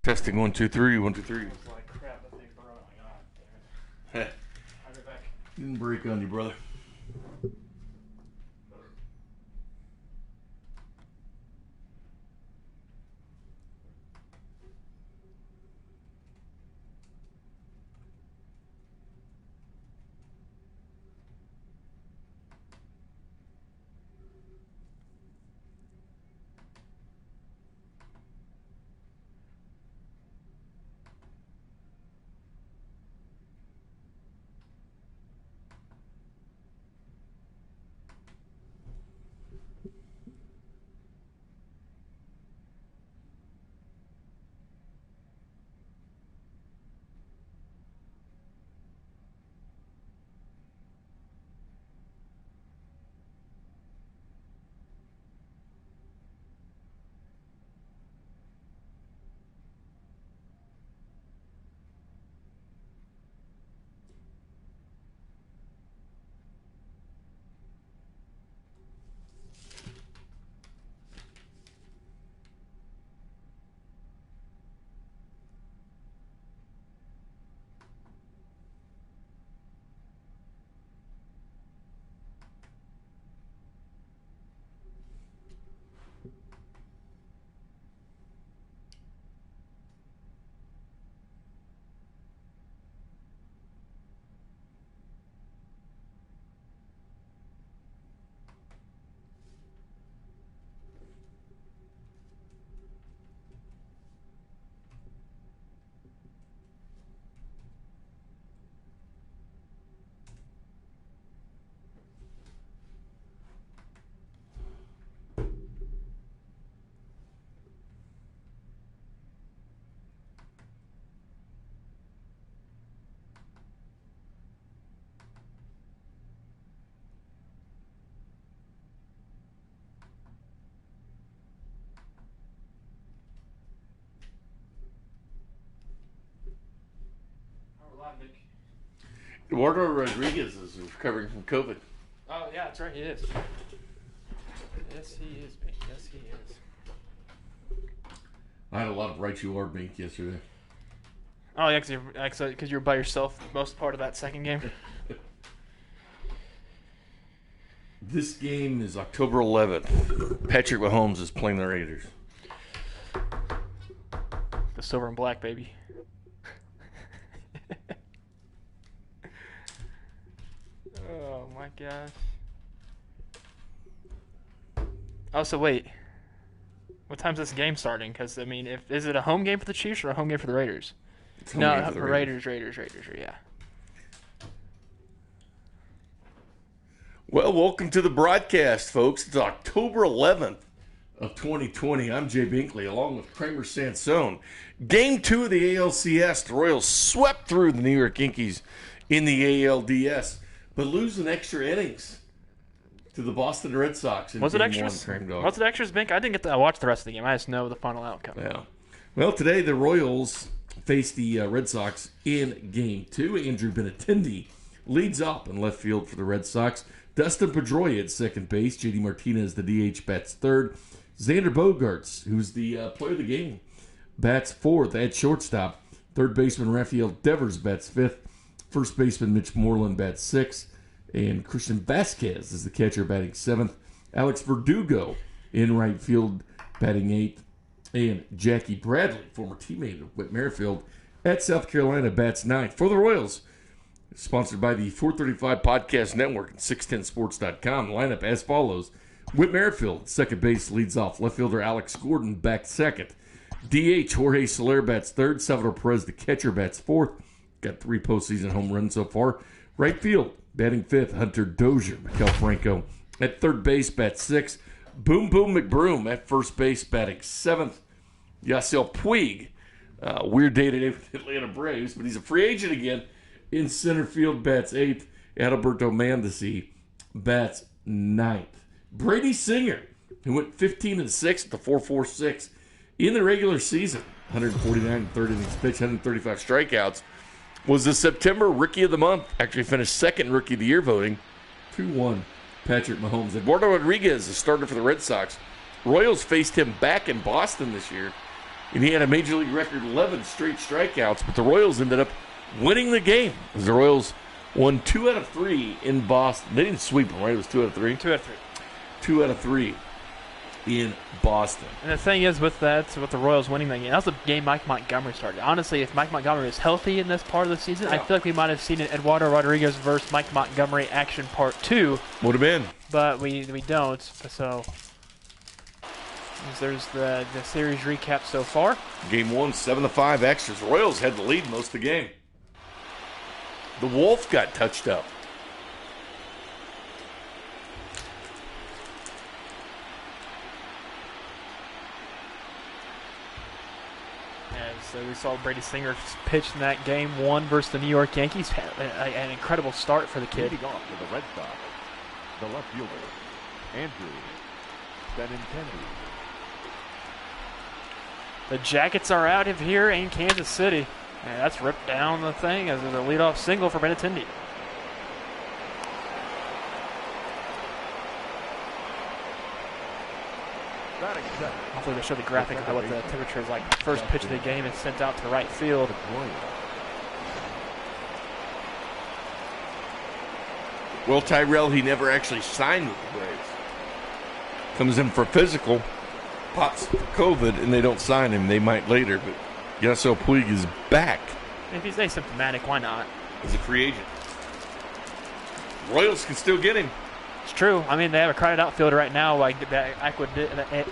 Testing 1 2 3 1 2 3. It's like crap, that thing broke. Damn it. I'll be back. Didn't break on you, brother. Jarrod Rodriguez is recovering from COVID. Oh, yeah, that's right. He is. Yes, he is, Bink. Yes, he is. I had a lot of right you are, Bink, yesterday. Oh, yeah, because you're by yourself most part of that second game. This game is October 11th. Patrick Mahomes is playing the Raiders. The silver and black, baby. Oh, my gosh. Oh, so wait. What time's this game starting? Because, I mean, is it a home game for the Chiefs or a home game for the Raiders? No, for Raiders, yeah. Well, welcome to the broadcast, folks. It's October 11th of 2020. I'm Jay Binkley, along with Kramer Sansone. Game 2 of the ALCS. The Royals swept through the New York Yankees in the ALDS, but losing extra innings to the Boston Red Sox in Was it Game extras? 1. Was it extras, Bink? I didn't get to watch the rest of the game. I just know the final outcome. Yeah. Well, today the Royals face the Red Sox in Game 2. Andrew Benintendi leads up in left field for the Red Sox. Dustin Pedroia at second base. J.D. Martinez, the DH, bats third. Xander Bogaerts, who's the player of the game, bats fourth at shortstop. Third baseman Rafael Devers bats fifth. First baseman Mitch Moreland bats sixth. And Christian Vasquez is the catcher batting seventh. Alex Verdugo in right field batting eighth. And Jackie Bradley, former teammate of Whit Merrifield at South Carolina, bats ninth. For the Royals, sponsored by the 435 Podcast Network and 610sports.com. The lineup as follows. Whit Merrifield, second base, leads off. Left fielder Alex Gordon, back second. DH, Jorge Soler bats third. Salvador Perez, the catcher, bats fourth. Got 3 postseason home runs so far. Right field, batting fifth, Hunter Dozier. Miguel Franco at third base, bats sixth. Boom Boom McBroom at first base, batting seventh. Yasiel Puig, weird day today with the Atlanta Braves, but he's a free agent again. In center field, bats eighth. Adalberto Mondesi bats ninth. Brady Singer, who went 15-6 at the 4.46 in the regular season, 149 third innings pitched, 135 strikeouts, was the September Rookie of the Month. Actually finished second Rookie of the Year voting. 2-1 Patrick Mahomes. Eduardo Rodriguez, the starter for the Red Sox. Royals faced him back in Boston this year And he had a Major League record 11 straight strikeouts, but the Royals ended up winning the game. As the Royals won 2 out of 3 in Boston. They didn't sweep them, right? It was 2 out of 3? 2 out of 3. 2 out of 3 in Boston. And the thing is with that, with the Royals winning that game, that was the game Mike Montgomery started. Honestly, if Mike Montgomery was healthy in this part of the season, I feel like we might have seen an Eduardo Rodriguez versus Mike Montgomery action part 2. Would have been. But we don't, so there's the series recap so far. Game 1, 7-5 extras. Royals had the lead most of the game. The Wolf got touched up. So we saw Brady Singer pitch in that game 1 versus the New York Yankees. An incredible start for the kid. Leading off with the Red Sox, the left fielder, Andrew Benintendi. The Jackets are out of here in Kansas City. And that's ripped down the thing as a leadoff single for Benintendi. Hopefully they show the graphic of what the temperature is like. First pitch of the game is sent out to right field. Well, Tyrel, he never actually signed with the Braves. Comes in for physical, pops for COVID, and they don't sign him. They might later, but Yasiel Puig is back. If he's asymptomatic, why not? As a free agent. Royals can still get him. It's true. I mean, they have a crowded outfielder right now, like that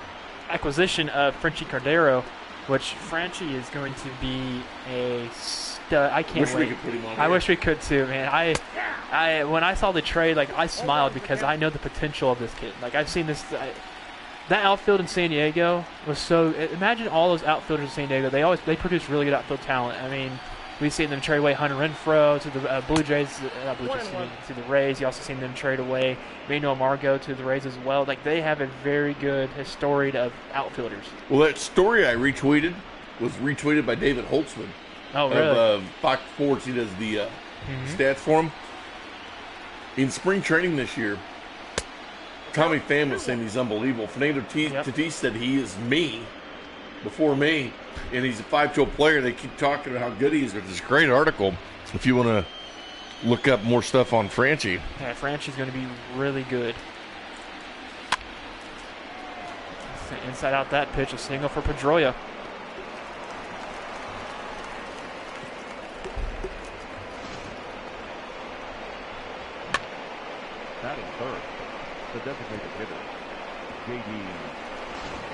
acquisition of Frenchie Cordero, which Franchi is going to be a stud. I can't wait. We could put him on I wish we could too, man. I when I saw the trade, like I smiled because I know the potential of this kid. Like I've seen this. That outfield in San Diego was so. Imagine all those outfielders in San Diego. They produce really good outfield talent. I mean, we've seen them trade away Hunter Renfroe to the Blue Jays, to the Rays. You also seen them trade away Manuel Margot to the Rays as well. Like they have a very good history of outfielders. Well, that story I retweeted was retweeted by David Holtzman. Oh, really? Of Fox Sports. He does the stats for him. In spring training this year, Tommy Pham was saying he's unbelievable. Fernando Tatis said he is me before me, and he's a 5-tool player. They keep talking about how good he is. It's this great article if you want to look up more stuff on Franchi. Yeah, Franchi's going to be really good. Inside out that pitch, a single for Pedroia. Batting third, the designated hitter, J.D.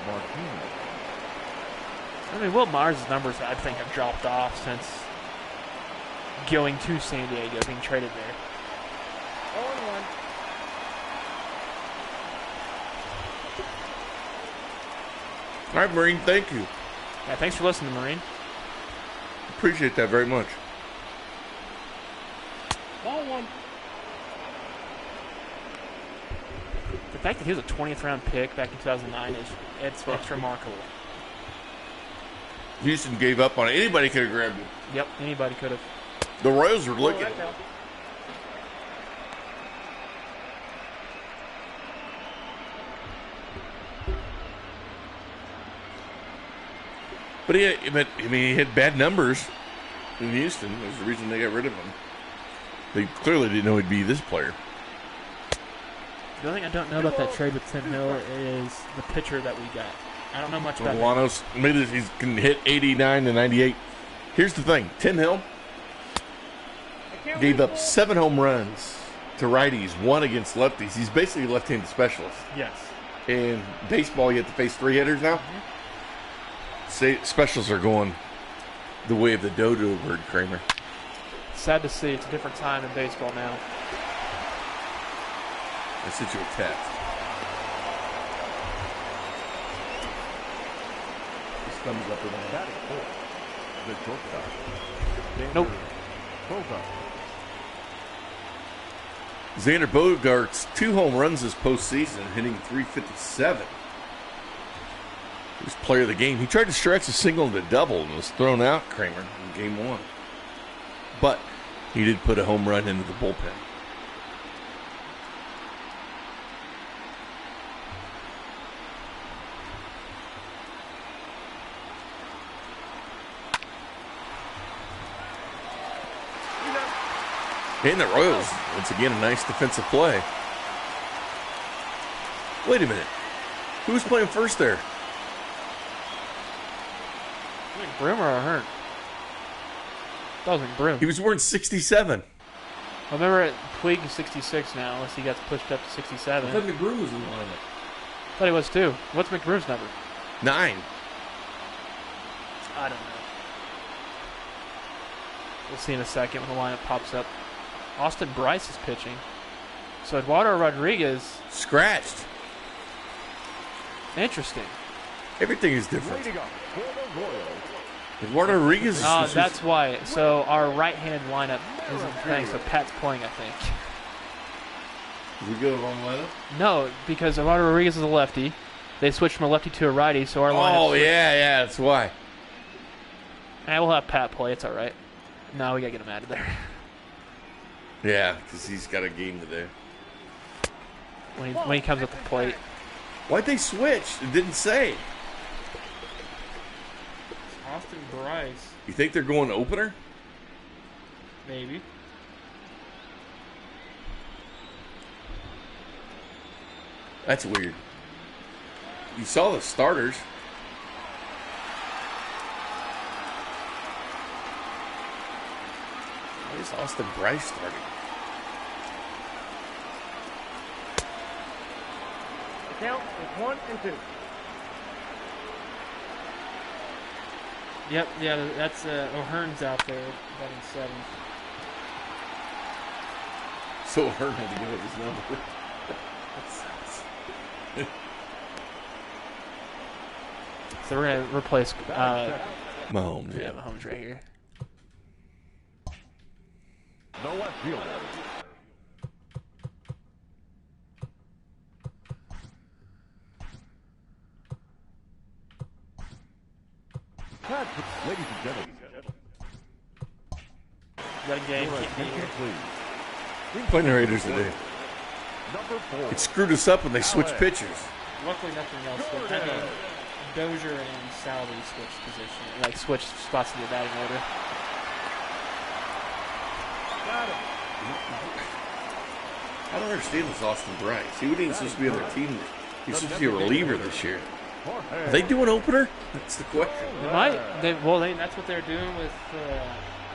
Martinez. I mean, Will Myers' numbers, I think, have dropped off since going to San Diego, being traded there. 0-1. All right, Maureen, thank you. Yeah, thanks for listening, Maureen. Appreciate that very much. Ball 1. The fact that he was a 20th round pick back in 2009 it's remarkable. Houston gave up on it. Anybody could have grabbed him. Yep, anybody could have. The Royals were looking. But he had bad numbers in Houston. That's the reason they got rid of him. They clearly didn't know he'd be this player. The only thing I don't know about that trade with Tim Hill is the pitcher that we got. I don't know much about Milanos, maybe he can hit 89 to 98. Here's the thing. Tim Hill gave up 7 home runs to righties, 1 against lefties. He's basically a left-handed specialist. Yes. In baseball, you have to face 3 hitters now. Specials are going the way of the dodo bird, Kramer. Sad to see. It's a different time in baseball now. I sent you a text. His thumbs up and Batting fourth, the shortstop, Nope. Bogart. Xander Bogaerts, 2 home runs this postseason, hitting .357. He was player of the game. He tried to stretch a single into double and was thrown out, Kramer, in game 1. But he did put a home run into the bullpen. And the Royals, once again, a nice defensive play. Wait a minute. Who's playing first there? Broom or Hearn? That wasn't Broom. He was wearing 67. I remember Puig is 66 now, unless he gets pushed up to 67. I thought McBroom was in the lineup. I thought he was too. What's McBroom's number? 9. I don't know. We'll see in a second when the lineup pops up. Austin Bryce is pitching. So Eduardo Rodriguez. Scratched. Interesting. Everything is different. Leading up for the Royals. Eduardo Rodriguez is That's why. So our right-hand lineup isn't playing, so Pat's playing, I think. Did we go the wrong lineup? No, because Eduardo Rodriguez is a lefty. They switched from a lefty to a righty, so our lineup. Oh, yeah, that's why. And we'll have Pat play. It's all right. No, we got to get him out of there. Yeah, because he's got a game today. When he comes up the plate. Why'd they switch? It didn't say. Austin Bryce. You think they're going opener? Maybe. That's weird. You saw the starters. Why is Austin Bryce starting? The count is 1 and 2. Yep, yeah, that's O'Hearn's out there, batting 7th. So Hearn had to give up his number. So we're going to replace Mahomes, yeah, Mahomes right here. No left fielder. Ladies and gentlemen. Got a game. Your Can't be attention, here. please. Playing the Raiders today. Number 4. It screwed us up when they switched pitchers. Luckily, nothing else. But I mean, Dozier and Salvi switched position, like switched spots in the batting order. Got him. I don't understand this Austin Bryce. He wasn't even supposed to be on their team. He's supposed to be a reliever this year. Are they doing opener? That's the question. They might. That's what they're doing with the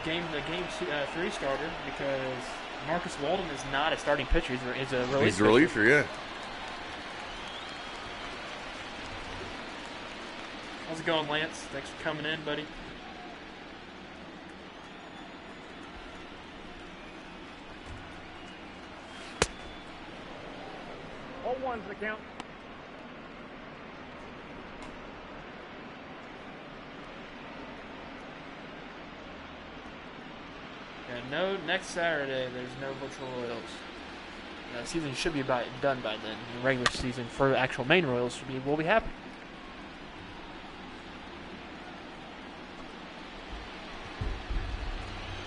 game 3 starter, because Marcus Walden is not a starting pitcher. He's a reliever. He's a reliever, yeah. How's it going, Lance? Thanks for coming in, buddy. All one's the count. And no, next Saturday there's no virtual Royals. The season should be done by then. The regular season for the actual main Royals will be happening.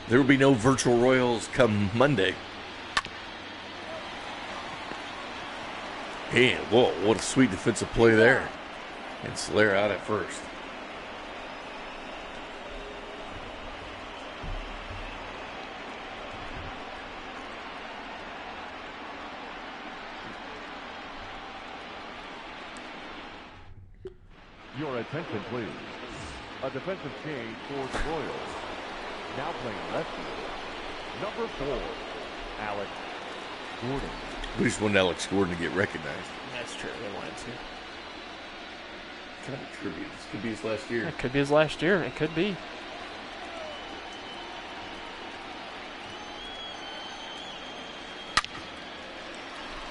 There will be no virtual Royals come Monday. And, whoa, what a sweet defensive play there. And Slayer out at first. Your attention, please. A defensive change for the Royals. Now playing left field. Number 4, Alex Gordon. We just want Alex Gordon to get recognized. That's true. They wanted to. Kind of a tribute. This could be his last year. It could be his last year. It could be.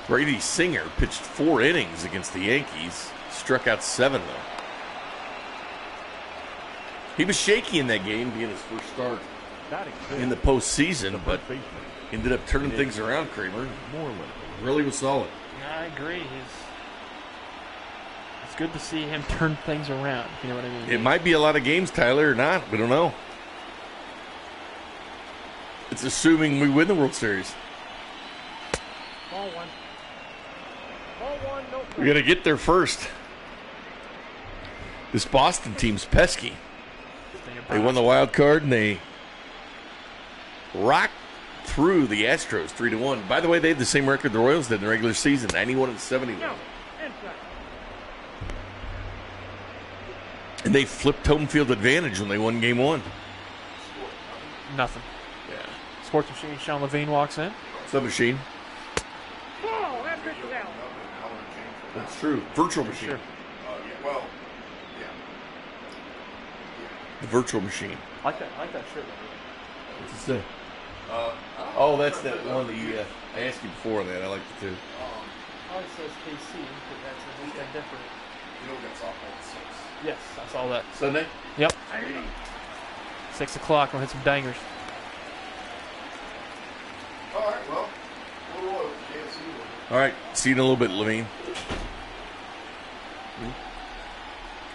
Brady Singer pitched 4 innings against the Yankees. Struck out 7, though. He was shaky in that game, being his first start in the postseason, but ended up turning things around, Kramer. Really was solid. I agree. It's good to see him turn things around. You know what I mean? It might be a lot of games, Tyler, or not. We don't know. It's assuming we win the World Series. Ball one. Ball one, no We got to get there first. This Boston team's pesky. They won the wild card and they rocked through the Astros 3-1. By the way, they had the same record the Royals did in the regular season, 91-71. Inside. And they flipped home field advantage when they won Game 1. Nothing. Yeah. Sports machine. Sean Levine walks in. Submachine. Ball, that pitch is out. That's true. Virtual machine. Sure. The virtual machine. I like that shirt. What's it say? Oh, that's that one that you I asked you before that. I like it too. It says KC, but that's a little bit different. You know we got softball at 6. Yes, I saw that. Sunday? Yep. 6 o'clock. We'll hit some bangers. All right, well, we'll roll. Can't see you. All right. See you in a little bit, Levine.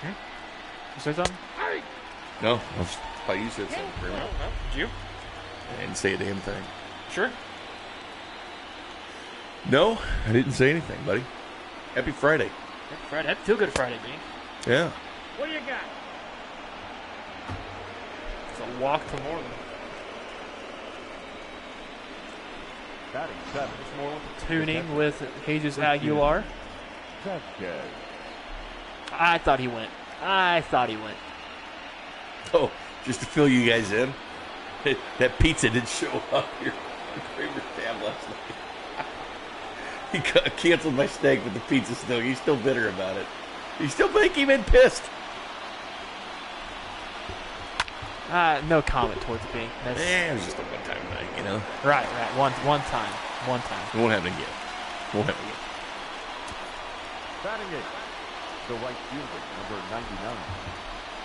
You say something? No, I thought you said something. Kramer. No. Did you? I didn't say a damn thing. Sure. No, I didn't say anything, buddy. Happy Friday. Happy Friday. Happy Feel Good Friday, Bink. Yeah. What do you got? It's a walk to Moreland. Batting 7. There's Moreland tuning with Jesus Aguilar. Ketz. I thought he went. Oh, just to fill you guys in, that pizza didn't show up here at Kramer's tab last night. He canceled my steak, but the pizza still. He's still bitter about it. He's still making him pissed. No comment towards Bink. That's It was just a one-time thing, you know. right. One time. It won't happen again. Batting 8. The right fielder, number 99.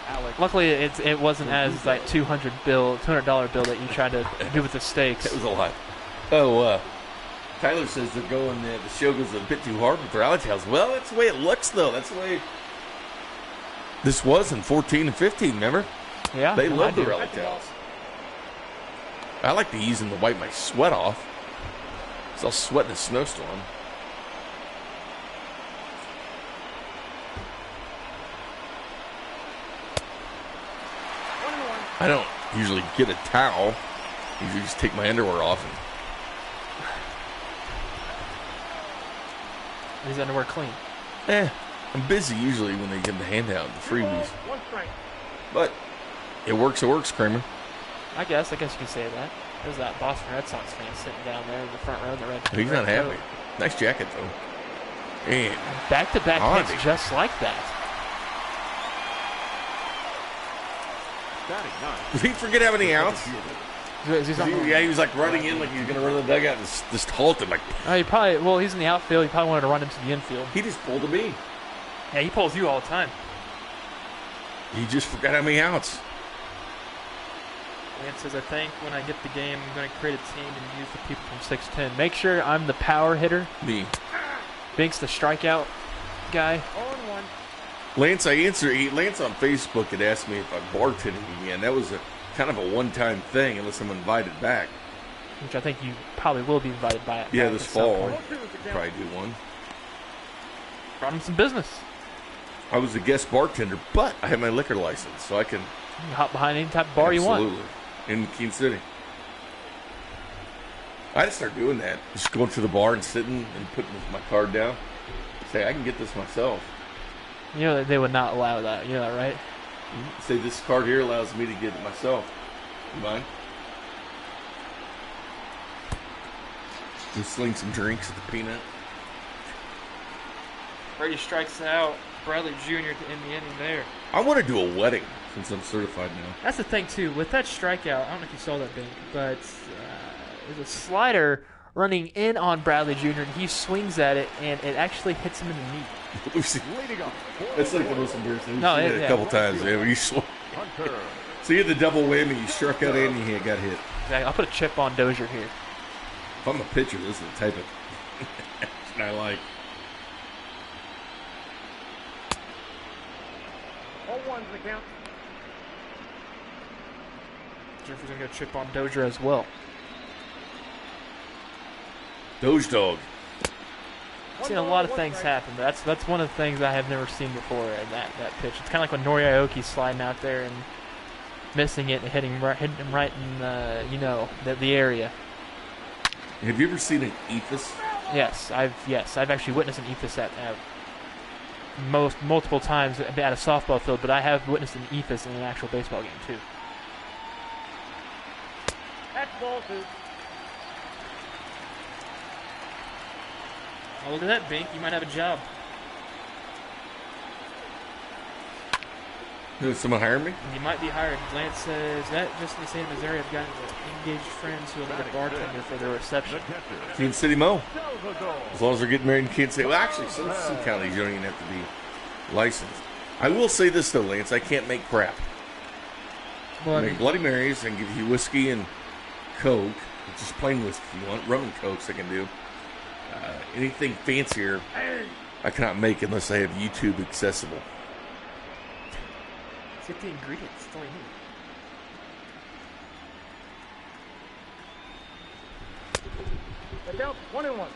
Alex. Luckily, it wasn't as like $200 bill that you tried to do with the steaks. That was a lot. Oh, Tyler says they're going. The show goes a bit too hard with their alley towels. Well, that's the way it looks, though. That's the way this was in 14 and 15. Remember? Yeah, They love I do. their alley towels. I like to use them to wipe my sweat off. So I'll sweat in a snowstorm. I don't usually get a towel. I usually just take my underwear off. His underwear clean. I'm busy usually when they give the handout, the freebies. One strike. But it works, Kramer. I guess you could say that. There's that Boston Red Sox fan sitting down there in the front row in the red. He's not red happy. coat. Nice jacket, though. And Back-to-back Odd. hits just like that. Batting 9. did he forget how many outs? Is he something? He was like running in like he was going to run the dugout and just halted. Like, He's in the outfield. He probably wanted to run into the infield. he just pulled a me. Yeah, he pulls you all the time. He just forgot how many outs. Lance says, I think when I get the game, I'm going to create a team and use the people from 6'10". Make sure I'm the power hitter. Me. Bink's the strikeout guy. 0-1. Lance, Lance on Facebook had asked me if I bartended again. That was a kind of a one-time thing unless I'm invited back. Which I think you probably will be invited by. Yeah, back this at some fall. point. Probably do one. Brought him some business. I was a guest bartender, but I have my liquor license, so I can You can hop behind any type of bar you want. absolutely in Keene City. I just start doing that. Just going to the bar and sitting and putting my card down. Say, I can get this myself. You know that they would not allow that. You know that, right? Say, this card here allows me to get it myself. You mind? Just sling some drinks at the Peanut. Brady strikes out Bradley Jr. in the inning there. I want to do a wedding since I'm certified now. That's the thing, too. With that strikeout, I don't know if you saw that, Bink, but there's a slider running in on Bradley Jr., and he swings at it, and it actually hits him in the knee. Leading up. That's like the most embarrassing. No, We've seen it yeah. a couple times. Yeah, when you Hunter. so you had the double whammy. You struck out and you got hit. Exactly. I'll put a chip on Dozier here. If I'm a pitcher, this is the type of that I like. 0-1's the count. Jeffrey's going to get a chip on Dozier as well. Doge Dog. I've seen a lot of things happen, but that's one of the things I have never seen before in that pitch. It's kind of like when Nori Aoki's sliding out there and missing it and hitting him right in the area. Have you ever seen an ethos? Yes, I've actually witnessed an ethos at multiple times at a softball field, but I have witnessed an ethos in an actual baseball game too. That's ball 2. Oh, look at that, Bink. You might have a job. Did someone hire me? You might be hired. Lance says that just in the state of Missouri, I've gotten engaged friends who have been a bartender for their reception. Kansas City Mo. As long as they're getting married in Kansas City. Well, actually, some counties you don't even have to be licensed. I will say this though, Lance. I can't make crap. Well, I make Bloody Marys and give you whiskey and Coke, just plain whiskey if you want. Rum and Cokes I can do. Anything fancier, I cannot make unless I have YouTube accessible. get the ingredients. That's all you need. Look out, 1-1.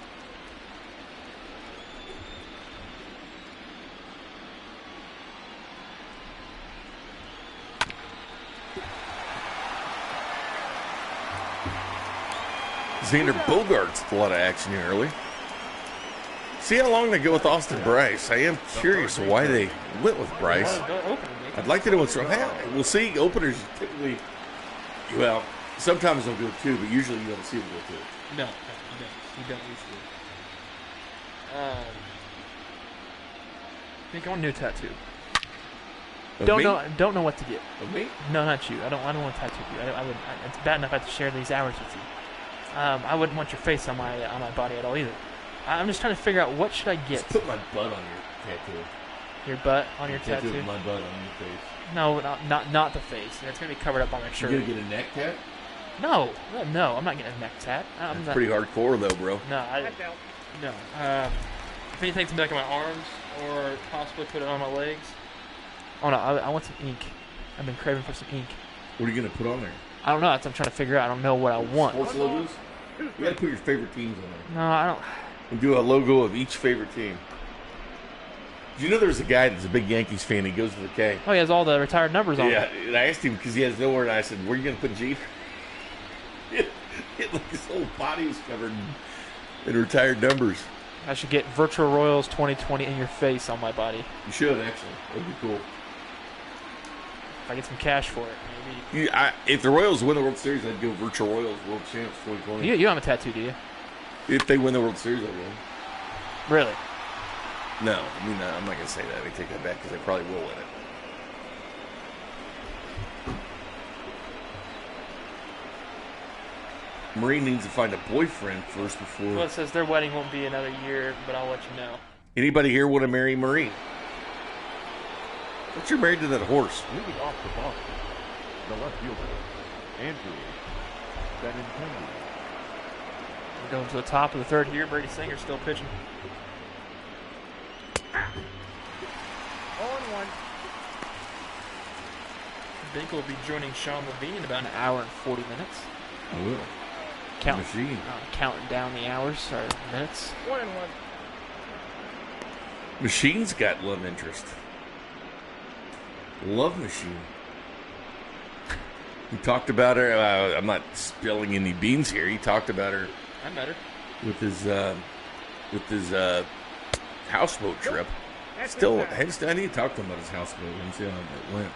Xander Bogaerts with a lot of action here early. See how long they go with Austin Bryce. I am curious why they went with Bryce. I'd like to know what's wrong. We'll see. Openers typically, well, sometimes they'll go two, but usually you don't see them go two. No, you don't usually. I think I want a new tattoo. Of Don't me? know what to get. Of me? No, not you. I don't want to tattoo you. It's bad enough I have to share these hours with you. I wouldn't want your face on my body at all either. I'm just trying to figure out what should I get. Just put my butt on your tattoo. Your butt on your tattoo? My butt on your face. No, not the face. It's gonna be covered up on my shirt. You gonna get a neck tat? No, I'm not getting a neck tat. That's pretty hardcore though, bro. No, no. If anything's gonna be like on my arms or possibly put it on my legs. Oh no, I want some ink. I've been craving for some ink. What are you gonna put on there? I don't know. That's what I'm trying to figure out. I don't know what I want. Sports logos? You gotta put your favorite teams on there. No, I don't. And do a logo of each favorite team. Did you know there's a guy that's a big Yankees fan? He goes to the K. Oh, he has all the retired numbers on. Yeah, it. and I asked him because he has nowhere, and I said, "Where are you gonna put Jeter?" Like his whole body was covered in retired numbers. I should get Virtual Royals 2020 in your face on my body. You should actually. That'd be cool. If I get some cash for it, maybe. If the Royals win the World Series, I'd go Virtual Royals World Champs 2020. You don't have a tattoo, do you? If they win the World Series, I will. Really? No, I mean, I'm not going to say that. I take that back because they probably will win it. Maureen needs to find a boyfriend first before. Well, it says their wedding won't be another year, but I'll let you know. Anybody here want to marry Maureen? But you're married to that horse. Leading off the box, the left fielder, Andrew Benintendi. We're going to the top of the third here. Brady Singer's still pitching. 0-1. Bink will be joining Sean Levine in about an hour and 40 minutes. I will. Machine. Counting down the hours or minutes. 1-1. Machine's got love interest. Love Machine. He talked about her. I'm not spilling any beans here. He talked about her. I met her With his houseboat trip. Still, I need to talk to him about his houseboat and see how it went.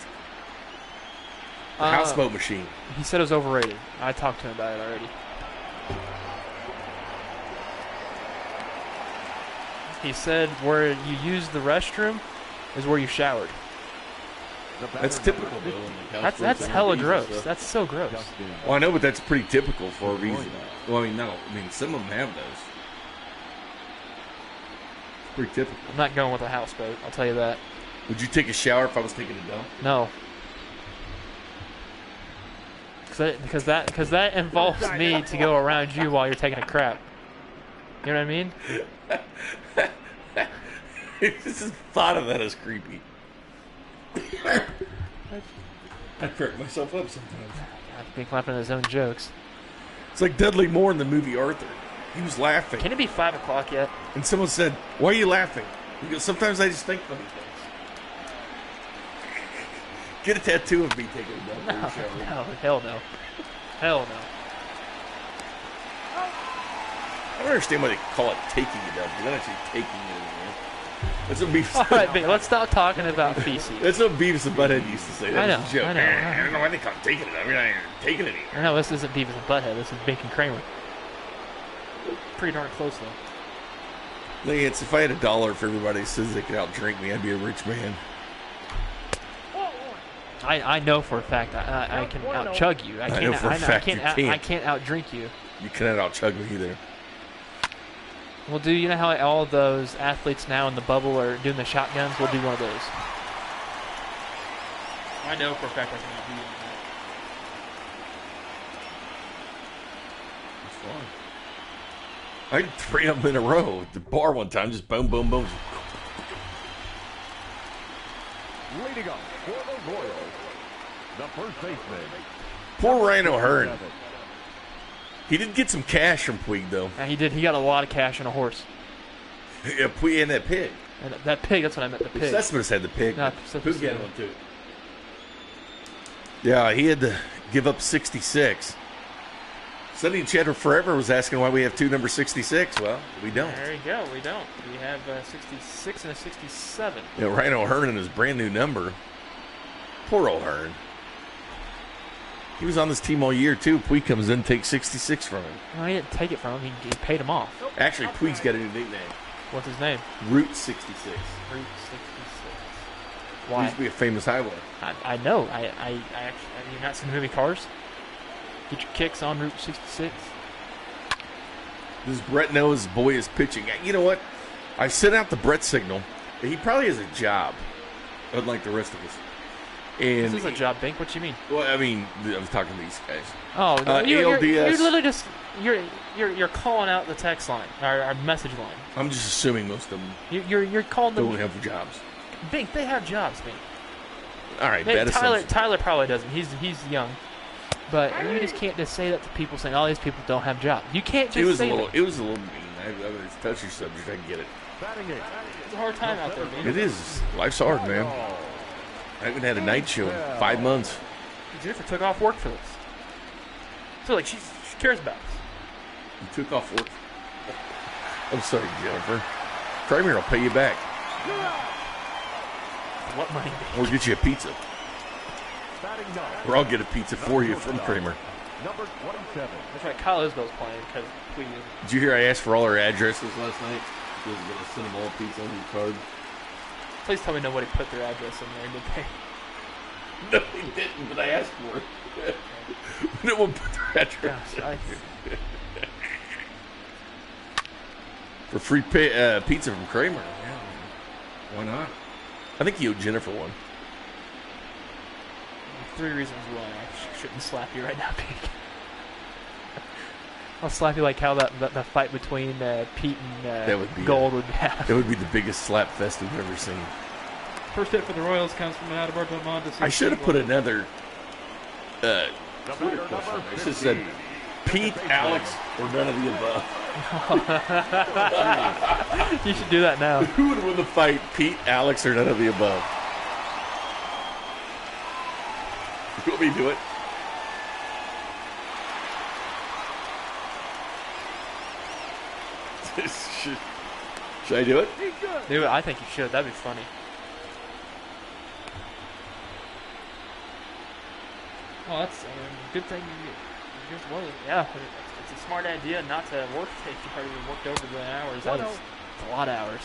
The houseboat machine. He said it was overrated. I talked to him about it already. He said where you use the restroom is where you showered. That's typical, though. That's hella gross. That's so gross. Well, I know, but that's pretty typical for a reason. Well, I mean, some of them have those. It's pretty typical. I'm not going with a houseboat. I'll tell you that. Would you take a shower if I was taking a dump? No. Because that involves me to go around you while you're taking a crap. You know what I mean? Just thought of that as creepy. I crack myself up sometimes. I've been laughing at his own jokes. It's like Dudley Moore in the movie Arthur. He was laughing. Can it be 5 o'clock yet? And someone said, "Why are you laughing?" He goes, "Sometimes I just think funny things." Get a tattoo of me taking a dump. No, hell no. Hell no. I don't understand why they call it taking it up. They're not actually taking it anymore. That's what Beavis. All right, Bink, let's stop talking about feces. That's what Beavis and Butthead used to say. That was a joke. I know. I don't know why they call it taking it up. We're not even taking it anymore. No, this isn't Beavis and Butthead. This is Bink and Kramer. Pretty darn close, though. Lance, if I had $1 for everybody that says they could outdrink me, I'd be a rich man. I know for a fact I can out-chug you. I know for a fact you can't. I can't out-drink you. You cannot out-chug me either. Well, do you know how all of those athletes now in the bubble are doing the shotguns? We'll do one of those. I know for a fact I can out-beat you. That's fun. I had 3 of them in a row at the bar one time. Just boom, boom, boom. Leading up for the Royals, the first baseman. Poor Rhino Hearn. He did get some cash from Puig, though. Yeah, he did. He got a lot of cash on a horse. Yeah, Puig and that pig. And that pig, that's what I meant, the pig. Cespedes had the pig. No, Puig had one, too. Yeah, he had to give up 66. Sonny Cheddar Forever was asking why we have 2 number 66. Well, we don't. There you go. We don't. We have a 66 and a 67. Yeah, Rhino Hearn and his brand new number. Poor old Hearn. He was on this team all year, too. Puig comes in and takes 66 from him. No, he didn't take it from him. He paid him off. Actually, Puig's got a new nickname. What's his name? Route 66. Route 66. It Why? used to be a famous highway. I know. I actually, have you not seen the movie Cars? Get your kicks on Route 66. Does Brett know his boy is pitching? You know what? I sent out the Brett signal. He probably has a job, unlike the rest of us. And This is a job, Bink. What you mean? Well, I mean, I was talking to these guys. Oh, no, you're ALDS. literally just you're calling out the text line, our message line. I'm just assuming most of them You're calling them. don't have jobs. Bink, they have jobs, Bink. All right, Maybe bad assumption. Tyler probably doesn't. He's young, but you just can't just say that to people saying all these people don't have jobs. You can't just say that. It was a little mean. It's a touchy subject. I get it. Batting it. It's a hard time out there, Bink. It is. Life's hard, man. I haven't had a night show in 5 months. Jennifer took off work for this. So like she cares about us. You took off work. I'm sorry, Jennifer. Kramer will pay you back. What money? Or get you a pizza. Batting ninth. Or I'll get a pizza for you from Kramer. Number 27. That's right. Kyle Isbell's playing because we. Did you hear I asked for all our addresses last night? He was going to send them all pizza on your card. Please tell me nobody put their address in there, did they? No, he didn't, but I asked for it. No one put their address. Gosh, For free pizza from Kramer. Yeah. Why not? I think you owe Jennifer one. 3 reasons why I shouldn't slap you right now, Pete. I'll slap you like how the fight between Pete and Gold would have. That would be the biggest slap fest we've ever seen. First hit for the Royals comes from Adalberto Montes. I should have put another Twitter question. I should have said Pete, Alex, or none of the above. You should do that now. Who would win the fight, Pete, Alex, or none of the above? You want me to do it? Should I do it? Do it. I think you should. That'd be funny. Well, that's a good thing. Yeah, it's a smart idea not to work. If you already worked over the hours, that's a lot of hours.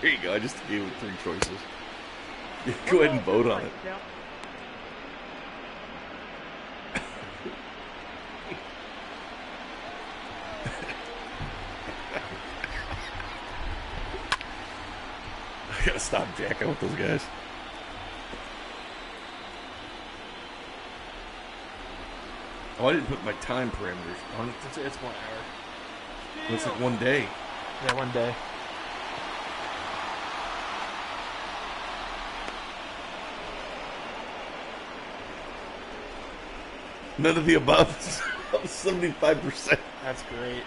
There you go. I just gave you 3 choices. Go ahead and vote on it. I gotta stop jacking with those guys. Oh, I didn't put my time parameters on it. It's 1 hour. It's like 1 day. Yeah, 1 day. None of the above. 75%. That's great.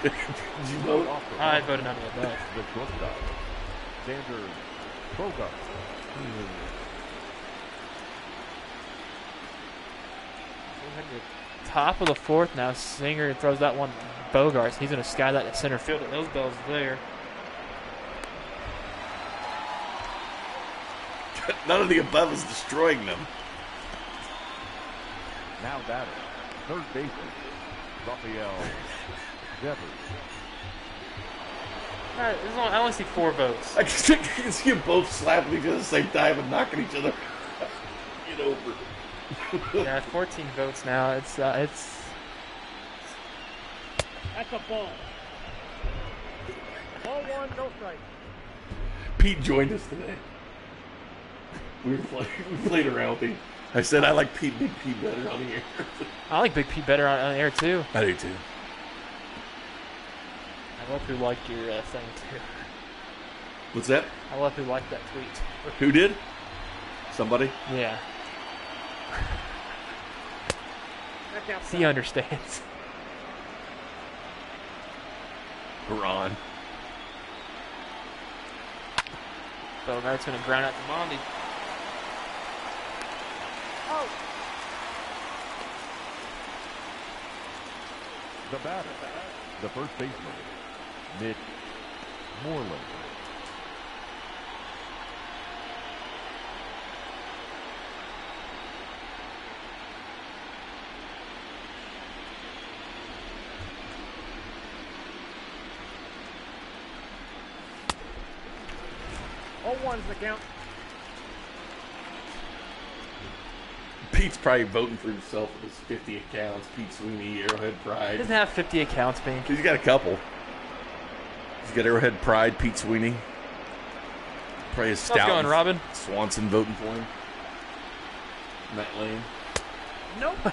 Did you vote? I voted none of the above. The shortstop, Xander Bogart. Top of the fourth now. Singer throws that one. Bogarts. He's going to sky that to center field. Those bells there. None of the above is destroying them. Now batting, third baseman, Raphael Devers. I only see 4 votes. I can see them both slapping each other at the same time and knocking each other over. Yeah, 14 votes now. It's That's a ball. Ball 1, no strike. Pete joined us today. We played around with him. I said I like Big Pete better on the air. I like Big P better on the air too. I do too. I love who liked your thing too. What's that? I love who liked that tweet. Who did? Somebody? Yeah. That's outside. He understands. Ron. So now it's going to ground out to Mondi. Oh, The batter, the first baseman, Mitch Moreland. all one's the count. Pete's probably voting for himself with his 50 accounts. Pete Sweeney, Arrowhead He Pride. doesn't have 50 accounts, Bink. He's got a couple. He's got Arrowhead Pride, Pete Sweeney. Probably his How's it Stout. going, Robin? Swanson voting for him. Matt Lane. Nope. I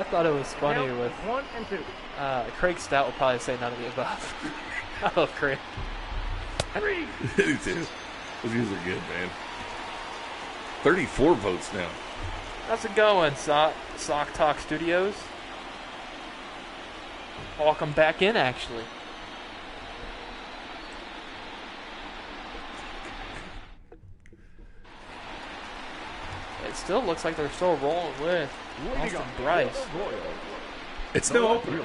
thought it was funny Count with 1 and 2. Craig Stout will probably say none of the above. I love Craig. 3. Me too. Those guys are good, man. 34 votes now. How's it going, Sock Talk Studios? Welcome back in, actually. It still looks like they're still rolling with Austin Bryce. It's no opener.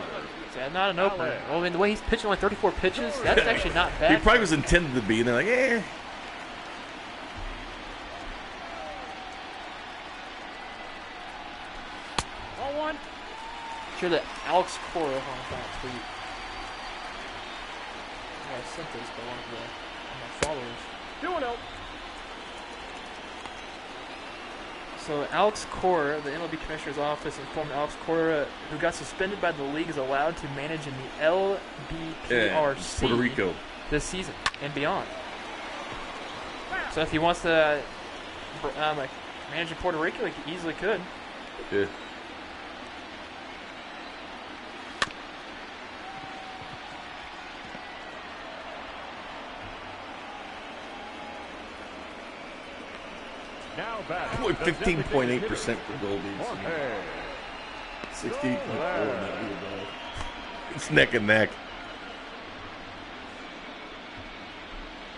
Yeah, not an opener. Well, I mean, the way he's pitching only 34 pitches, that's actually not bad. He probably was intended to be, and they're like, eh. All 1. Sure that Alex Cora on that tweet. Yeah, I sent this to one of my followers. 2-0. So Alex Cora, the MLB Commissioner's Office informed Alex Cora, who got suspended by the league, is allowed to manage in the LBPRC Puerto Rico this season and beyond. So if he wants to manage in Puerto Rico, he easily could. Yeah. Now batting, Boy, the 15.8% designated for Goldies. Jorge. 68.4. It's neck and neck.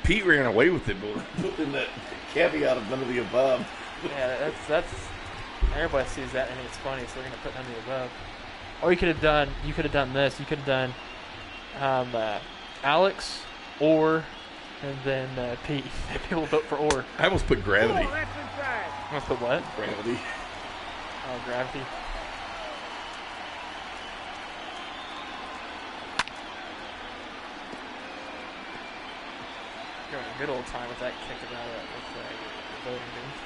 Pete ran away with it, but put in that caveat of none of the above. Yeah, that's everybody sees that and it's funny, so they're gonna put none of the above. Or you could have done this. You could have done Alex or and then Pete. People vote for or. I almost put gravity. Oh, that's inside. I'm gonna put what? Gravity. Oh, gravity. You're having a good old time with that kick about it with your voting booth.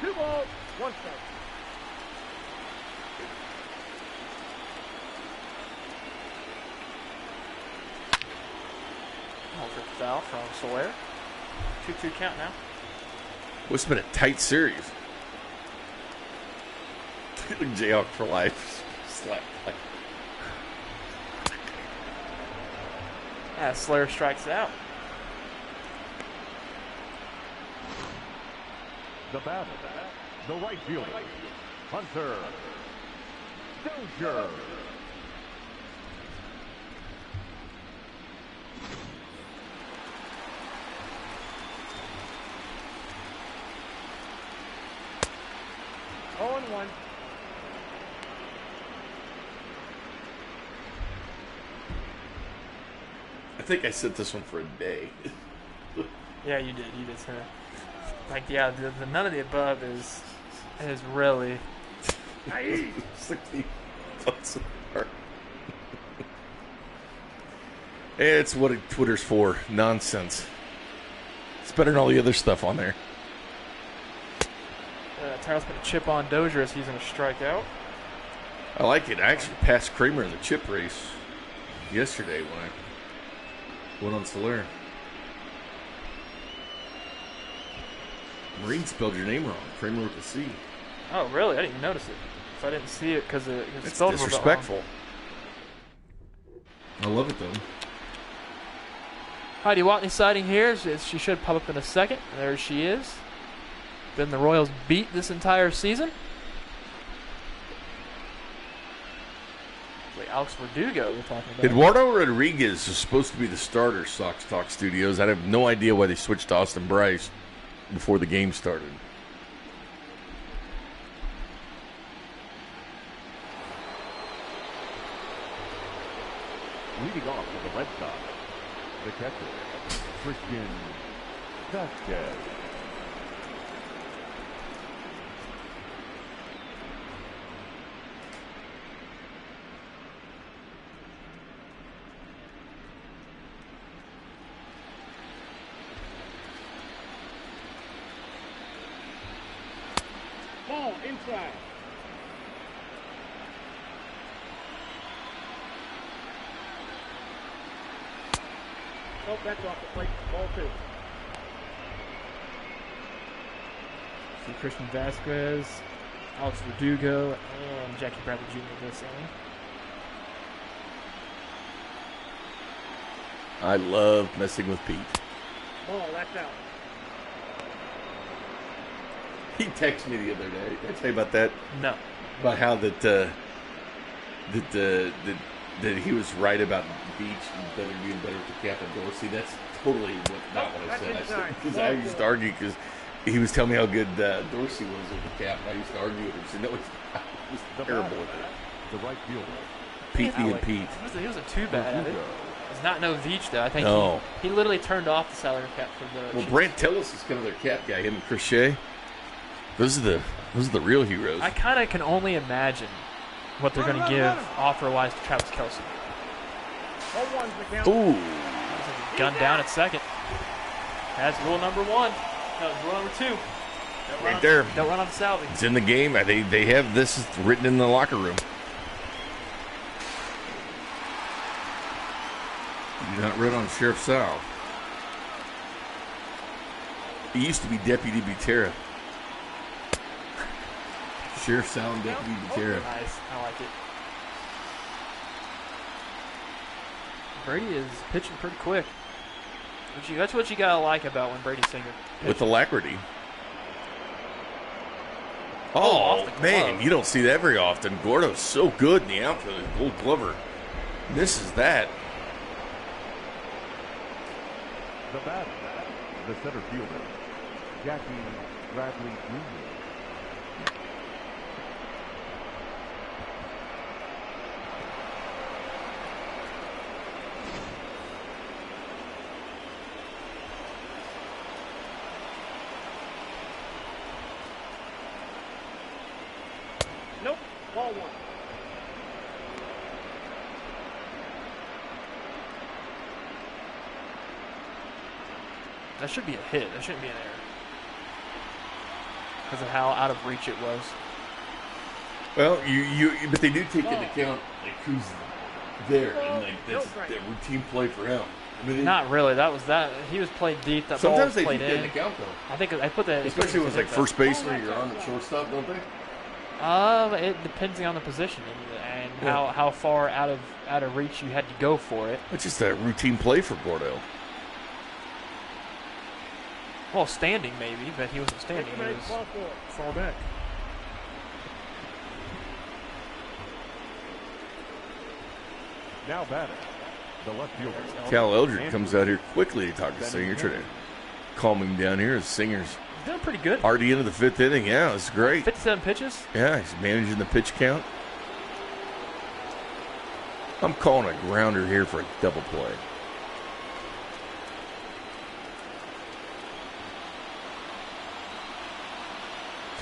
Two balls, 1 strike. For foul from Sawyer. 2-2 count now. Well, it's been a tight series. Jayhawk for life. Slap. Slayer strikes out. The batter, the right fielder, Hunter Dozier. Oh and 1. I think I set this one for a day. Yeah, you did. You did, sir. Like, yeah, the none of the above is really. 60 bucks apart. It's what Twitter's for. Nonsense. It's better than all the other stuff on there. Tyrel's going to chip on Dozier as he's going to strike out. I like it. I actually passed Kramer in the chip race yesterday when I went on Soler. Maureen spelled your name wrong. Kramer with a C. Oh, really? I didn't even notice it. So I didn't see it because it was It's spelled a little bit wrong. disrespectful. I love it, though. Heidi Watney sighting here. She should pop up in a second. There she is. Been the Royals beat this entire season. Wait, Alex Verdugo we're talking about. Eduardo Rodriguez is supposed to be the starter, Sox Talk Studios. I have no idea why they switched to Austin Bryce before the game started. Leading off for the Red Sox, the catcher, Christian Vasquez. Ball inside. Nope, that's off the plate. Ball 2. See Christian Vasquez, Alex Verdugo, and Jackie Bradley Jr. this inning. I love messing with Pete. Ball, that's out. He texted me the other day. Did I tell you about that? No. About how that he was right about Beach and better being better with the cap and Dorsey. That's totally not what I said. Because I used to argue because he was telling me how good Dorsey was with the cap. And I used to argue with him. So no, he's terrible with it. The right fielder, Pete being Pete. He wasn't too bad at it. It's not no Veach, though. I think No. he literally turned off the salary cap for the Well, Chiefs. Brant Tillis is kind of their cap guy. Him and Crochet. Those are the real heroes. I kind of can only imagine what they're going to give offer-wise to Travis Kelce. 0-1's the count. Ooh. Gun down at second. That's rule number 1. No, rule number 2. Right there. Don't run on the salvage. It's in the game. They have this written in the locker room. Not read on Sheriff Sal. He used to be Deputy Butera. Sheriff Sal and Deputy Butera. Nice. I like it. Brady is pitching pretty quick. That's what you got to like about when Brady Singer pitches. With alacrity. off Oh, the man, glove. you don't see that very often. Gordo's so good in the outfield. Gold Glover misses that. The batter, the center fielder, Jackie Bradley Jr. Nope. Ball 1. That should be a hit. That shouldn't be an error. Because of how out of reach it was. Well, but they do take into account like who's there, and like that's that routine play for him. I mean, Not really. He was played deep. That ball sometimes was they played take that in. into account though. I think I put that. Especially when it's like first baseman, you're on the shortstop, don't they? It depends on the position and how far out of reach you had to go for it. It's just a routine play for Bordeaux. Well, standing maybe, but he wasn't standing. He was Fall back. Now batting, the left fielder. Cal Eldred comes out here quickly to talk to Singer, try to calm him down here. Singer's he's doing pretty good. already into the 5th inning. Yeah, it's great. 57 pitches. Yeah, he's managing the pitch count. I'm calling a grounder here for a double play.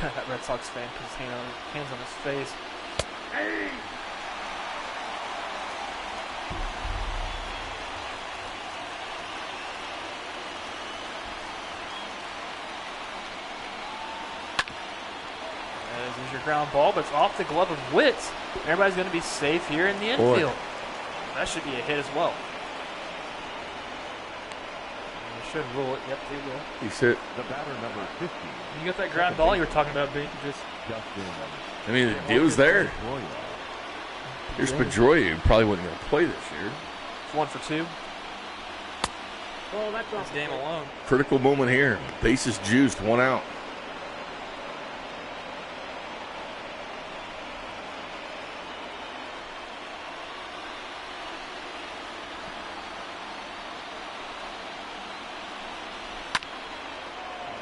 That Red Sox fan put his hands on his face. Hey! There's your ground ball, but it's off the glove of Witz. Everybody's going to be safe here in the infield. Boy. That should be a hit as well. They should rule it. Yep, they will. He's hit. The batter number 50. You got that ground ball you were talking about, Bink? Just I mean, it was there. Here's Pedroia, who probably wasn't going to play this year. it's 1 for 2. Well, that's This off. game alone. Critical moment here. Bases juiced, 1 out.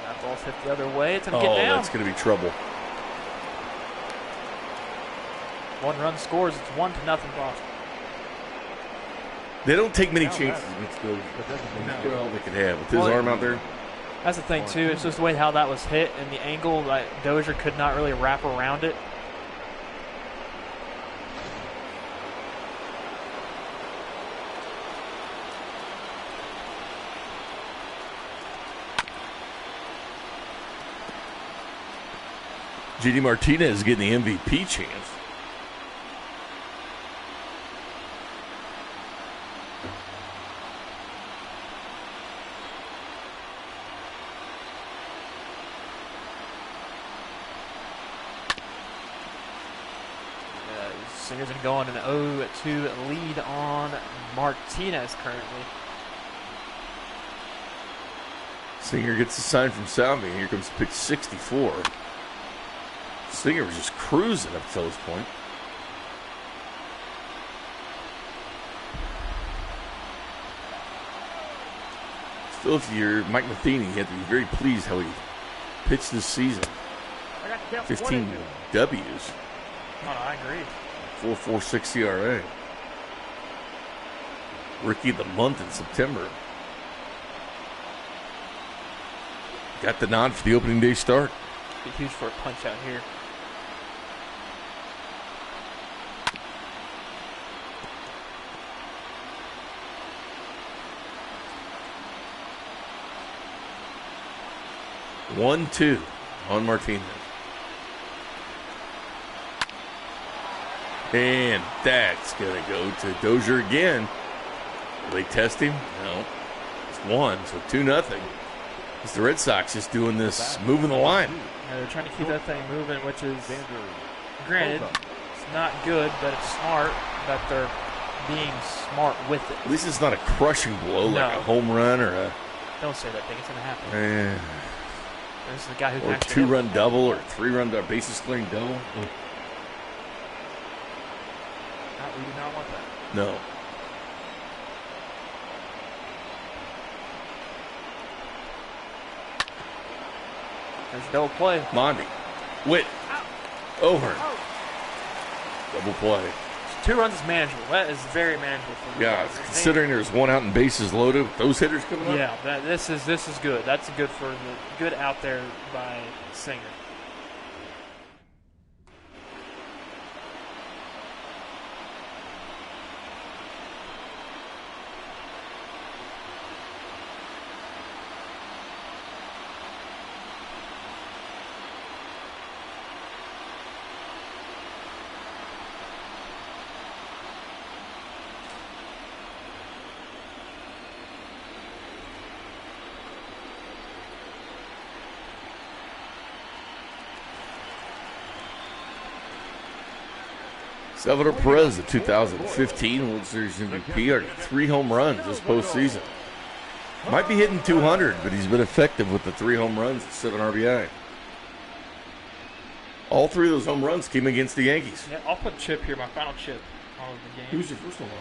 That ball's hit the other way. It's going to Oh, get down. that's going to be trouble. 1 run scores. It's 1-0 Boston. They don't take many chances against those. That's all they could have. With his Well, arm out there. That's the thing, too. It's just the way how that was hit and the angle. Like, Dozier could not really wrap around it. JD Martinez getting the MVP chance. Singer's going to go on an 0-2 lead on Martinez currently. Singer gets the sign from Salvi. Here comes pitch 64. Singer was just cruising up till this point. Still, if you're Mike Matheny, you have to be very pleased how he pitched this season. I got kept 15 22. W's, Oh, no, I agree. 4.46 ERA. Rookie of the month in September. Got the nod for the opening day start. Be huge for a punch out here. One, 2 on Martinez. And that's going to go to Dozier again. Will they test him? No. It's 1, so 2-0. It's the Red Sox just doing this, moving the line. Yeah, they're trying to keep that thing moving, which is, granted, it's not good, but it's smart that they're being smart with it. At least it's not a crushing blow like No. a home run or a Don't say that thing. It's going to happen. This is the guy who or a can actually hit. 2-run double or a 3-run bases clearing double. We do not want that. No. There's a double play. Mondi. Witt. Over. Double play. 2 runs is manageable. That is very manageable for the Yeah, Dodgers. considering there's 1 out and bases loaded with those hitters coming up. Yeah, this is good. That's good for the good out there by Singer. Salvador Perez, the 2015 World Series MVP, already 3 home runs this postseason. Might be hitting 200, but he's been effective with the 3 home runs and 7 RBI. All 3 of those home runs came against the Yankees. Yeah, I'll put Chip here, my final chip on the game. Who's your first one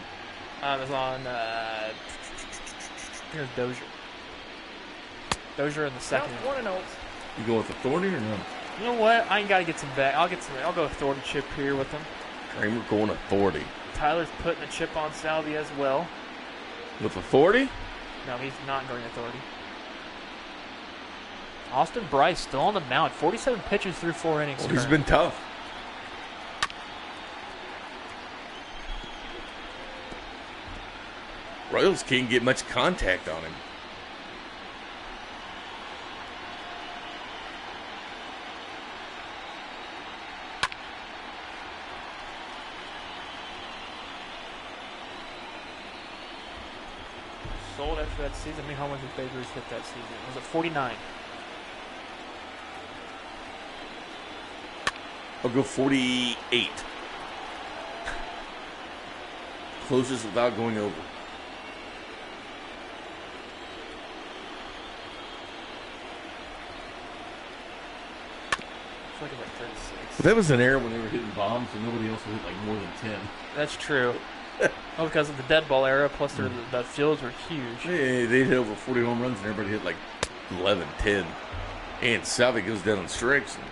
on? It was on, here's Dozier. Dozier in the second. You go with Authority or no? You know what? I ain't got to get some back. I'll go Authority chip here with him. Kramer going Authority. Tyler's putting a chip on Salvi as well. With Authority? No, he's not going Authority. Austin Bryce still on the mound. 47 pitches through 4 innings. Well, he's been tough. Royals can't get much contact on him. Sold after that season. How many home runs did Babe Ruth hit that season? Was it 49? I'll go 48. Closes without going over. I feel like it was like 36. But that was an era when they were hitting bombs and nobody else would hit like more than 10. That's true. Oh, because of the dead ball era, plus the fields were huge. Hey, they'd hit over 40 home runs and everybody hit like 11, 10. And Salvi goes down on strikes and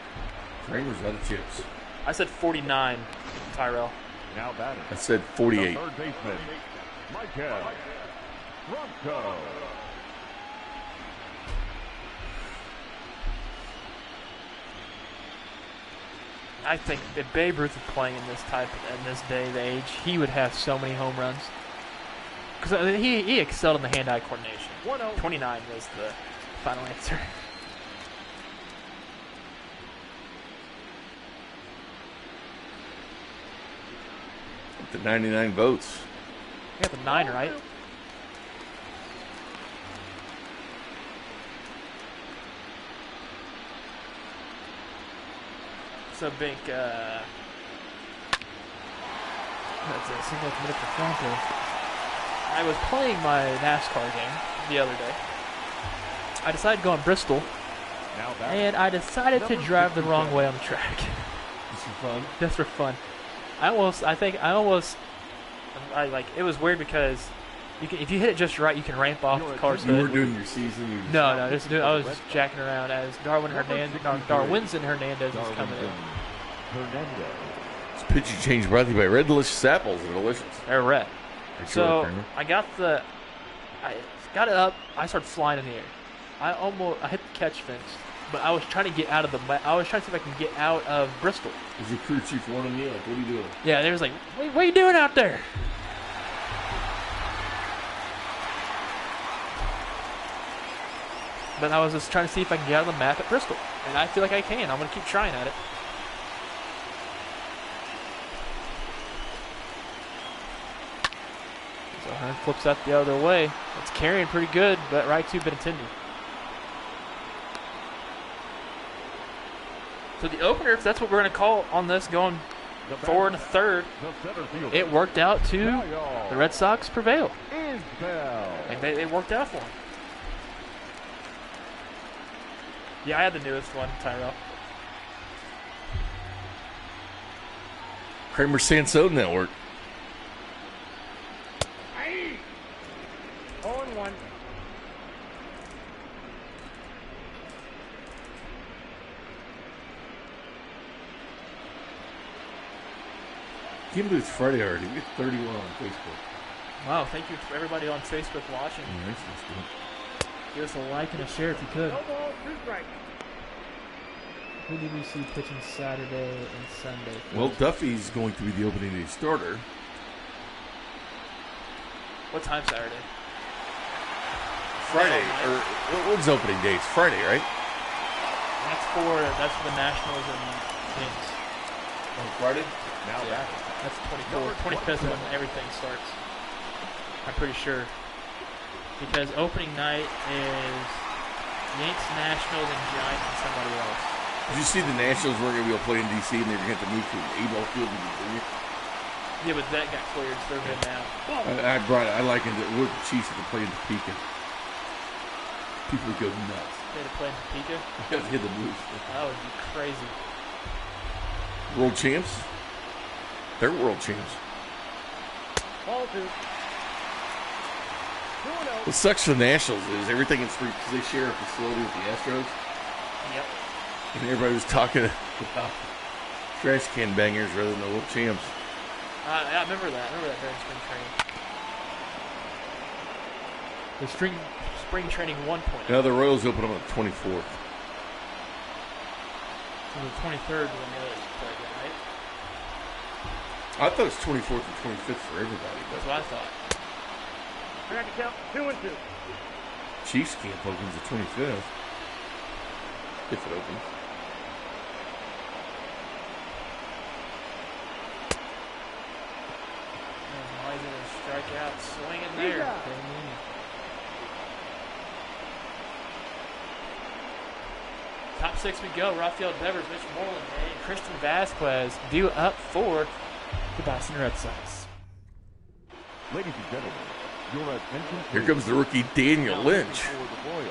Kramer's out of chips. I said 49, Tyrel. Now batting. I said The 48. third baseman, Michael Bronco. I think if Babe Ruth was playing in this day and age, he would have so many home runs. Because he excelled in the hand-eye coordination. 29 was the final answer. Up to 99 votes. You got the 9 right. So Bink, that's a single committed for Franco. I was playing my NASCAR game the other day. I decided to go on Bristol, and I decided to drive the wrong way on the track. Just for fun. Just for fun. It was weird because if you hit it just right, you can ramp off the car's You hood. weren't doing your season. No, I was just jacking around as Darwinson Hernandez was coming in. This pitch you changed brought to you by Red Delicious Apples. They're delicious. They're red. Sure, So Kramer. I got it up. I started flying in the air. I hit the catch fence, but I was trying to get out of I was trying to see if I can get out of Bristol. Is your crew chief warning you? Like, what are you doing? Yeah, they was like, what are you doing out there? But I was just trying to see if I can get out of the map at Bristol. And I feel like I can. I'm going to keep trying at it. So Hearn flips that the other way. It's carrying pretty good, but right to Benintendi. So the opener, if that's what we're going to call on this, going forward to third, it worked out to the Red Sox prevail. And they worked out for them. Yeah, I had the newest one, Tyrel. Kramer Sansone Network. 0-1. Can't believe it's Friday already. We get 31 on Facebook. Wow, thank you for everybody on Facebook watching. Nice, that's good. Give us a like and a share if you could. No ball, 2 strikes. Who did we see pitching Saturday and Sunday? Well, Duffy's going to be the opening day starter. What time Saturday? Friday. Or when's opening day? It's Friday, right? That's for the Nationals and Kings. On Friday? Now Yeah. batting. That's 25th when everything starts. I'm pretty sure. Because opening night is Yanks, Nationals, and Giants and somebody else. Did you see the Nationals weren't going to be able to play in D.C. and they were going to have to move to Adolph Field in Virginia? Yeah, but that got cleared, so they're good now. I likened it with the Chiefs to play in Topeka. People would go nuts. They had to play in Topeka? You have to hit the moves. That would be crazy. World champs? They're world champs. Ball 2. 2-0. What sucks for the Nationals is everything is free because they share a facility with the Astros. Yep. And everybody was talking about trash can bangers rather than the world champs. I remember that. I remember that during spring training. The spring training 1.0. Now the Royals open up on the 24th. So the 23rd is when the others play again, right? I thought it was 24th and 25th for everybody. That's what I thought. Track count 2-2. Chiefs camp opens the 25th. If it opens. Noisy to strike out, swinging there. Top 6 we go. Rafael Devers, Mitch Moreland, and Christian Vasquez due up for the Boston Red Sox. Ladies and gentlemen, your attention. Here comes the rookie Daniel Lynch. For the Royals.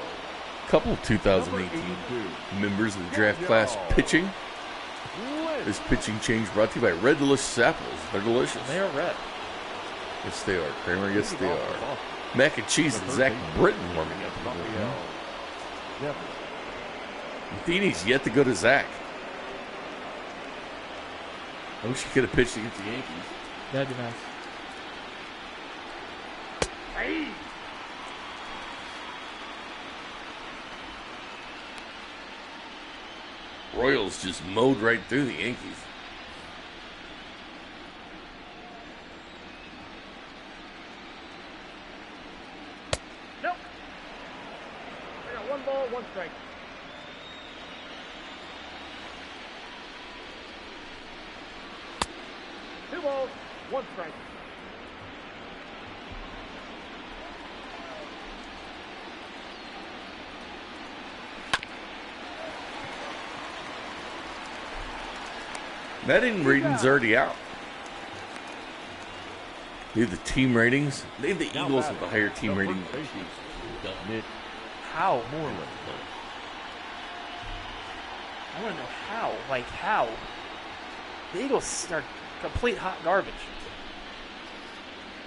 Couple of 2018 members of the draft class pitching. This pitching change brought to you by Red Delicious Apples. They're delicious. They are red. Yes, they are. Kramer, yes, they are. Mac and cheese and Zach Britton warming up. Matheny's yet to go to Zach. I wish he could have pitched against the Yankees. That'd be nice. Hey. Royals just mowed right through the Yankees. Nope. I got 1 ball, 1 strike. Two balls, 1 strike. Batting rating's already out. They have the team ratings. They have the Eagles with the higher team rating. How? Moreland. I want to know how. Like, how? The Eagles are complete hot garbage.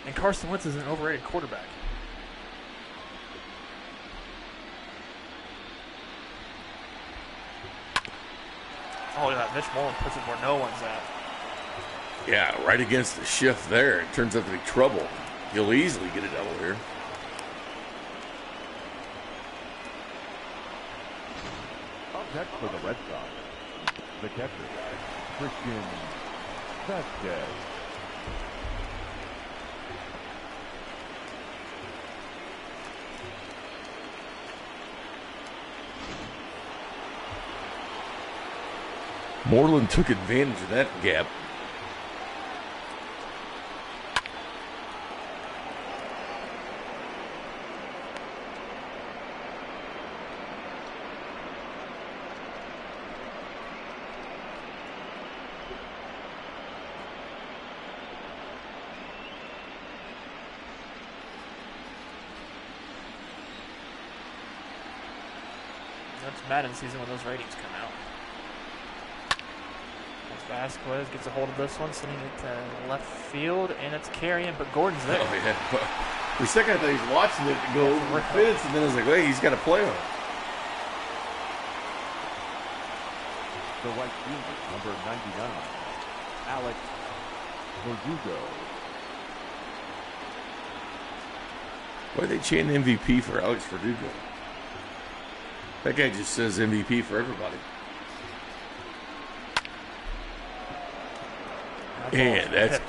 And Carson Wentz is an overrated quarterback. Oh, yeah, Mitch Moreland puts it where no one's at. Yeah, right against the shift there. It turns out to be trouble. He'll easily get a double here. Up next for the Red Sox, the catcher, Christian Vasquez. Moreland took advantage of that gap. That's Madden season when those ratings come out. Vasquez gets a hold of this one, sending it to left field, and it's carrying, but Gordon's there. Oh, yeah. For a second, I thought he was watching it go over the fence, and then I was like, wait, he's got to play on it. The right fielder, number 99, Alex Verdugo. Why are they chanting MVP for Alex Verdugo? That guy just says MVP for everybody. And that's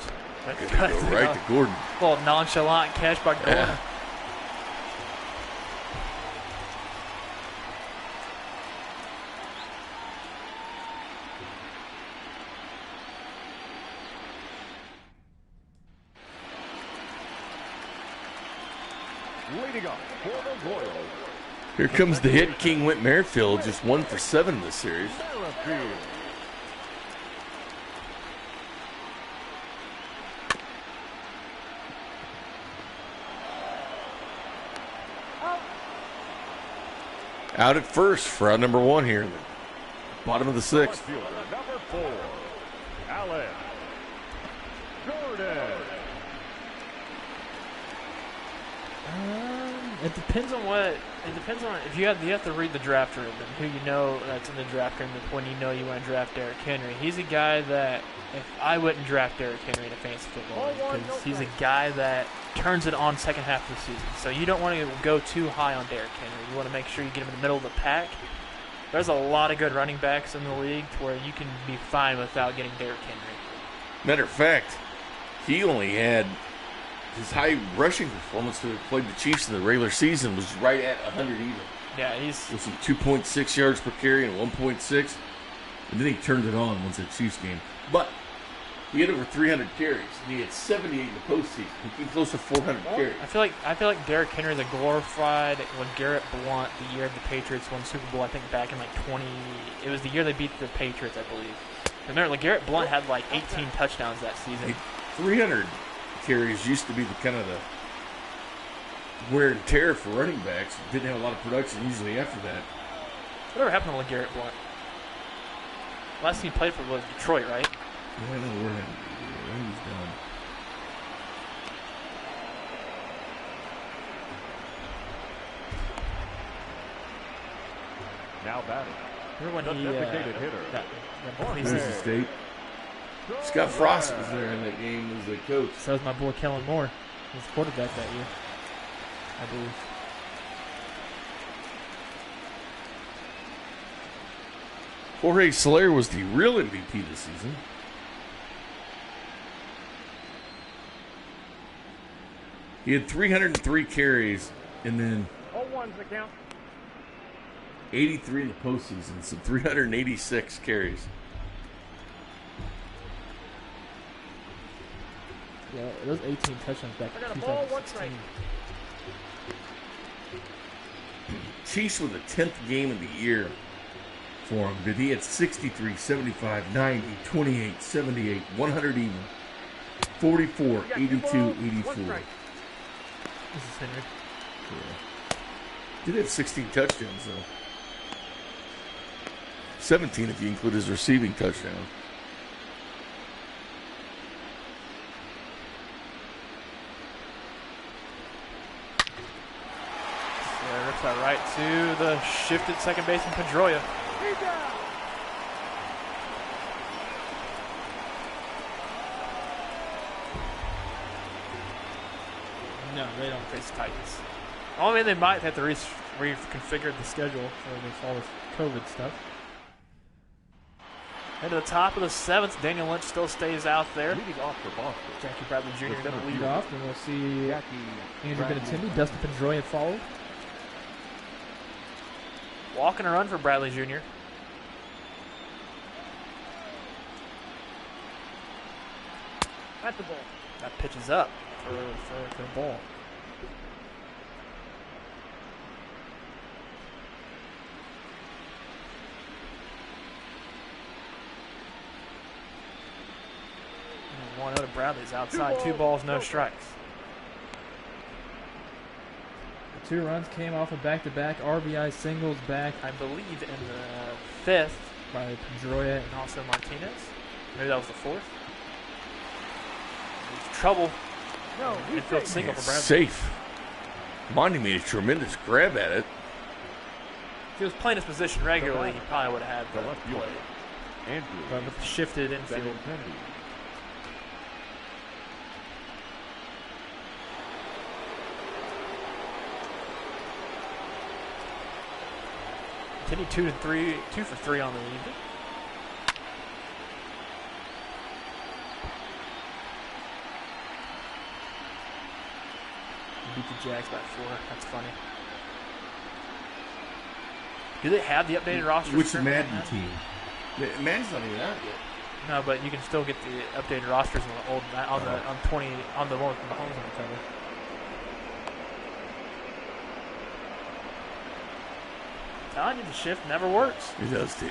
going to go right to Gordon. A little nonchalant catch by Gordon. Yeah. Leading up for the Royals. Here comes the hit king, Whit Merrifield, just 1 for 7 in this series. out at first for out number 1 here. Bottom of the 6th. Left fielder, number 4, Alex Jarrod. It depends on what. It depends on if you have to read the draft room and who you know that's in the draft room when you know you want to draft Derrick Henry. He's a guy that if I wouldn't draft Derrick Henry in a fantasy football league because he's a guy that turns it on second half of the season. So you don't want to go too high on Derrick Henry. You want to make sure you get him in the middle of the pack. There's a lot of good running backs in the league to where you can be fine without getting Derrick Henry. Matter of fact, he only had his high rushing performance that played the Chiefs in the regular season was right at 100 even. Yeah, he's with some 2.6 yards per carry and 1.6, and then he turned it on once the Chiefs game. But he had over 300 carries, and he had 78 in the postseason. He came close to 400 carries. I feel like Derrick Henry is a glorified when Garrett Blunt, the year the Patriots won Super Bowl. I think back in like 20. It was the year they beat the Patriots, I believe. Remember, like Garrett Blunt had like 18 touchdowns that season. 300 carries used to be the kind of the wear and tear for running backs. Didn't have a lot of production usually after that. Whatever happened to LeGarrette Blunt? Last team he played for was Detroit, right? Yeah, I know where he's done. Now batting. Remember The when he designated hitter. Mississippi State. Scott Frost was there in that game as a coach. So was my boy Kellen Moore. He was quarterback that year, I believe. Jorge Soler was the real MVP this season. He had 303 carries and then 0-1's the count. 83 in the postseason, so 386 carries. Yeah, those 18 touchdowns back I got in a ball, 1 2016. strike. Chiefs were the 10th game of the year for him, but he had 63, 75, 90, 28, 78, 100 even, 44, You got 2 82, balls, 84. 1 strike. This is Henry. Yeah. Did have 16 touchdowns, though. 17 if you include his receiving touchdown. Yeah, rips that right to the shifted second baseman Pedroia. He's down. No, they don't face Titans. I mean, they might have to reconfigure the schedule for all this COVID stuff. And to the top of the 7th, Daniel Lynch still stays out there. Leading off for Boston. Jackie Bradley Jr. The going to lead center off, and we'll see Jackie Andrew Bradley Benintendi, Dustin Pedroia followed. Walking a run for Bradley Jr. That's the ball. That pitch is up for the ball. And 1-0 to Bradley's outside. 2 balls, no strikes. The 2 runs came off of back-to-back RBI singles back, I believe, in the 5th by Pedroia and also Martinez. Maybe that was the 4th. Trouble. No, he's Infield safe. single for Bradley. Safe. Monty made a tremendous grab at it. If he was playing his position regularly, he probably would have The had left the fielder. play. Andrew But with the shifted infield, Benintendi. Kenny 2 for 3 on the evening. Beat the Jags by 4. That's funny. Do they have the updated roster? Which Madden team? Madden's not even out yet. No, but you can still get the updated rosters on the old on the one with Mahomes on the cover. Telling you, the shift never works. It does too.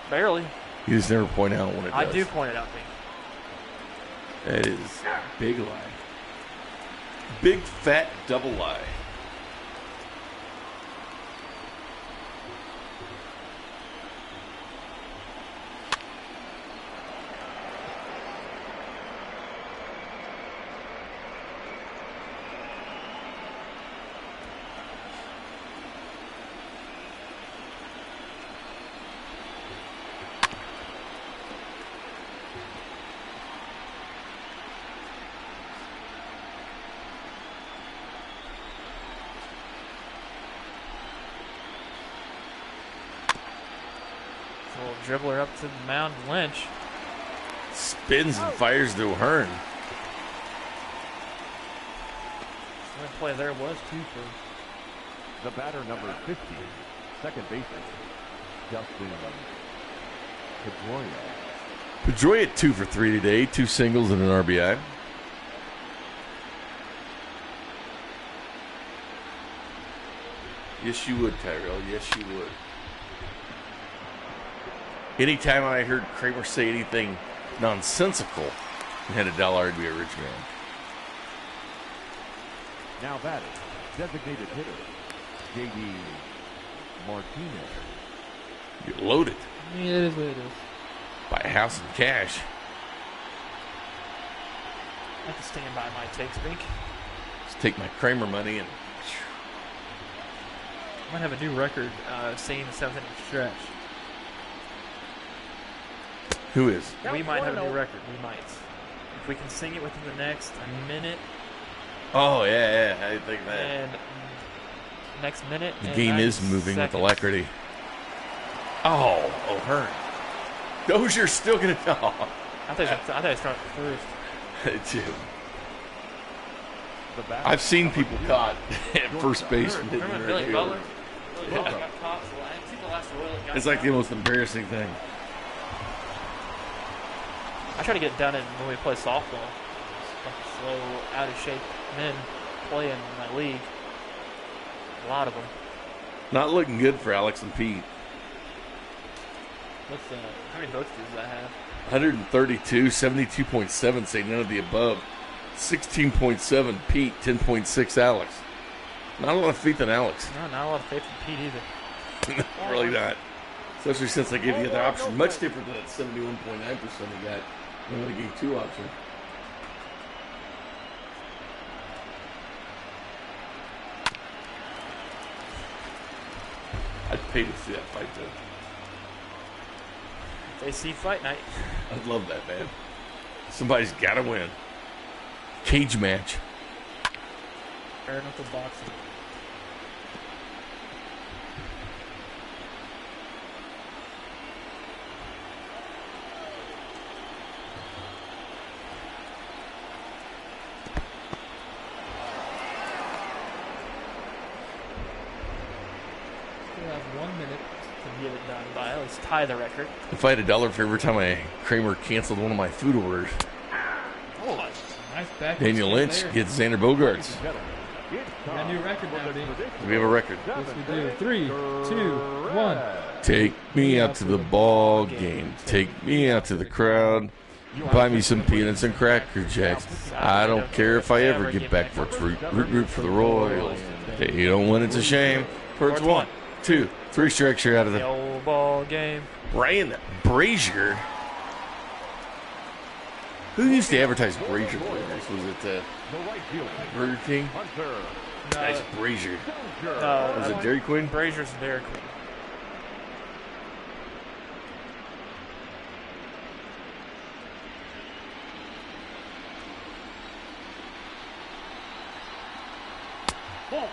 Barely. You just never point out when it does. I do point it out, Bink. That is a big lie. Big fat double lie. Little dribbler up to the mound, Lynch. Spins and fires to Hearn. Swing play there was 2 for. The batter, number 50, second baseman, Justin Pedroia. Pedroia 2 for 3 today, 2 singles and an RBI. Yes, you would, Tyrel. Yes, you would. Anytime I heard Kramer say anything nonsensical and had $1, I'd be a rich man. Now batting, designated hitter, J.D. Martinez. You're loaded. I mean, it is what it is. Buy a house in cash. I have to stand by my takes, Bink. Just take my Kramer money and Might have a new record seeing the 7th inning stretch. who is? We might have a new record. We might. If we can sing it within the next minute Oh, yeah, I think that. and next minute. The and game 90 is moving seconds. with alacrity. Oh, O'Hearn. Dozier's still going to. Oh, I thought he was throwing first. too. The batter, I've seen people caught at first base. and didn't Remember really Billy do it. Butler? Billy Butler got caught. So I think the last Royal got It's like caught. the most embarrassing thing. I try to get it done when we play softball. Slow, out of shape men play in my league. A lot of them. Not looking good for Alex and Pete. How many votes does that have? 132, 72.7 say none of the above. 16.7 Pete, 10.6 Alex. Not a lot of faith in Alex. No, not a lot of faith in Pete either. Really not. Especially since I gave you the other option. Much different than that 71.9% he got when I gave 2 options. I'd pay to see that fight, though. They see fight night. I'd love that, man. Somebody's got to win. Cage match. Fair enough with boxing. We have 1 minute to get it done by. At least tie the record. If I had $1 for every time Kramer canceled one of my food orders, Oh, nice back. Daniel Lynch gets Xander Bogaerts. Got a new record now, Bink. We have a record. Yes, we do. 3, 2, 1. Take me out to the ball game. Take me out to the crowd. Buy me some peanuts and Cracker Jacks. I don't care if I ever get back for it's root for the Royals. If you don't win, it's a shame. For it's 1, 2, 3 strikes, you're out of The the. old ball game. Ryan Brazier. Who used to advertise Brazier winners? Was it The right fielder, Burger King? Hunter. Nice Brazier. Dozier. Was it Dairy Queen? Brazier's Dairy Queen. Ball.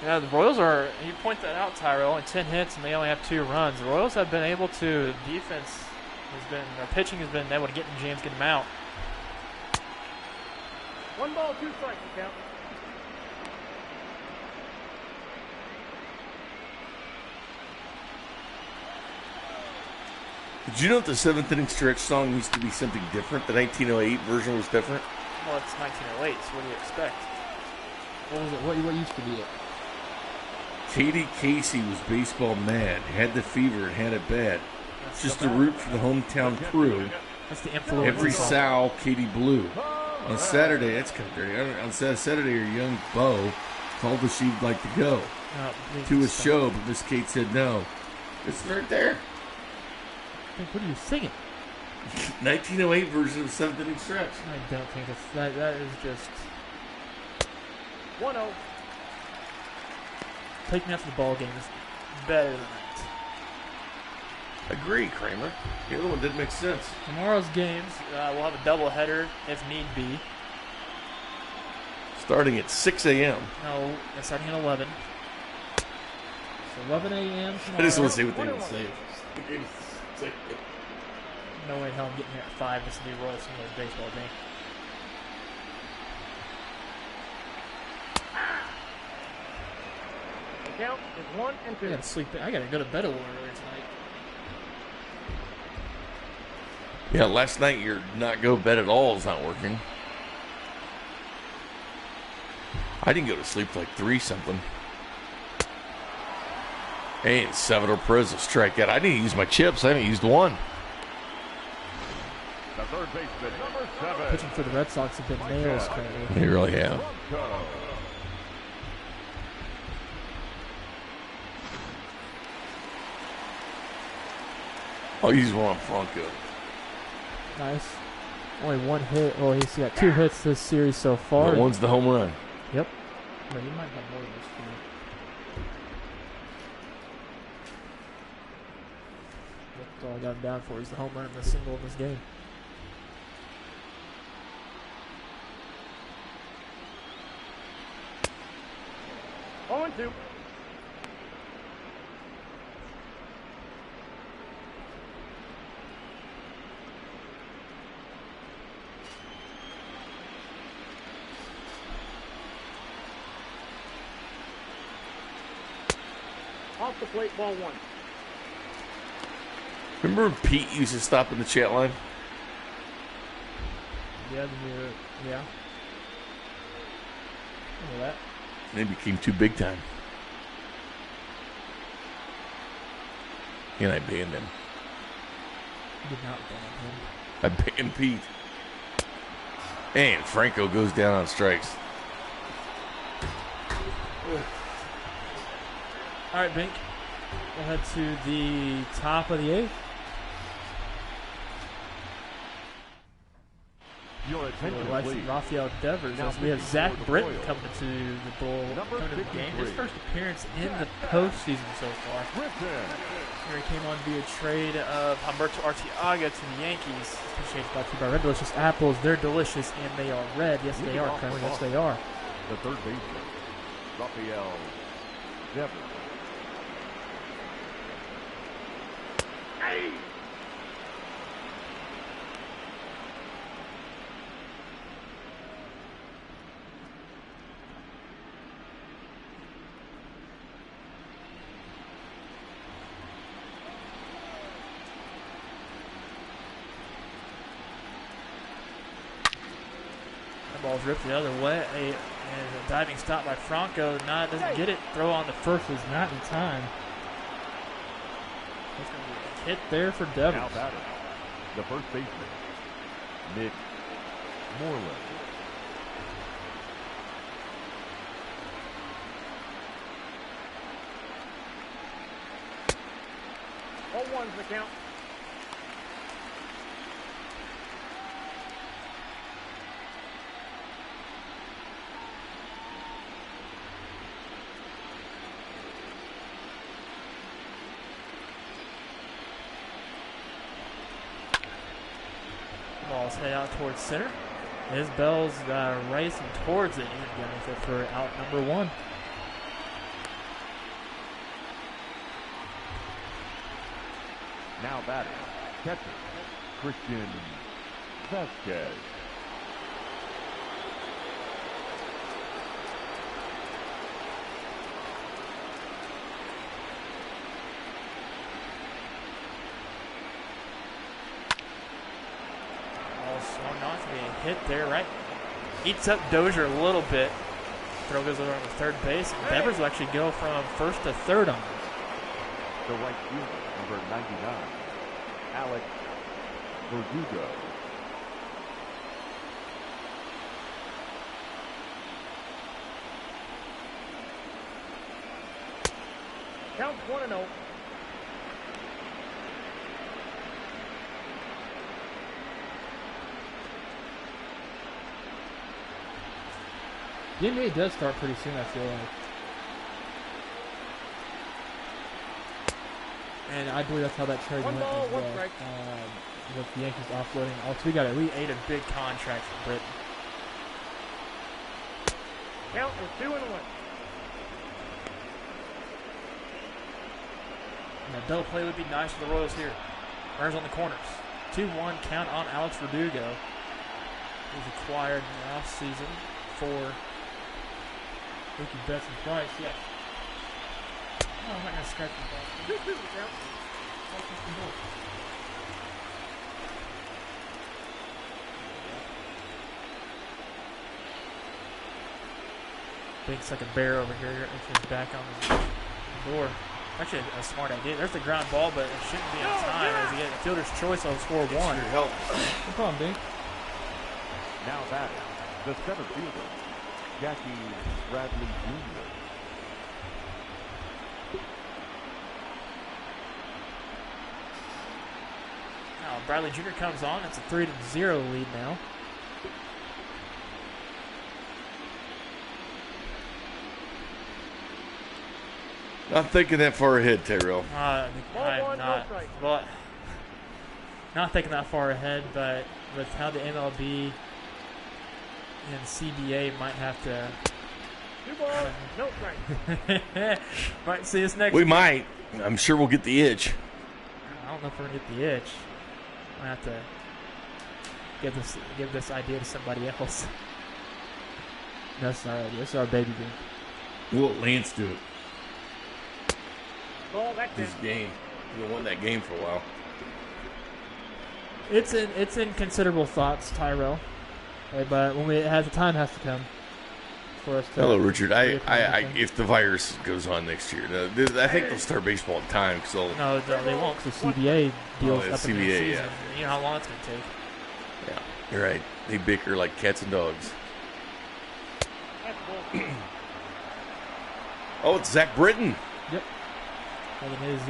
Yeah, the Royals are, you point that out, Tyrel, only 10 hits and they only have 2 runs. The Royals have been able to, defense has been, their pitching has been able to get in jams, get them out. 1 ball, 2 strikes, you count. Did you know that the 7th inning stretch song used to be something different? The 1908 version was different? Well, it's 1908, so what do you expect? What was it? What used to be it? Katie Casey was baseball mad, had the fever, and had it bad. That's Just the- to root for the hometown crew. That's the influence. Every sow, Katie blew. On Saturday, that's kind of dirty. On Saturday, her young beau called her she'd like to go to a show, but Miss Kate said no. It's right there. What are you singing? 1908 version of 7th inning stretch. I don't think that is just 1-0. take me out to the ball game is better than that. Agree, Kramer. The other one didn't make sense. Tomorrow's games, we'll have a doubleheader if need be. Starting at 6 a.m. No, it's starting at 11. It's 11 a.m. I just want to tomorrow. see what they would say. No way in hell I'm getting here at 5 to see the Royals baseball game. The count is 1 and 2. I gotta sleep. I gotta go to bed a little earlier tonight. Yeah, last night your not go bed at all is not working. I didn't go to sleep till like 3 something. And Salvador Perez will strike out. I didn't use my chips. I haven't used one. The third baseman, number 7. Pitching for the Red Sox have been nails currently. They really have. Franco. I'll use one on Franco. Nice. Only 1 hit. Well, he's got 2 hits this series so far. But one's the home run. Yep. No, he might have more than this team. That's all I got him down for is the home run and the single in this game. Oh and 2. Off the plate, ball 1. Remember when Pete used to stop in the chat line? Yeah, yeah. Remember that? And he became too big time. And I banned him. Did not ban him. I banned Pete. And Franco goes down on strikes. All right, Bink. We'll head to the top of the 8th. Your attention, We'll please. Rafael Devers. Now As we have pitching Zach for the Britton Royals. coming to the bowl, Number coming to the game. His 53. first appearance in the postseason so far. Britton. Here he came on via trade of Humberto Arteaga to the Yankees. Appreciated brought to you by Red Delicious Apples. They're delicious and they are red. Yes, they are, Kramer. Yes, they are. The third baseman, Rafael Devers. The ball's ripped the other way. And a diving stop by Franco. Doesn't get it. Throw on the first was not in time. That's going to be a hit there for Devers. Now batting, the first baseman, Nick Moreland. All 1's the count. Ball's head out towards center. His Bell's racing towards it. He's going to go for out number 1. Now batting, catcher, Christian Vasquez. Ball swung on to be a hit there, right? Eats up Dozier a little bit. Throw goes over on the third base. And Devers will actually go from first to third on it. The right fielder, number 99, Alex Verdugo. Count 1 and 0. The NBA does start pretty soon, I feel like. And I believe that's how that trade One went ball, as one well. strike. With the Yankees offloading. Also, we got at least 8 a big contract for Britton. Count is 2-1. And a double play would be nice for the Royals here. Runners on the corners. 2-1 count on Alex Verdugo. He's acquired in the offseason for Ricky Betts and Price. Yes. Oh, I'm not going to scratch the ball. Bink's like a bear over here. It's his back on the door. Actually, a smart idea. There's the ground ball, but it shouldn't be on time as he gets a fielder's choice on score 1. Your help. No problem, Bink. Now batting, the center fielder, Jackie Bradley Jr. Now Bradley Jr. comes on. It's a 3-0 lead now. Not thinking that far ahead, Tyrel. I'm not. Well, not thinking that far ahead, but with how the MLB and CBA might have to. 2 balls, no strike. Might see us next We week. might. I'm sure we'll get the itch. I don't know if we're gonna get the itch. I have to give this idea to somebody else. No, it's not our idea. It's our baby Bink. We'll let Lance do it. Ball, that's This it. game. We'll won that game for a while. It's in considerable thoughts, Tyrel. But when the time has to come for us to. Hello, Richard. I everything. if the virus goes on next year, I think they'll start baseball in time. Because No, they won't, because the CBA deals the up in the CBA, season. yeah. You know how long it's going to take. yeah, you're right. They bicker like cats and dogs. That's bull. Oh, it's Zach Britton. Yep. And in his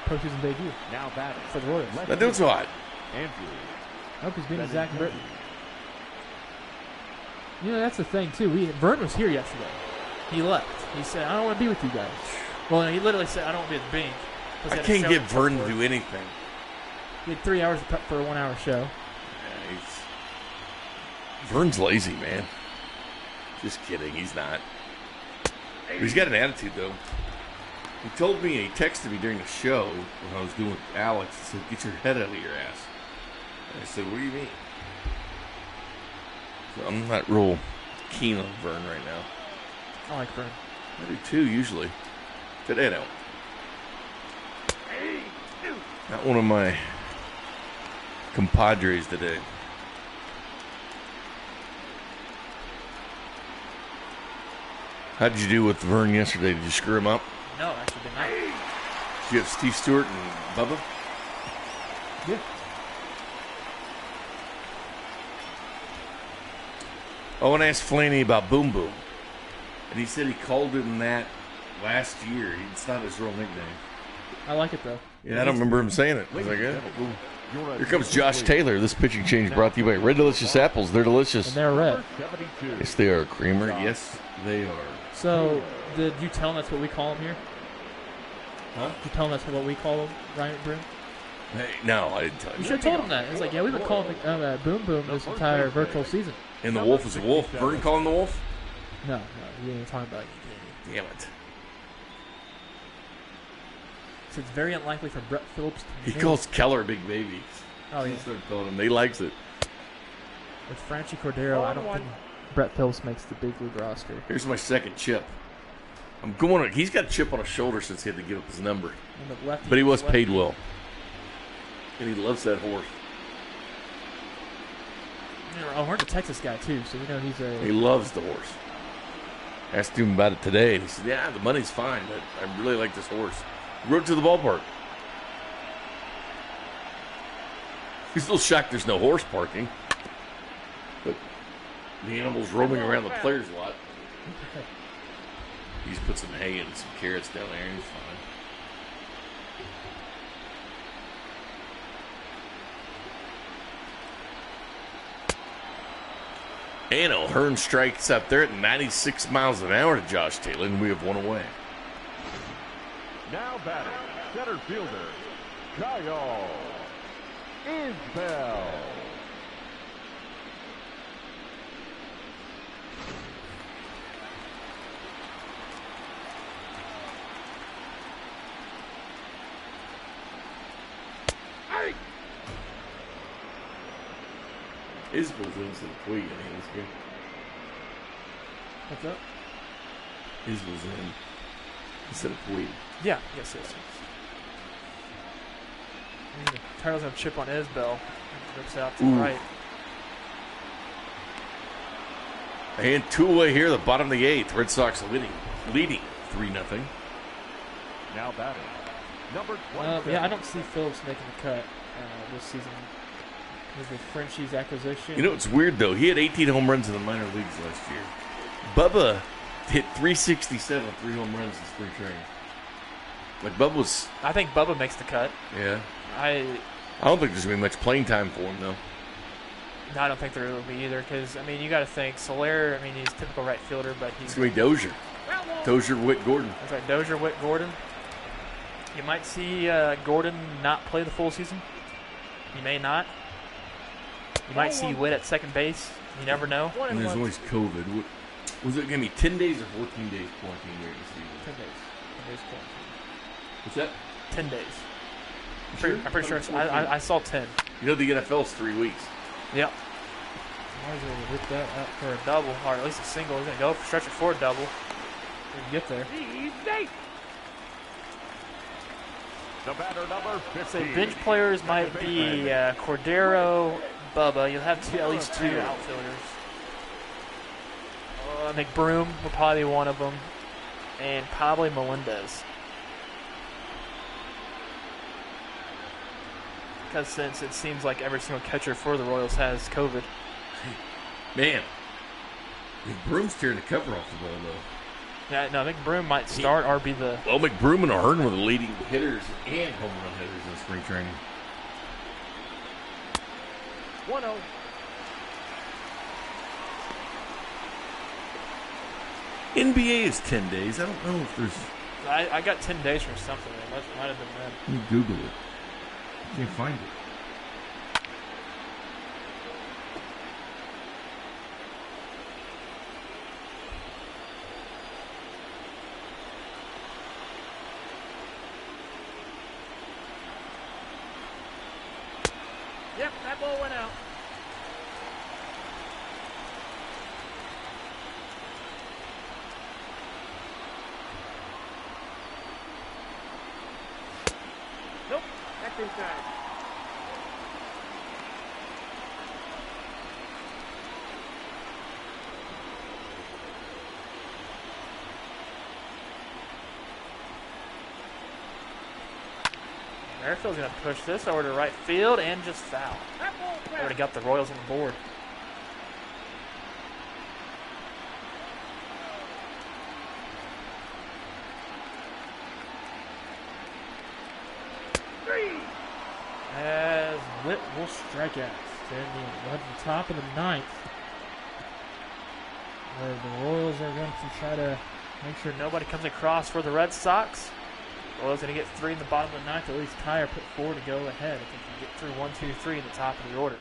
postseason debut Now batting, for the Royals. That dude's hot. Andrew. I hope he's beating Zach Britton. You know, that's the thing, too. Vern was here yesterday. He left. He said, I don't want to be with you guys. Well, he literally said, I don't want to be with Bink. Plus I he had a can't show get to prep Vern for. to do anything. He had 3 hours to prep for a 1 hour show. Yeah, Vern's lazy, man. Just kidding. He's not. He's got an attitude, though. He told me, he texted me during the show when I was doing with Alex. He said, get your head out of your ass. And I said, what do you mean? So I'm not real keen on Vern right now. I like Vern. I do too, usually. Today, no. Not one of my compadres today. How did you do with Vern yesterday? Did you screw him up? No, actually did not. Did you have Steve Stewart and Bubba? Yeah. Oh, and I asked Flaney about Boom Boom. And he said he called him that last year. It's not his real nickname. I like it, though. Yeah, I don't remember him saying it. I was like, Ladies yeah, and cool. gentlemen, your Here comes Josh Taylor. This pitching change brought to you by Red Delicious Apples. They're delicious. And they're red. 72. Yes, they are, Kramer. Yes, they are. So, did you tell him that's what we call him here? Huh? Did you tell him that's what we call him, Ryan Broom? Hey, no, I didn't tell You you. should have told him that. It's like, yeah, we've been calling Boom Boom this entire virtual season. And the wolf is a wolf. Vern calling the wolf? No, we ain't talking about it. Damn it. So it's very unlikely for Brett Phillips to He calls Keller Big Baby. Oh, yeah. He started calling him. He likes it. With Franchi Cordero, I don't think Brett Phillips makes the big league roster. Here's my second chip. I'm going. He's got a chip on his shoulder since he had to give up his number. And the lefty, But he was lefty. paid well. And he loves that horse. Oh, we're the Texas guy, too, so we know he's He a... loves the horse. Asked him about it today, and he said, yeah, the money's fine, but I really like this horse. He rode to the ballpark. He's a little shocked there's no horse parking. But the animal's roaming around the players' lot. He's put some hay and some carrots down there, and he's fine. And O'Hearn strikes up there at 96 miles an hour to Josh Taylor, and we have one away. Now batting, center fielder, Kyle Isbell. Isbell's in instead of Puig in this game. What's up? Isbell's in instead of Puig. Yeah, yes. Tyrel's going to chip on Isbell. Rips out to the right. And two away here, the bottom of the eighth. Red Sox leading 3-0. Now batting. Number 27. Yeah, I don't see Phillips making the cut this season. With the Frenchie's acquisition. You know, it's weird, though. He had 18 home runs in the minor leagues last year. Bubba hit 367, 3 home runs in spring training. Like, Bubba's... I think Bubba makes the cut. Yeah. I don't think there's going to be much playing time for him, though. No, I don't think there will be either because, I mean, you got to think. Soler, I mean, he's a typical right fielder, but he's... It's going to be Dozier. Dozier, Witt, Gordon. That's right, Dozier, Witt, Gordon. You might see Gordon not play the full season. You may not. You might see Witt at second base. You never know. And there's always COVID. Was it going to be 10 days or 14 days quarantine during the season? 10 days. 10 days quarantine. What's that? 10 days. I'm pretty sure. I saw 10. You know the NFL's 3 weeks. Yep. Might as well whip that out For a double, or at least a single. He's going to go stretch it for a double. we can get there. The batter, number 15. So bench players might be Cordero, Bubba. You'll have at least two outfielders. McBroom will probably be one of them, and probably Melendez. Because since it seems like every single catcher for the Royals has COVID. Man, McBroom's tearing the cover off the ball, though. Yeah, no, McBroom might start or be the... Well, McBroom and Ahern were the leading hitters and home run hitters in spring training. 1-0. NBA is 10 days. I don't know if there's... I got 10 days from something. That might have been then. Let me Google it. I can't find it. Yep, that ball went out. Nope, that's inside. Merrifield's going to push this over to right field and just foul. That ball's They back. would have got the Royals on the board. As Witt will strike out. We're at the top of the ninth. Where the Royals are going to try to make sure Nobody comes across for the Red Sox. Royals going to get 3 in the bottom bottom of the ninth, at least tie or put 4 to go ahead. If they can get through 1, 2, 3 in the top of the order.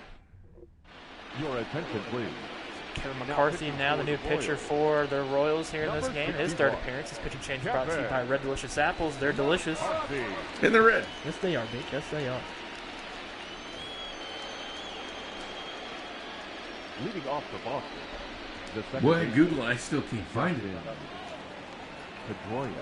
Your attention, please. Kevin McCarthy now the new pitcher for the Royals here in this game. His third appearance. His pitching change brought to you by Red Delicious Apples. They're delicious. In the red. Yes, they are, Bink. Yes, they are. Leading off for Boston. The second Boy, baseman, Google, I still can't find it. Pedroia.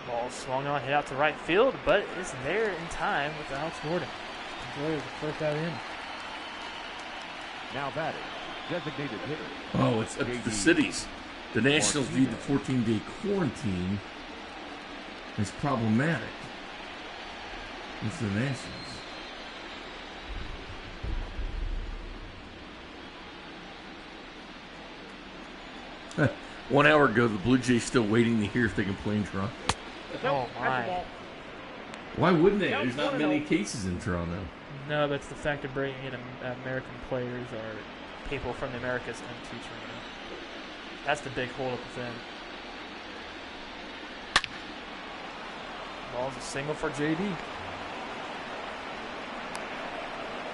Ball swung on, hit out to right field, but it's there in time with Alex Gordon. Enjoy the first out in. Now batting. Designated hitter. Oh, it's up to the cities. The Nationals viewed the 14-day quarantine as problematic. It's the Nationals. One hour ago, the Blue Jays still waiting to hear if they can play in Toronto. Oh, That's the my. ball. Why wouldn't they? There's not many cases in Toronto. No, that's the fact of bringing in American players or people from the Americas into Toronto. That's the big hold up within. Ball's a single for JD.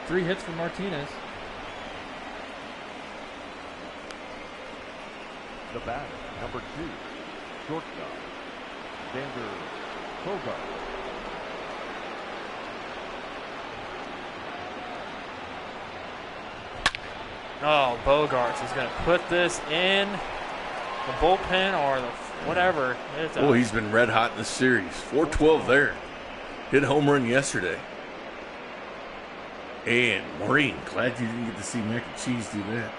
3 hits for Martinez. The batter, number 2. Shortstop. Xander Bogart. Oh, Bogarts is going to put this in the bullpen or the whatever. Oh, he's been red hot in this series. 412 there. Hit a home run yesterday. And Maureen, glad you didn't get to see Mac and Cheese do that.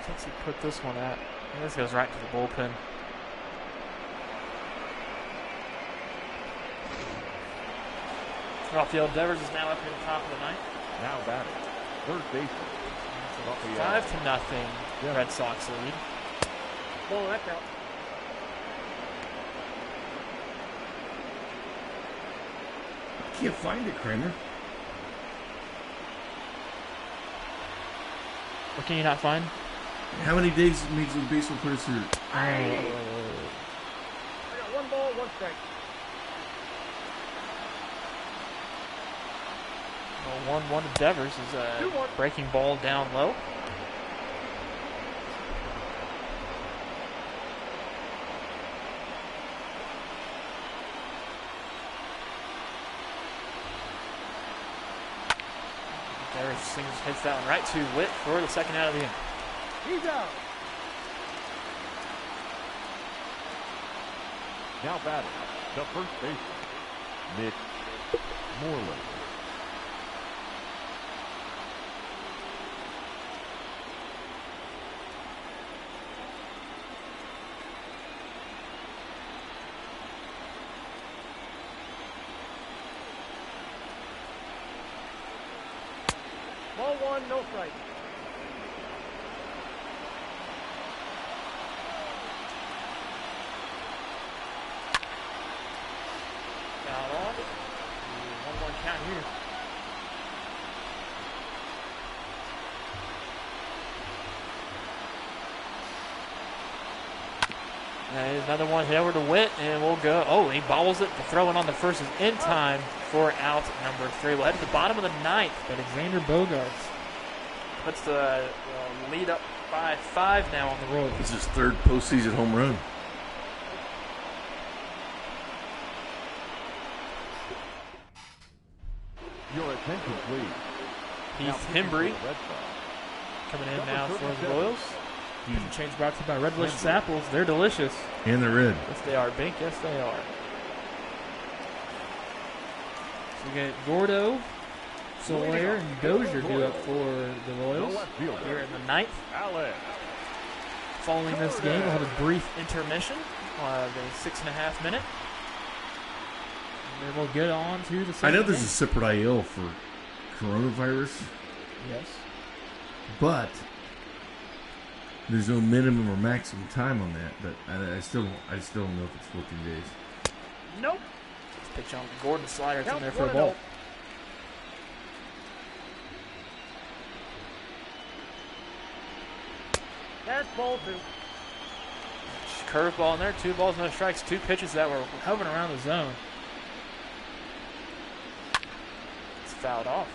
What's he put this one at? And this goes right to the bullpen. Rafael Devers is now up in the top of the ninth. Now batting. Third baseman. 5-0 Red Sox lead. Ball, that's out. I can't find it, Kramer. What can you not find? How many days Major League Baseball put us here? I got 1 ball, 1 strike. Well, 1-1 to Devers is a 2-1. breaking ball down low. Devers hits that one right to Witt for the second out of the inning. He's out. Now batting. The first baseman. Mitch Moreland. Ball 1, no strike. Foul off. 1-1 count here. There's another one hit over to Witt, and we'll go. Oh, he bobbles it. The throw in on the first is in time for out number 3. We'll head to the bottom of the ninth. Alexander Bogarts. Puts the lead up by 5 now on the Royals. This is his third postseason home run. Your attention, please. Heath Hembry Red Sox. coming in now for the Royals. Pitching change brought to you by Red Delicious Apples. They're delicious. And the red. Yes, they are. Bink, yes, they are. So we get Gordo, Soler, and Dozier due up for the The Royals. left fielder. Here in the ninth. Alex. Following this game, we'll have a brief intermission. We'll have a 6.5 minute. And then we'll get on to the I second know there's a game. separate IL for coronavirus, Yes. but there's no minimum or maximum time on that. But I still don't know if it's 14 days. Nope. Let's pitch on the Gordon slider. It's in Count there for a 1-0. ball. That's ball 2. Curveball in there. 2 balls, no strikes. 2 pitches that were Hovering around the zone. it's fouled off.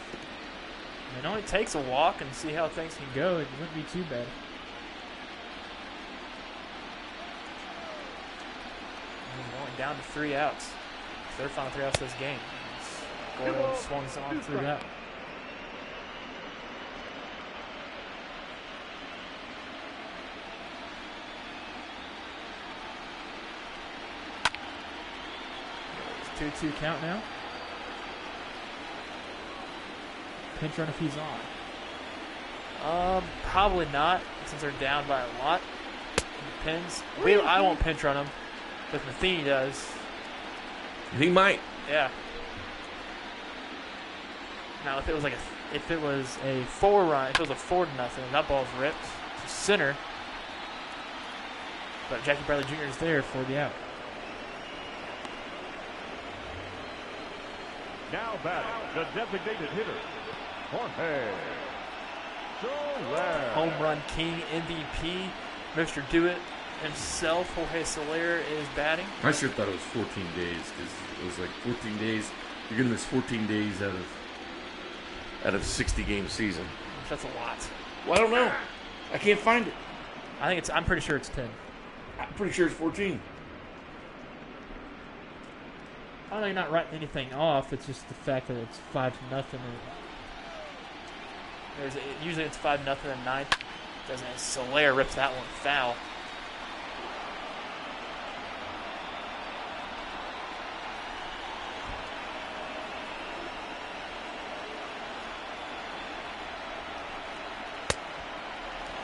It only takes a walk and see how things can go. Go, it wouldn't be too bad. We're going down to 3 outs. Third final 3 outs this game. Gordo swings on through that. It's 2-2 count now. Pinch run if he's on. Probably not, since they're down by a lot. It depends. I won't pinch run them, but Matheny does. He might. Yeah. Now, if it was a 4-run, if it was a 4-0, that ball's ripped to center. But Jackie Bradley Jr. is there for the out. Now batting. The designated hitter. Jorge Soler. Home run king, MVP, Mr. Do It himself, Jorge Soler, is batting. I sure thought it was 14 days because it was like 14 days. You're gonna miss 14 days out of 60-game season. That's a lot. Well, I don't know. I can't find it. I'm pretty sure it's 10. I'm pretty sure it's 14. I know you're not writing anything off. It's just the fact that it's 5-0. Usually it's 5-0 in ninth. Doesn't it? Solaire rips that one foul.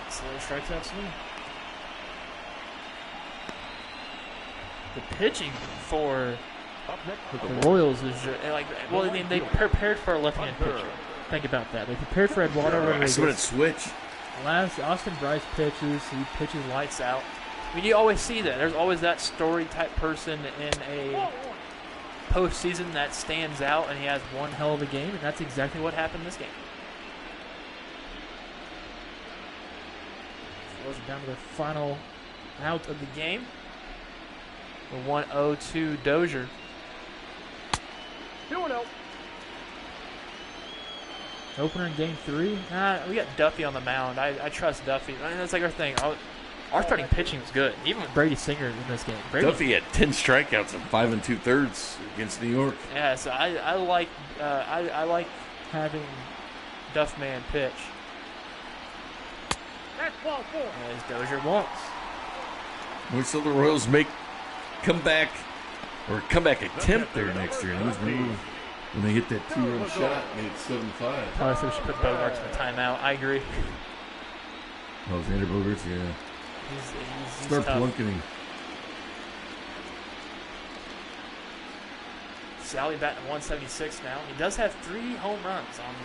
Solaire strikes out swing. The pitching for the Royals is I mean, they prepared for a left-hand pitcher. Think about that. They prepared for Eduardo Rodriguez. So it switch. Last Austin Bryce pitches. He pitches Lights out. I mean, you always see that. There's always that story-type person in a postseason that stands out, and he has one hell of a game, and that's exactly what happened this game. Royals are down to their final out of the game. The 1-0 Dozier. 2-0. Opener in game 3. We got Duffy on the mound. I trust Duffy. I mean, that's like our thing. Our starting pitching was good. Even with Brady Singer in this game. Duffy had 10 strikeouts in 5 2/3 against New York. Yeah, so I like having Duffman pitch. That's ball 4. As Dozier walks. We saw the Royals come back attempt there next year. And when they hit that 2-run shot, made it 7-5. Probably should put Bogarts in the timeout. I agree. Oh, Xander Bogaerts, yeah. He's Start tough. plunking him. Sally batting 176 now. He does have 3 home runs on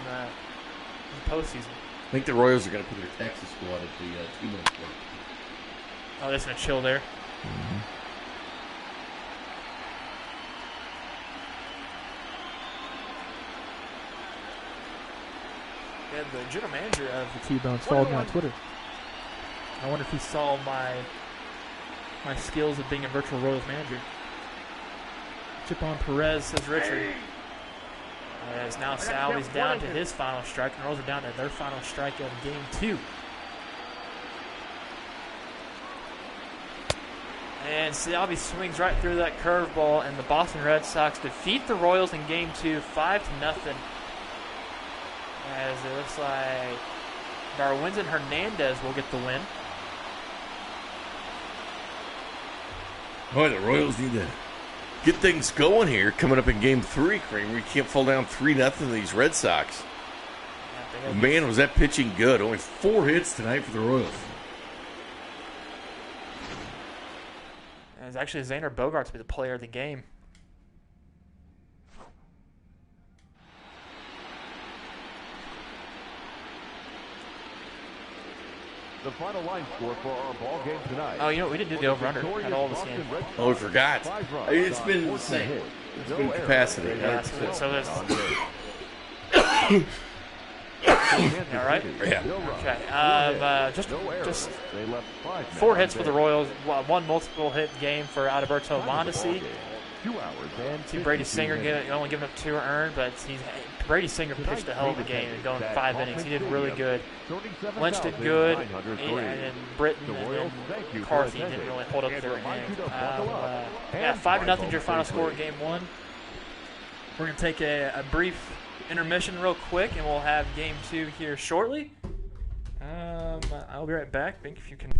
the postseason. I think the Royals are going to put their Texas squad at the T-Bone Park. Oh, they're just going to chill there. Mm-hmm. And the general manager of The T-Bones followed me on Twitter. I wonder if he saw my skills of being a virtual Royals manager. Chip on Perez, says Richard. As now Sally's down to his final strike, and the Royals are down to their final strike of game 2. And Salvi swings right through that curveball, and the Boston Red Sox defeat the Royals in game 2, 5-0. As it looks like Darwinzon Hernandez will get the win. Boy, the Royals need to get things going here coming up in game 3, Kramer. You can't fall down 3-0 to these Red Sox. Man, was that pitching good. Only 4 hits tonight for the Royals. And it's actually Xander Bogaerts to be the player of the game. The final line score for our ball game tonight. Oh, you know what? We didn't do the over-under at all this game. Oh, we forgot. It's been the same. It's been capacity. Yeah, so there's... All right? Yeah. Okay. Just 4 hits for the Royals. 1 multiple hit game for Adalberto Mondesi. 2 hours and See Brady Singer only giving up 2 earned, but Brady Singer pitched a hell of a game and going 5 innings. He did really good. Lynch did good, and Britton and McCarthy didn't really hold up their end. 5-0 is your final score of game 1. We're going to take a brief intermission real quick, and we'll have game 2 here shortly. I'll be right back. Bink, if you can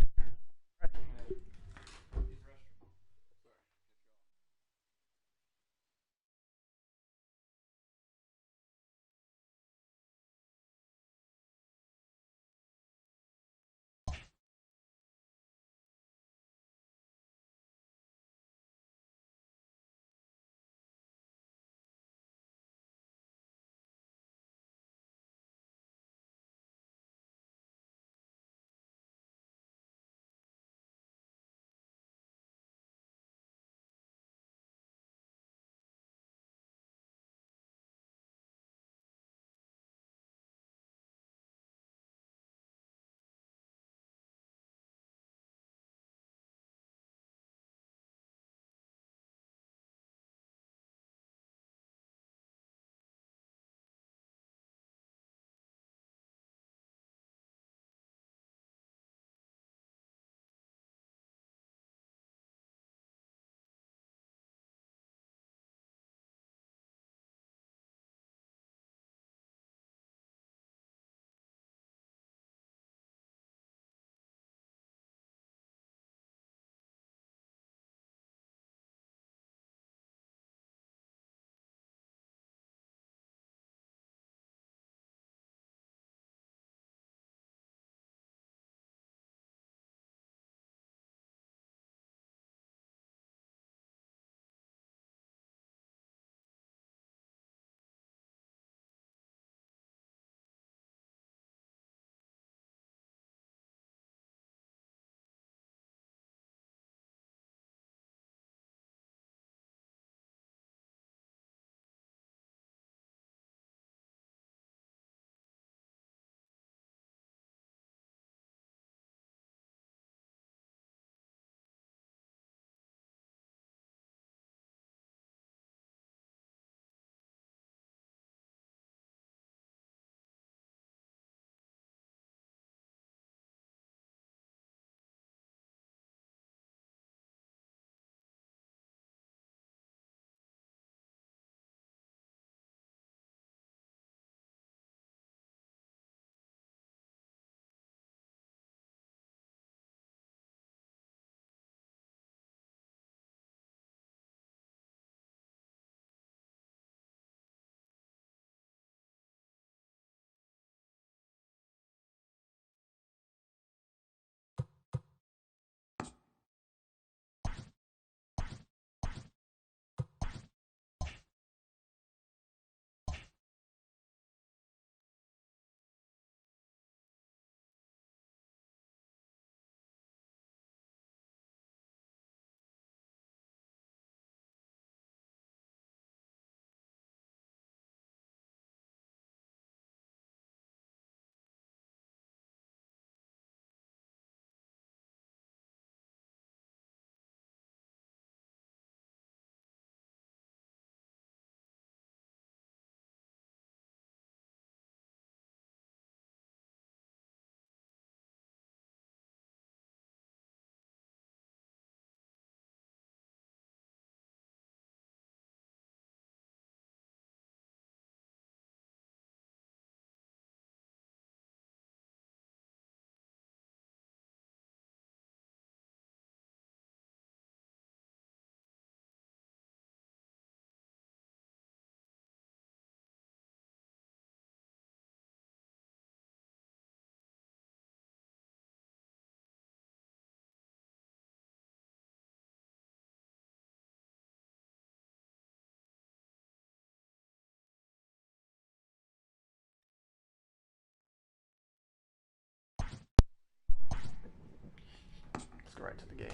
right to the game.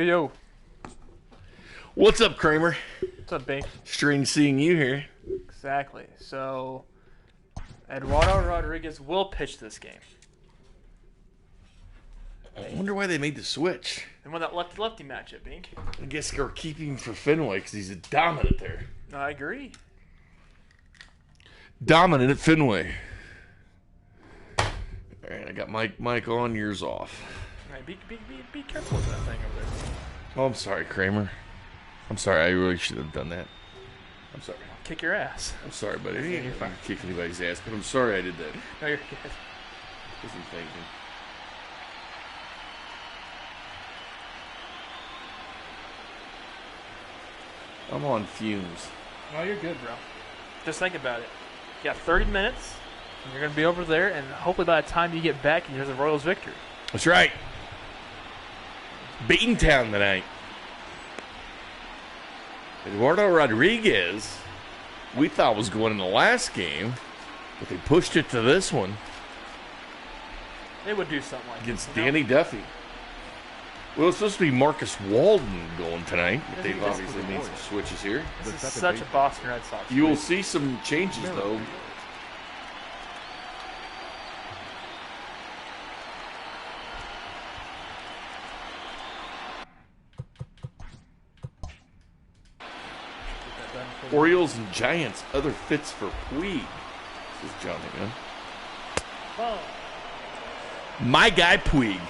Yo. What's up, Kramer? What's up, Bink? Strange seeing you here. Exactly. So, Eduardo Rodriguez will pitch this game. I wonder why they made the switch. And won that lefty-lefty matchup, Bink. I guess they're keeping him for Fenway because he's dominant there. I agree. Dominant at Fenway. All right, I got Mike on, yours off. All right, be careful with that thing over there. Oh, I'm sorry, Kramer. I'm sorry. I really should have done that. I'm sorry. Kick your ass. I'm sorry, buddy. Yeah, I you're fine. didn't kick anybody's ass, but I'm sorry I did that. No, you're good. Wasn't thinking. I'm on fumes. No, you're good, bro. Just think about it. You got 30 minutes, and you're going to be over there, and hopefully by the time you get back, there's a Royals victory. That's right. Beatontown tonight. Eduardo Rodriguez, we thought was going in the last game, but they pushed it to this one They would do something like against this. Danny Duffy. Well, it's supposed to be Marcus Walden going tonight, but they've This- obviously made some switches here. This is such a Boston Red Sox. You will see some changes, though. Orioles and Giants, other fits for Puig. This is Johnny, man. Ball. My guy Puig.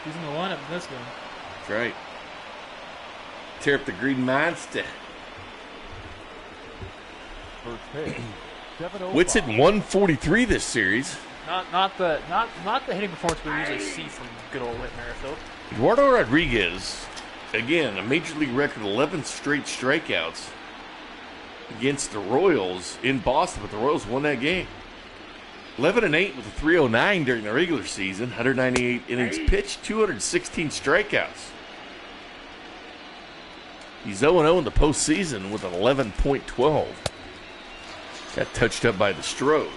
He's in the lineup in this game. That's right. Tear up the Green Monster. First pitch. 7-0. Witt's hitting 143 this series. Not the hitting performance we usually see from good old Whit Merrifield. Eduardo Rodriguez, again, a major league record 11 straight strikeouts against the Royals in Boston, but the Royals won that game. 11-8 with a 309 during the regular season, 198 innings pitched, 216 strikeouts. He's 0-0 in the postseason with an 11.12. Got touched up by the Stros.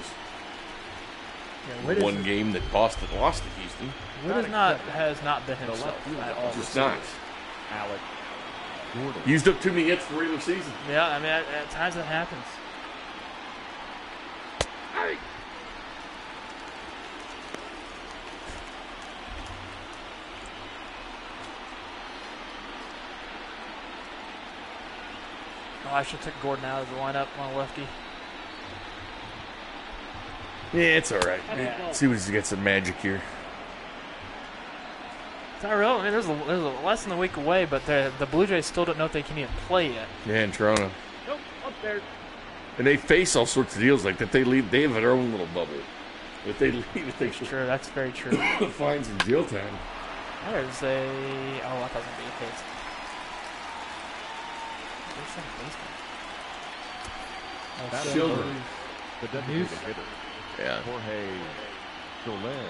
Yeah, One game that Boston lost to Houston. Whit has not been himself at all. Just this not. series. Alex Gordon. Used up too many hits for the regular season. Yeah, I mean, at times that happens. Oh, I should have took Gordon out of the lineup on a lefty. Yeah, it's all right. See what he's got some magic here. Tyrel, I mean, there's a less than a week away, but the Blue Jays still don't know if they can even play yet. Yeah, in Toronto. Nope, up there. And they face all sorts of deals like that. They have their own little bubble. If they leave, if they True, that's very true. fines in jail time. There's a... Oh, I thought it was going to be a case. There's second baseman. That's Silver. the designated hitter. Yeah. Jorge Soler.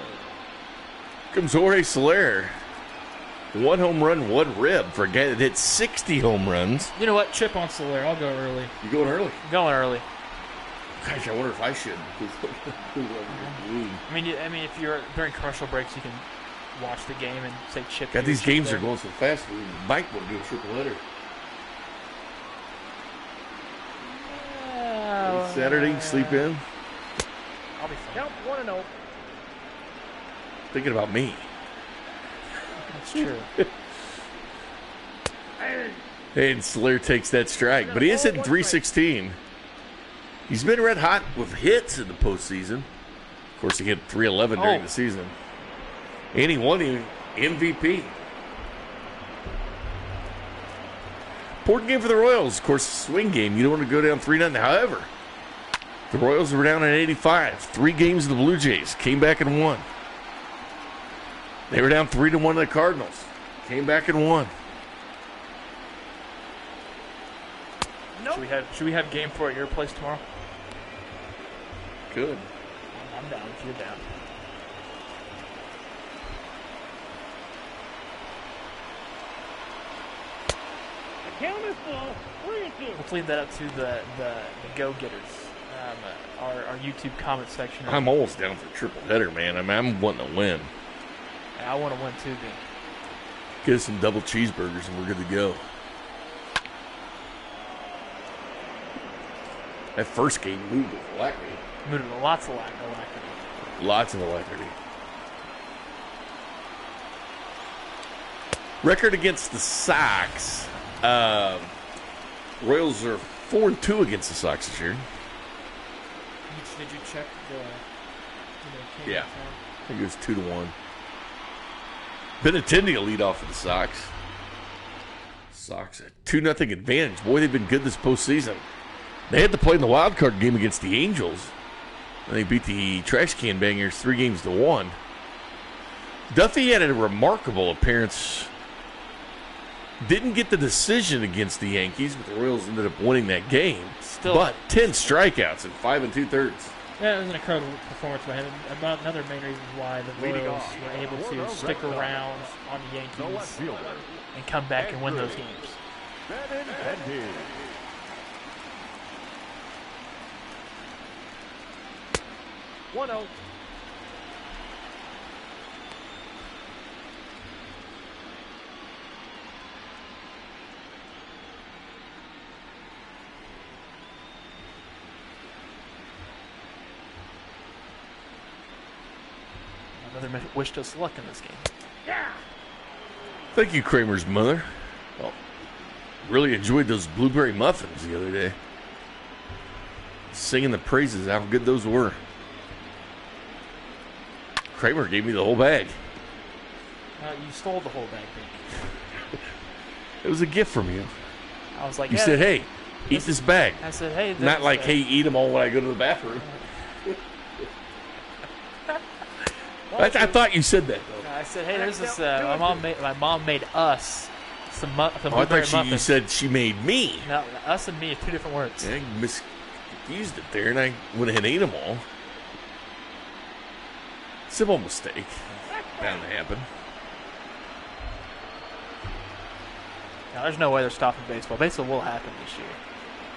Comes Jorge Soler. 1 home run, 1 rib for a guy that hit 60 home runs. You know what? Chip on Soler. I'll go early. You going early? Going early. Gosh, I wonder if I should. I mean, if you're during commercial breaks, you can watch the game and say chip. God, here, these chip games there. are going so fast. Mike will do a triple header. Saturday, sleep in. I'll be fine. Count 1-0. Thinking about me. That's true. And Soler takes that strike. But he is hitting 316. He's been red hot with hits in the postseason. Of course, he hit 311 during the season. And he won the MVP. Important game for the Royals. Of course, swing game. You don't want to go down 3-0. However, the Royals were down at 85. 3 games of the Blue Jays. Came back and won. They were down 3-1 to the Cardinals. Came back and won. Nope. Should we have game 4 at your place tomorrow? Good. I'm down if you're down. The count is full. 3-2. Let's leave that up to the go-getters. Our YouTube comment section. I'm almost down for triple header, man. I'm wanting to win. I want to win too, Bink. Get us some double cheeseburgers and we're good to go. That first game moved with alacrity. Moved with lots of alacrity. Lots of alacrity. Record against the Sox. Royals are 4-2 against the Sox this year. Did you check the Yeah. I think it was 2-1. Benintendi will lead off for the Sox. Sox a 2-0 advantage. Boy, they've been good this postseason. They had to play in the wild card game against the Angels. And they beat the Trash Can Bangers 3-1. Duffy had a remarkable appearance. Didn't get the decision against the Yankees, but the Royals ended up winning that game. But 10 strikeouts in 5 2/3. Yeah, it was an incredible performance by him. About another main reason why the Royals were able to stick around on the Yankees And come back and win those games. Benintendi. 1-0. Another wished us luck in this game. Thank you, Kramer's mother. Well, really enjoyed those blueberry muffins the other day. Singing the praises how good those were. Kramer gave me the whole bag. You stole the whole bag, Bink. It was a gift from you. I was like, You yeah, said, hey, eat this bag. I said, hey. Not like, hey, eat them all when I go to the bathroom. I thought you said that, though. I said, hey, there's this. My mom made us some I blueberry thought you muffins. said she made me. No, us and me are two different words. I confused it there, and I went ahead and ate them all. Simple mistake. Bound to happen. Now, there's no way they're stopping baseball. Baseball will happen this year.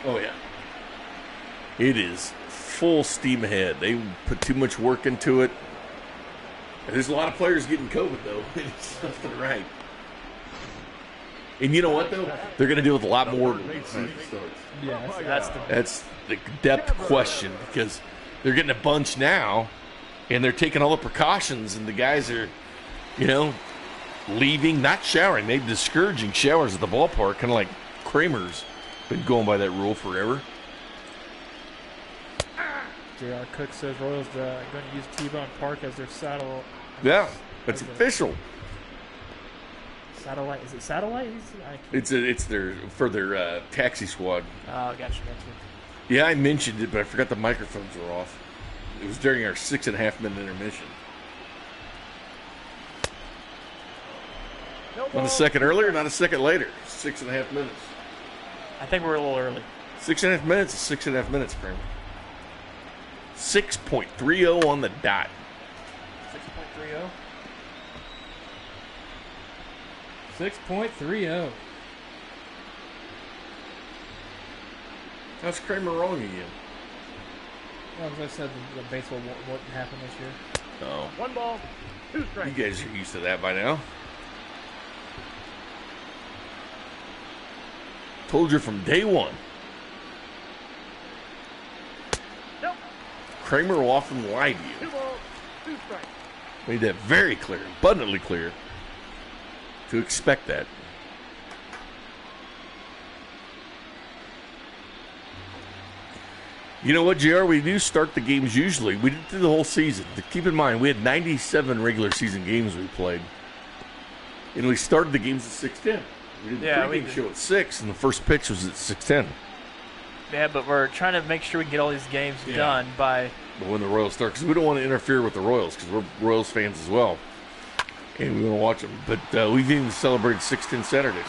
Oh, yeah. It is full steam ahead. They put too much work into it. And there's a lot of players getting COVID, though. It's nothing right. And you know what, though? They're going to deal with a lot more when the season starts. Yeah, That's the depth question, because they're getting a bunch now, and they're taking all the precautions, and the guys are, leaving, not showering. They're discouraging showers at the ballpark, kind of like Kramer's been going by that rule forever. J.R. Cook says Royals going to use T-Bone Park as their saddle. Yeah, it's official. Satellite? Is it satellite? It's their taxi squad. Oh, gotcha. Yeah, I mentioned it, but I forgot the microphones were off. It was during our 6.5-minute intermission. Not a second earlier, not a second later. 6.5 minutes. I think we're a little early. 6.5 minutes is 6.5 minutes, Kramer. 6.30 on the dot. 6.30. 6.30. How's Kramer wrong again? Well, as I said, the baseball won't happen this year. Oh. 1 ball, 2 You strikes. guys are used to that by now. Told you from day one. Nope. Kramer will often lie to you. 2 balls, 2 strikes. Made that very clear, abundantly clear, to expect that. You know what, JR? We do start the games usually. We did through the whole season. Keep in mind, we had 97 regular season games we played. And we started the games at 6:10. We did the pregame show at 6, and the first pitch was at 6:10. Yeah, but we're trying to make sure we can get all these games done by... But when the Royals start, because we don't want to interfere with the Royals, because we're Royals fans as well. And we want to watch them. But we've even celebrated 6:10 Saturdays.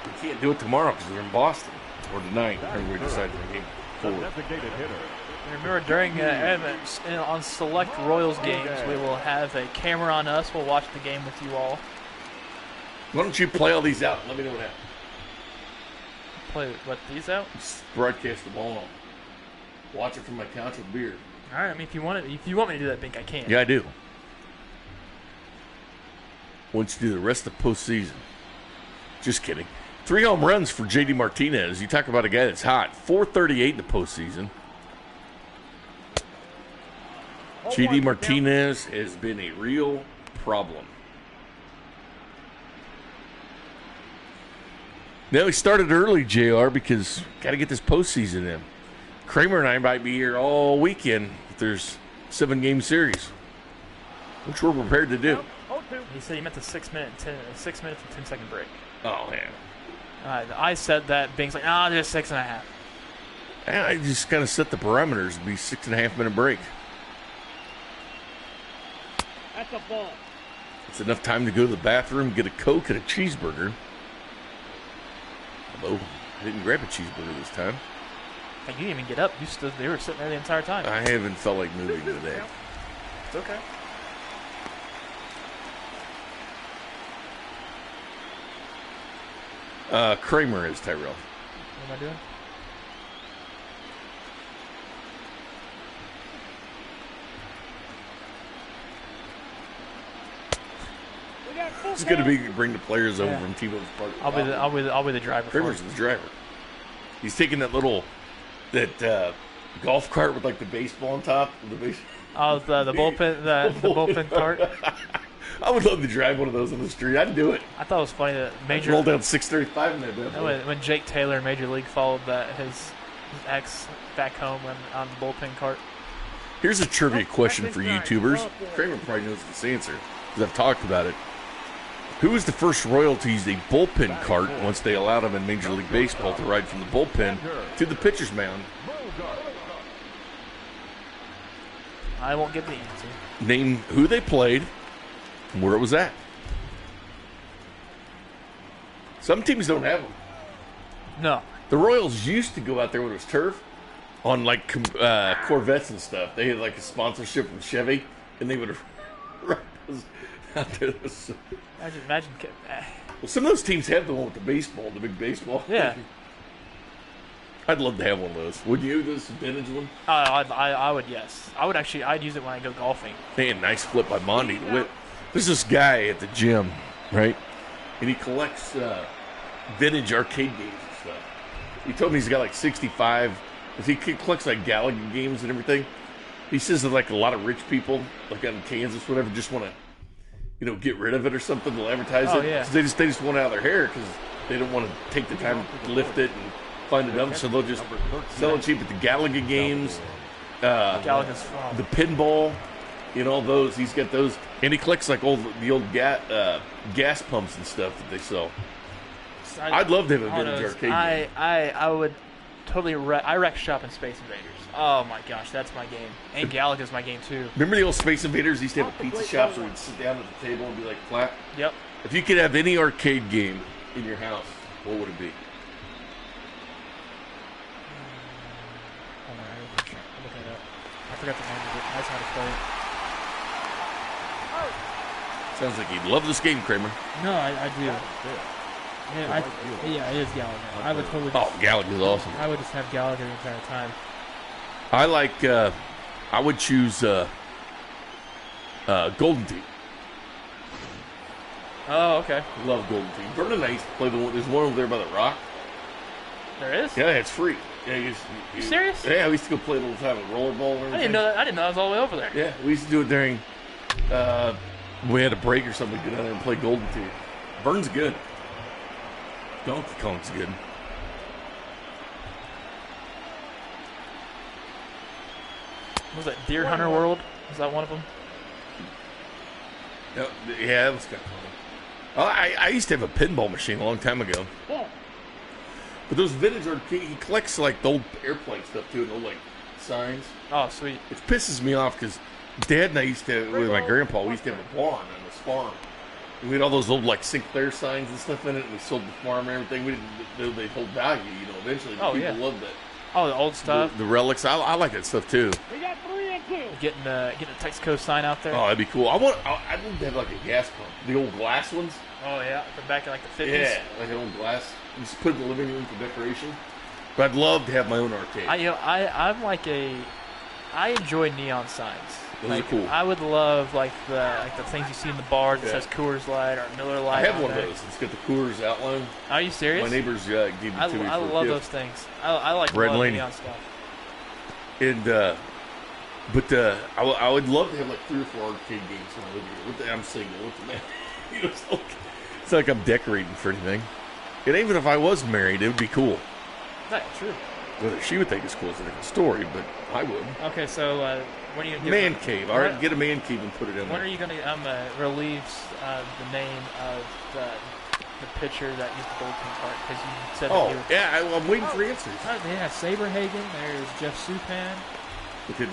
We can't do it tomorrow because we're in Boston. Or tonight, we decided to game forward. Designated hitter. Remember, during on select Royals games, we will have a camera on us. We'll watch the game with you all. Why don't you play all these out? Let me know what happens. Play what, these out? Just broadcast them all. Watch it from my couch with beer. All right. I mean, if you want me to do that, Bink, I can. Yeah, I do. Want you to do the rest of the postseason. Just kidding. 3 home runs for J.D. Martinez. You talk about a guy that's hot. 438 in the postseason. J.D. Martinez has been a real problem. Now he started early, JR, because got to get this postseason in. Kramer and I might be here all weekend if there's 7-game series, which we're prepared to do. He said he meant the 6 minutes and 10-second break. Oh, man. I said that. Bink's like, just 6.5. I just kind of set the parameters to be 6.5-minute break. That's a ball. It's enough time to go to the bathroom, get a Coke and a cheeseburger. Although, I didn't grab a cheeseburger this time. Like, you didn't even get up. They were sitting there the entire time. I haven't felt like moving today. It's okay. Kramer is Tyrel. What am I doing? It's going to be bring the players over from T-Mobile's Park. I'll be the driver. Kramer's the driver. He's taking that golf cart with like the baseball on top. Oh, the bullpen, the bullpen cart. I would love to drive one of those on the street. I'd do it. I thought it was funny that roll down 635 in that bad. When Jake Taylor in Major League followed his ex back home on the bullpen cart. Here's a trivia question for YouTubers. Kramer probably knows this answer because I've talked about it. Who was the first Royal to use a bullpen cart once they allowed him in Major League Baseball to ride from the bullpen to the pitcher's mound? I won't give the answer. Name who they played and where it was at. Some teams don't have them. No. The Royals used to go out there when it was turf on like Corvettes and stuff. They had like a sponsorship with Chevy, and they would ride those out there. Imagine. Well, some of those teams have the one with the baseball, the big baseball. Yeah. I'd love to have one of those. Would you? This vintage one? I would, yes. I'd use it when I go golfing. Man, nice flip by Mondi. There's this guy at the gym, right? And he collects vintage arcade games and stuff. He told me he's got like 65. He collects like Galaga games and everything. He says that like a lot of rich people, like out in Kansas, whatever, just want to, get rid of it or something. They'll advertise it. Yeah. So they just want it out of their hair because they don't want to take the time to lift it and find it up. So they'll just sell it cheap at the Galaga games. Galaga's the pinball, those. He's got those, and he collects like the old gas pumps and stuff that they sell. I'd love to have a vintage arcade game. I would totally I wreck shop in Space Invaders. Oh my gosh, that's my game. And Galaga's my game too. Remember the old Space Invaders? They used to have a pizza shop so we'd sit down at the table and be like flat. Yep. If you could have any arcade game in your house, what would it be? Hold on, I'm looking it up. I forgot the name of it. That's how to play it. Sounds like you'd love this game, Kramer. No, I do. Yeah, it is Galaga. I would totally. Galaga's awesome. I would just have Galaga the entire time. I like. I would choose Golden Tee. Oh, okay. Love Golden Tee. Vernon and I used to play the one. There's one over there by the rock. There is? Yeah, it's free. Yeah, you serious? Yeah, we used to go play it all the time with rollerball and everything. I didn't know that. I didn't know that was all the way over there. Yeah, we used to do it during. We had a break or something. We'd go down there and play Golden Tee. Vern's good. Donkey Kong's good. What was that Deer Hunter World? Was that one of them? Yeah, that was kind of fun. I used to have a pinball machine a long time ago. Yeah. But those vintage arcade, he collects like the old airplane stuff too, and old like signs. Oh, sweet. It pisses me off because Dad and I used to, with my grandpa, we used to have a barn on this farm. And we had all those old like Sinclair signs and stuff in it, and we sold the farm and everything. We didn't know they hold value, eventually. But people loved that. Oh, the old stuff. The relics. I like that stuff too. We got 3 and 2. Getting a Texaco sign out there. Oh, that'd be cool. I'd love to have like a gas pump. The old glass ones. Oh yeah, from back in like the 50s. Yeah, like an old glass. You just put it in the living room for decoration. But I'd love to have my own arcade. I'm like I enjoy neon signs. Those are cool. I would love the things you see in the bars that says Coors Light or Miller Light. I have one of those. It's got the Coors outline. Are you serious? My neighbors gave it to me for a gift. I love those things. I like Red love Lane. neon stuff. And I would love to have like 3 or 4 arcade games when I live here. I'm single. What the man? You know, it's not like I'm decorating for anything. And even if I was married, it would be cool. That's true. Whether she would think it's cool is a different story, but I would. Okay, so when are you gonna Man cave. All right, get a man cave and put it in When there. are you gonna relieve the name of the pitcher that used the bullpen cart? Because you said that you were, yeah, I'm waiting for answers. they have Saberhagen. There's Jeff Supan. Okay,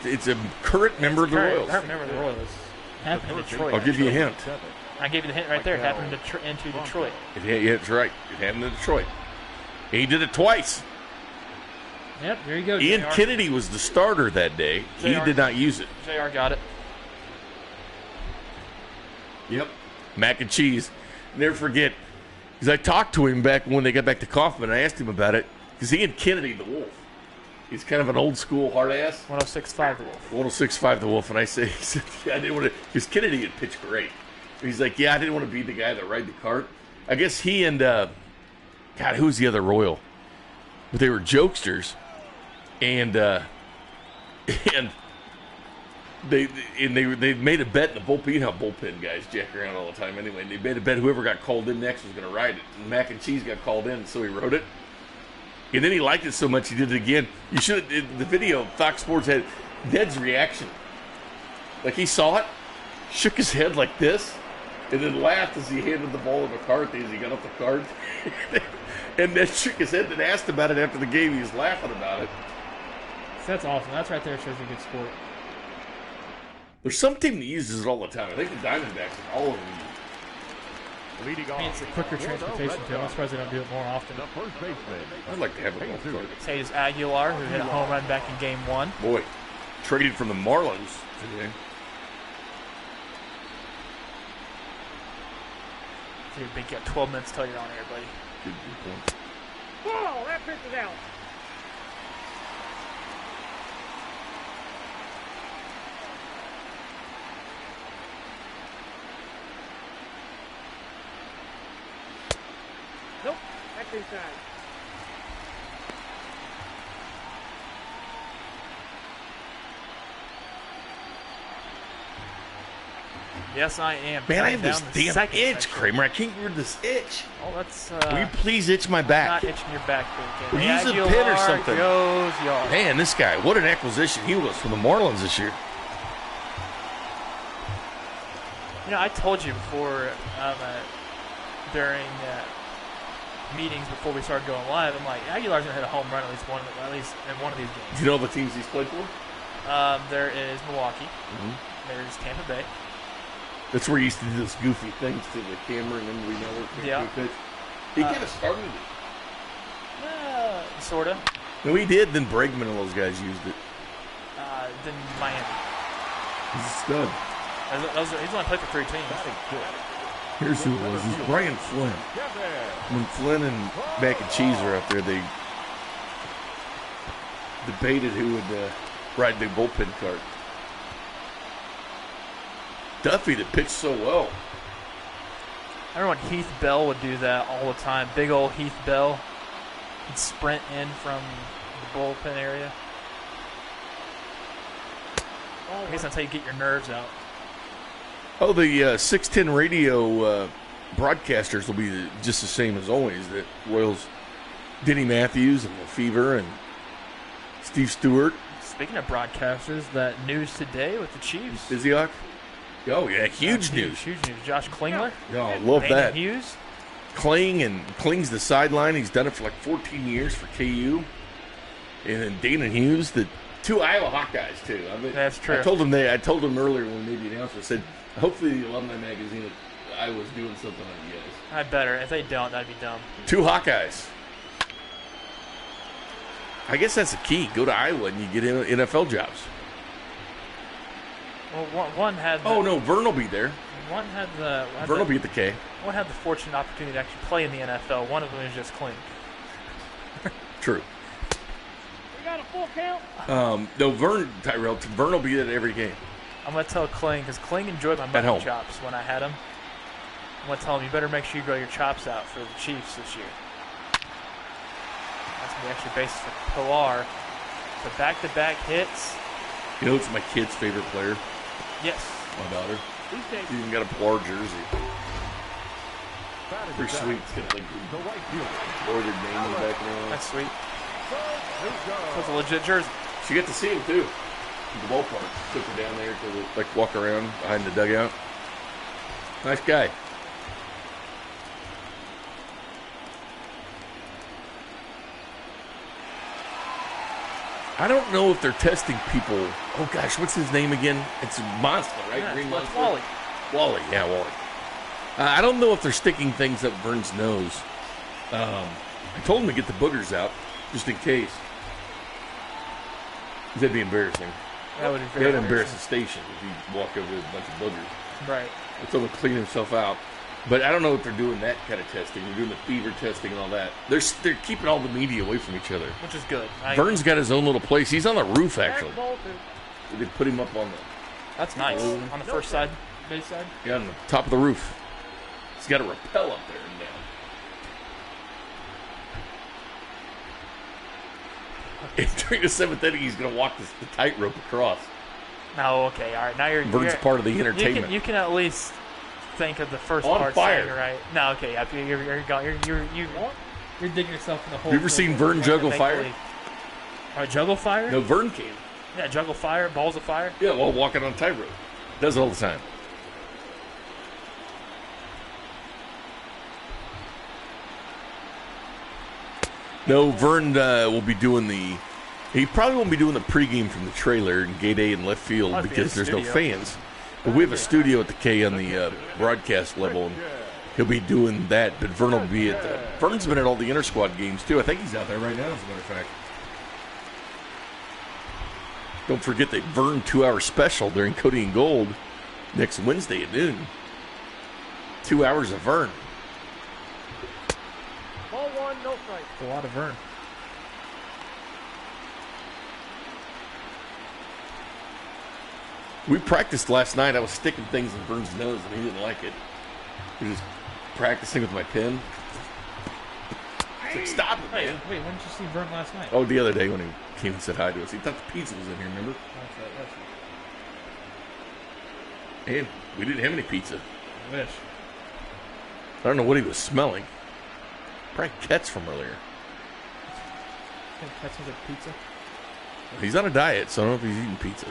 it's a current member of the Royals. Current member of the Royals. Happened in Detroit. I'll give you a hint. I gave you the hint right there. It happened into Detroit. Yeah, that's right. It happened in Detroit. He did it twice. Yep, there you go. Ian JR. Kennedy was the starter that day. He JR. did not use it. JR got it. Yep. Mac and cheese. Never forget. Because I talked to him back when they got back to Kaufman. I asked him about it. Because Ian Kennedy, the Wolf, he's kind of an old school hard ass. 106.5 the Wolf. 106.5 the Wolf. And I said, yeah, I didn't want to. Because Kennedy had pitched great. And he's like, yeah, I didn't want to be the guy that ride the cart. I guess he and, God, who's the other Royal? But they were jokesters. And they made a bet in the bullpen. You know how bullpen guys jack around all the time anyway. And they made a bet whoever got called in next was going to ride it. And Mac and Cheese got called in, so he wrote it. And then he liked it so much he did it again. You should the video Fox Sports had Ned's reaction. Like he saw it, shook his head like this, and then laughed as he handed the ball to McCarthy as he got off the cart. And then shook his head and asked about it after the game. He was laughing about it. That's awesome. That's right there shows a good sport. There's some team that uses it all the time. I think the Diamondbacks and all of them use it. Leading I mean, off. it's a quicker for the transportation Red too. I'm Sox, surprised they don't do it more often. the first baseman. I'd like to have a golf cart. Hayes Aguilar, who hit a home run back in Game 1. Boy, traded from the Marlins today. Dude, Bink, you got 12 minutes till you're on air, buddy. Good point. Ball, that pitch is out. Nope, that's inside. Yes, I am. Man, I have Down this the damn second itch, section. Kramer. I can't get rid of this itch. Oh, that's Will you please itch my back? not itching your back, Bink. Well, use a Aguilar pin or something. goes yard. Man, this guy, what an acquisition he was from the Marlins this year. You know, I told you before during meetings before we started going live. I'm like, Aguilar's gonna hit a home run at least in one of these games. Do you know the teams he's played for? There is Milwaukee. Mm-hmm. There's Tampa Bay. That's where he used to do those goofy things to the camera and then we know Yeah. He kind of started it. Sorta. No, he did. Then Bregman and those guys used it. Then Miami. He's a stud. He's only played for 3 teams. Here's who it was. It was Brian Flynn. When Flynn and Mac and Cheese were up there, they debated who would ride the bullpen cart. Duffy that pitched so well. I remember when Heath Bell would do that all the time. Big old Heath Bell. He'd sprint in from the bullpen area. I guess that's how you get your nerves out. Oh, the 610 radio broadcasters will be just the same as always. The Royals, Denny Matthews and Lefevre and Steve Stewart. Speaking of broadcasters, that news today with the Chiefs. Iziak. Oh, yeah, huge news. Huge news. Josh Klingler. Oh, love Dana that. Hughes. Kling's the sideline. He's done it for like 14 years for KU. And then Dana Hughes, the 2 Iowa Hawkeyes, too. I mean, That's true. I told him earlier when we made the announcement, I said, hopefully the alumni magazine of Iowa's doing something on you guys. I better. If they don't, that'd be dumb. 2 Hawkeyes. I guess that's the key. Go to Iowa and you get NFL jobs. Well, one had. Oh, no, Vern will be there. One had the. Vern will be at the K. One had the fortunate opportunity to actually play in the NFL. One of them is just Kling. True. We got got a full count. No, Tyrel will be at every game. I'm going to tell Kling, because Kling enjoyed my home. mutton chops when I had him. I'm going to tell him, you better make sure you grow your chops out for the Chiefs this year. That's going to be extra bases for Pilar. So back-to-back hits. You know, it's my kid's favorite player. Yes. My daughter. These days, She even got a Pilar jersey. That is Pretty a sweet. doubt. It's got like The right fielder. embroidered name in the background. That's sweet. Here we go. That's a legit jersey. She got to see him too. At the ballpark. Took her down there to like walk around behind the dugout. Nice guy. I don't know if they're testing people. Oh gosh, what's his name again? It's Monster, right? Yeah, Green it's Monster. Wally. Wally, yeah, Wally. I don't know if they're sticking things up Vern's nose. I told him to get the boogers out, just in case. That'd be embarrassing. That would be He very would embarrass the station if he walked over with a bunch of boogers. Right. I told him to clean himself out. But I don't know if they're doing that kind of testing. They're doing the fever testing and all that. They're keeping all the media away from each other. Which is good. Vern's got his own little place. He's on the roof, actually. ball two. They put him up on the That's nice. On the first side, base side. on the top of the roof. He's got a rappel up there and down. And during the seventh inning, he's going to walk the tightrope across. No, okay, all right. Now you're Vern's part of the entertainment. You can at least think of the first On part fire. saying it right. No, okay, yeah, you're digging yourself in the hole. Have you ever seen Vern juggle Make fire? believe. All right, juggle fire. No, Vern can. Yeah, juggle fire, balls of fire. Yeah, while walking on a tightrope. Does it all the time. No, Vern will be doing the. He probably won't be doing the pregame from the trailer in gate A in left field Might be because in there's no studio. fans. But we have a studio at the K on the broadcast level, and he'll be doing that. But Vern will be at the. Vern's been at all the inter squad games too. I think he's out there right now, as a matter of fact. Don't forget the Vern 2-hour special during Cody and Gold next Wednesday at noon. 2 hours of Vern. Ball one, no strike. A lot of Vern. We practiced last night. I was sticking things in Vern's nose, and he didn't like it. He was practicing with my pen. It's like, stop it, Wait, man. when did you see Vern last night? Oh, the other day when he came and said hi to us. He thought the pizza was in here, remember? That's And we didn't have any pizza. I wish. I don't know what he was smelling. Probably Ketz from earlier. I think Ketz was like pizza. He's on a diet, so I don't know if he's eating pizza.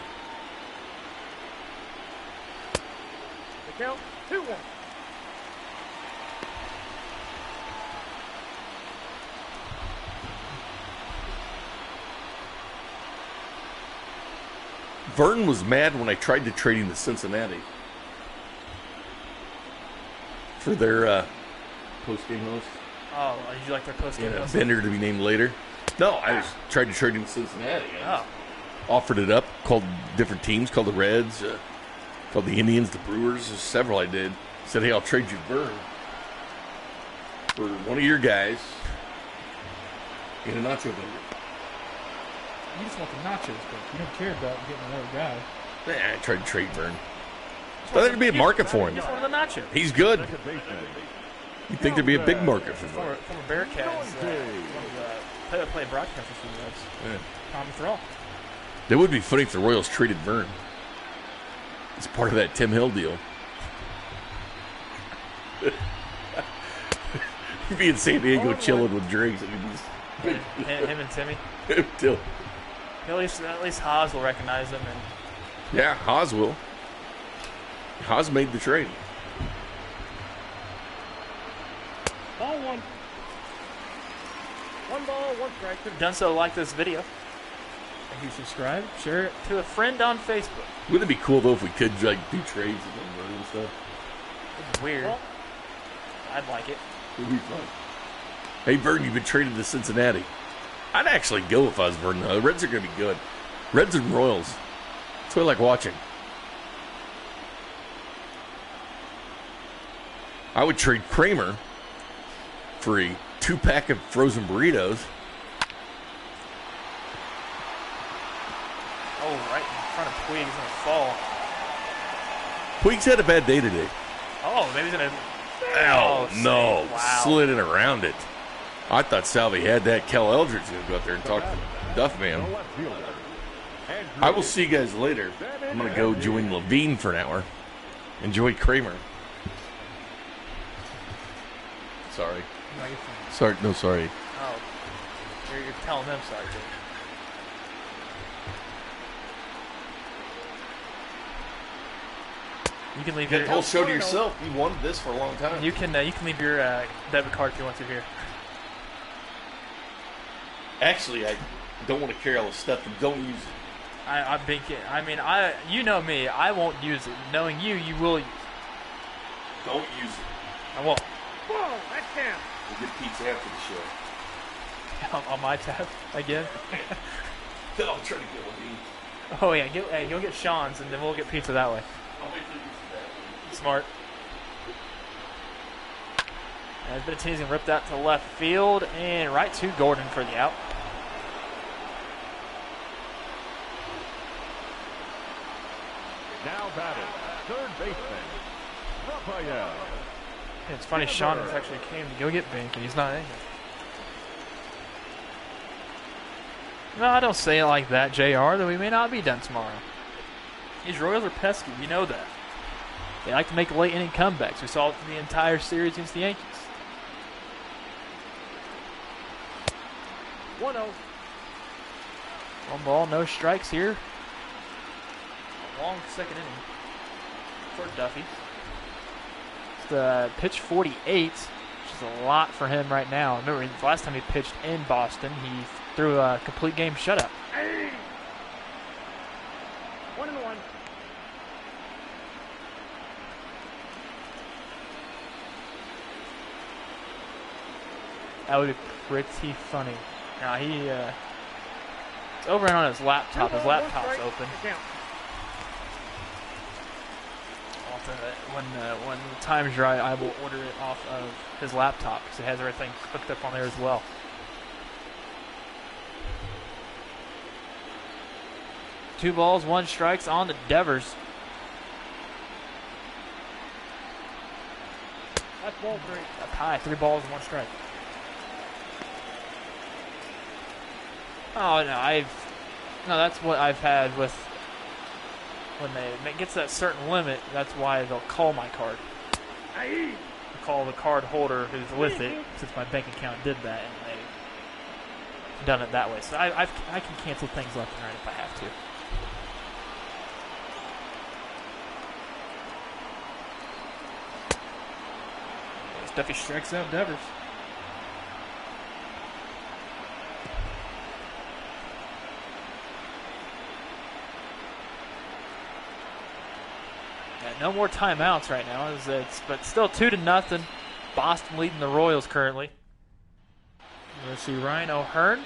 The count, 2-1. Vern was mad when I tried to trade him to Cincinnati for their post-game host. Oh, did you like their post game? Yeah, Bender to be named later. No, I just tried to trade him to Cincinnati. I just offered it up, called different teams, called the Reds, called the Indians, the Brewers, there's several I did. Said, hey, I'll trade you Vern for one of your guys in a nacho vendor. You just want the nachos, but you don't care about getting another guy. I tried to trade Vern. Thought there'd be a market for him. Just one of the nachos. He's good. Second baseman. You'd think there'd be a big market for Former Vern. Bearcats, one of the play-by-play broadcasters for the Reds. Yeah. Tommy Thrall. That would be funny if the Royals traded Vern. It's part of that Tim Hill deal. He'd be in San Diego chilling with drinks. And he'd be Him and Timmy. Till- At least Haas will recognize him. And yeah, Haas will. Haas made the trade. Ball one. One ball, one strike. if you've done so, like this video If you subscribe, share it. to a friend on Facebook. Wouldn't it be cool though if we could like do trades and Vern and stuff? It's weird. Well, I'd like it. It'd be fun. Hey Vern, you've been traded to Cincinnati. I'd actually go if I was Vern though. The Reds are gonna be good. Reds and Royals. That's what I like watching. I would trade Kramer for a 2-pack of frozen burritos. Puig's going to fall. Puig's had a bad day today. Oh, maybe he's going to. Oh, no. Wow. Slid it around it. I thought Salvi had that. Kel Eldred's going to go out there and talk to Duff Man. I will see you guys later. I'm going to go join Levine for an hour. Enjoy Kramer. Sorry. No, you're fine. Sorry. No, sorry. Oh, you're telling them sorry, dude. You can leave You got your the whole show to yourself. You wanted this for a long time. You can leave your debit card if you want to here. Actually, I don't want to carry all the stuff and don't use it. I'm Bink. I mean, you know me. I won't use it. Knowing you, you will use it. Don't use it. I won't. Whoa, that's down. We'll get pizza after the show. On my tab again. I'll try to get Levine. Oh yeah, you'll get Sean's, and then we'll get pizza that way. I'll wait till you get that. Smart. As Benattini's going to rip that to left field and right to Gordon for the out. Now batting, third baseman, Raphael. It's funny, Sean actually came to go get Bink, and he's not in here. No, I don't say it like that, JR, that we may not be done tomorrow. These Royals are pesky, you know that. They like to make late inning comebacks. We saw it for the entire series against the Yankees. 1-0. One ball, no strikes here. A long second inning for Duffy. It's the pitch 48, which is a lot for him right now. Remember, the last time he pitched in Boston, he threw a complete game shutout. Hey. 1-1. That would be pretty funny. Now it's over on his laptop. His laptop's open. When the time's right, I will order it off of his laptop because it has everything hooked up on there as well. Two balls, one strikes on the Devers. That's ball 3. Up high, 3 balls and 1 strike. Oh no, that's what I've had with when it gets that certain limit. That's why they'll call my card. Hey. They'll call the card holder who's with it, since my bank account did that, and they've done it that way. So I can cancel things left and right if I have to. Duffy strikes out Devers. No more timeouts right now, but still 2-0. Boston leading the Royals currently. Let's see, Ryan O'Hearn.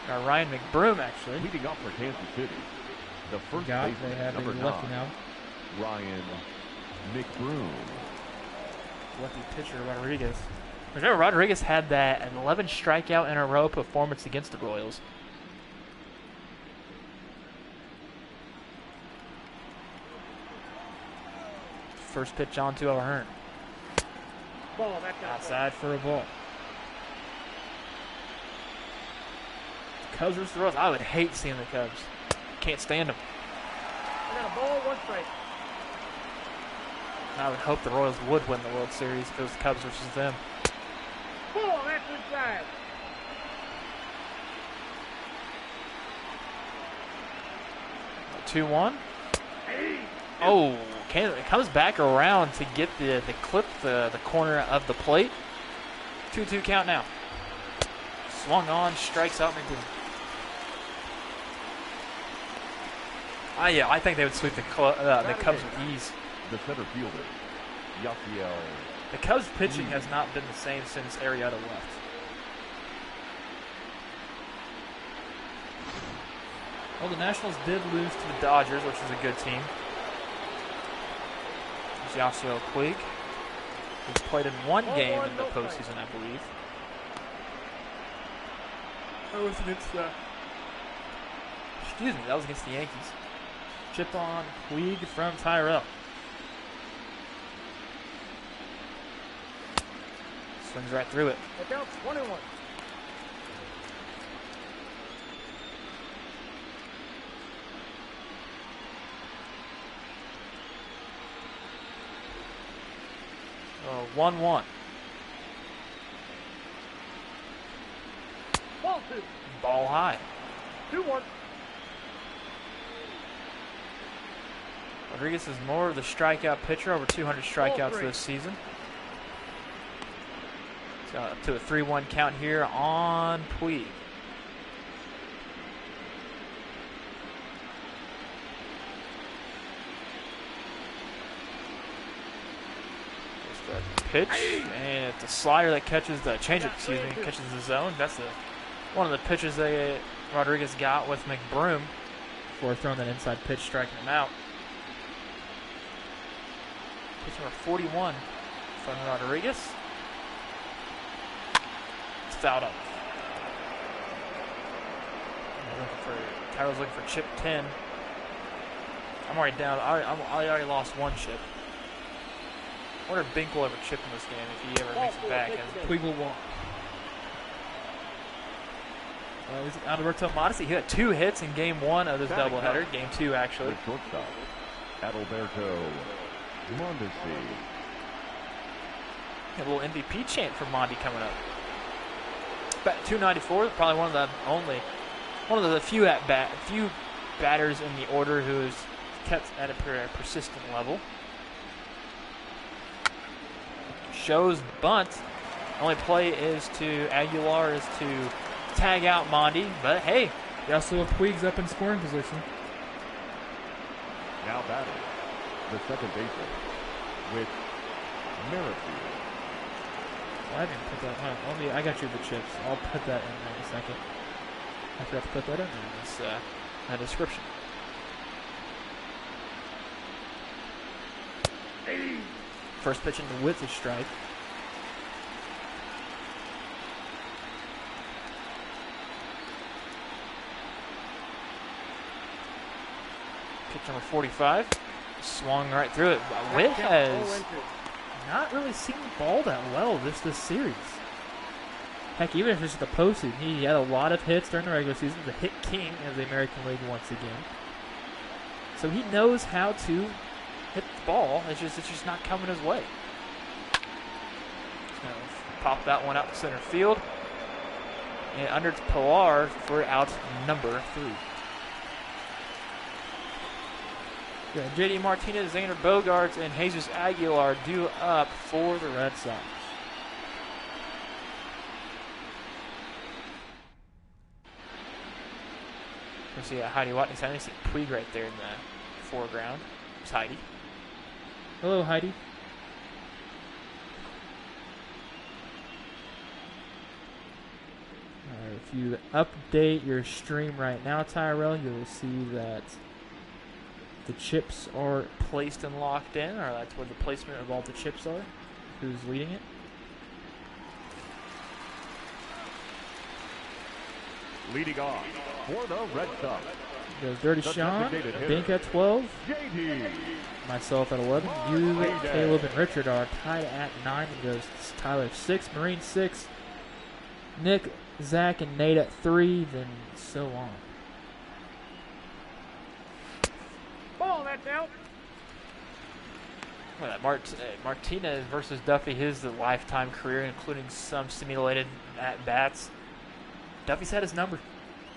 Or Ryan McBroom, actually. Leading off for Kansas City, the first They baseman, have a number lefty 9, now. Ryan McBroom. Lefty pitcher Rodriguez. Remember, Rodriguez had that 11 strikeout in a row performance against the Royals. First pitch on to O'Hearn. Ball, that's Outside for a ball. Cubs versus the Royals. I would hate seeing the Cubs. Can't stand them. I got a ball, 1 strike. I would hope the Royals would win the World Series if it was the Cubs versus them. Ball, that's inside. Two 2-1. Hey. Oh, it comes back around to get the clip, the corner of the plate. 2-2 count now. Swung on, strikes out McBroom. I think they would sweep the Cubs with ease. The center fielder, Yasiel. The Cubs pitching has not been the same since Arrieta left. Well, the Nationals did lose to the Dodgers, which is a good team. There's Yasiel Puig, who's played in 1 game in the postseason, I believe. That was against the Yankees. chip on Puig from Tyrel. Swings right through it. Look out, 21. Oh, 1-1. Ball 2. Ball high. 2-1. Rodriguez is more of the strikeout pitcher, over 200 strikeouts this season. So up to a 3-1 count here on Puig. Just a pitch, and it's a slider that catches the changeup. Excuse me, catches the zone. That's one of the pitches that Rodriguez got with McBroom before throwing that inside pitch, striking him out. Pitch number 41 from Rodriguez. It's fouled up. Tyrel's looking for chip 10. I'm already down. I already lost one chip. I wonder if Bink will ever chip in this game if he ever makes it back. Puig will walk. Alberto Modesty, he had 2 hits in game 1 of this doubleheader. Game 2, actually. The shortstop, Adalberto Mondesi. A little MVP chant for Mondi coming up. Bat 294, probably one of the few batters in the order who's kept at a persistent level. Shows bunt. Only play Aguilar is to tag out Mondi, but hey. They also have Puig's up in scoring position. Now batting, the second baseman with Merrifield. I didn't put that. I got you the chips. I'll put that in there in a second. I forgot to put that in there in this description. First pitch into width is strike. Pitch number 45. Swung right through it. Witt has not really seen the ball that well this series. Heck, even if it's the postseason, he had a lot of hits during the regular season. The hit king of the American League once again. So he knows how to hit the ball. It's just not coming his way. So pop that one out to center field. And under to Pilar for out number 3. Yeah, J.D. Martinez, Xander Bogaerts, and Jesus Aguilar due up for the Red Sox. You see Heidi Watney's. I see Puig right there in the foreground. It's Heidi. Hello, Heidi. All right, if you update your stream right now, Tyrel, you'll see that the chips are placed and locked in, or that's where the placement of all the chips are. Who's leading it? Leading off for the Red Sox. Goes Dirty Sean, Bink at 12, JD. myself at 11. You, Caleb, and Richard are tied at 9. It goes Tyler 6, Maureen 6, Nick, Zach, and Nate at 3, then so on. Ball, that's out. Well, that Martinez versus Duffy, his lifetime career, including some simulated at-bats. Duffy's had his number.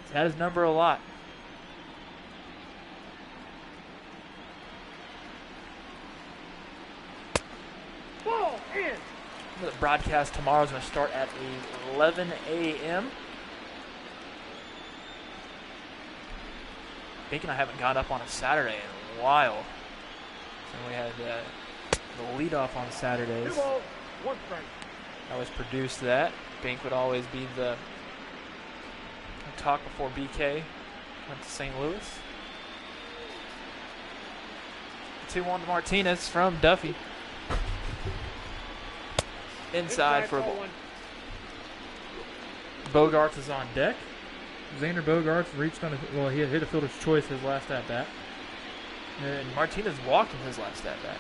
He's had his number a lot. Ball in. The broadcast tomorrow is going to start at 11 a.m. Bink and I haven't got up on a Saturday in a while. So we had the leadoff on Saturdays. 2 balls, 1 strike. I always produced that. Bink would always be the talk before BK went to St. Louis. 2-1 to Martinez from Duffy. Inside for a ball. 1. Bogaerts is on deck. Xander Bogaerts reached on he hit a fielder's choice his last at bat. And Martinez walked in his last at bat.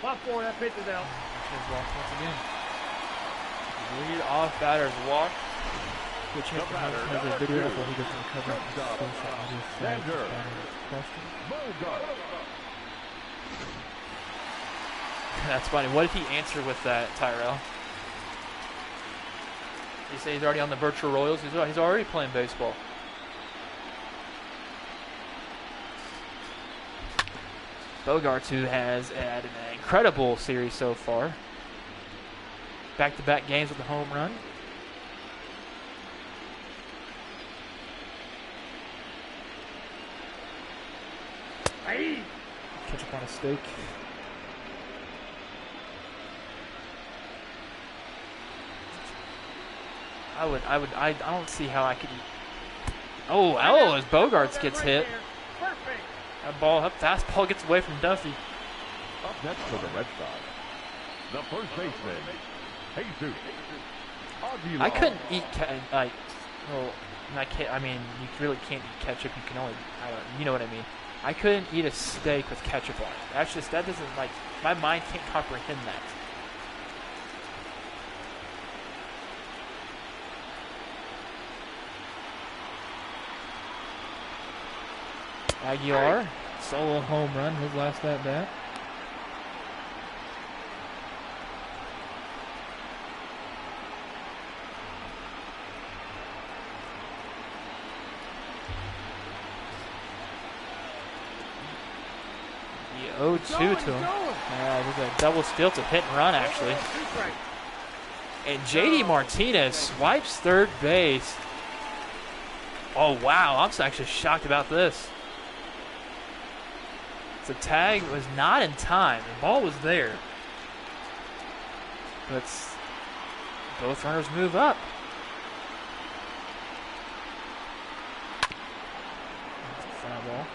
Ball 4, that pitch is out. Martinez walks once again. Lead off batters walk. Good chance to have a video before he gets to recover. That's funny. What did he answer with that, Tyrel? He say he's already on the virtual Royals. He's already playing baseball. Bogarts, who has had an incredible series so far. Back-to-back games with a home run. Catch up on a stake. I don't see how I could. Oh, as Bogarts gets hit. That fastball gets away from Duffy. Up next for the Red Sox, the first baseman, Jesus. I couldn't eat I mean, you really can't eat ketchup. You can only, you know what I mean. I couldn't eat a steak with ketchup on it. That doesn't, my mind can't comprehend that. Aguilar. Solo home run, his last at bat. The 0-2 to him. Yeah, there's a double steal to hit and run, actually. And JD Martinez swipes third base. Oh, wow. I'm actually shocked about this. The tag was not in time. The ball was there. But both runners move up. That's a foul ball.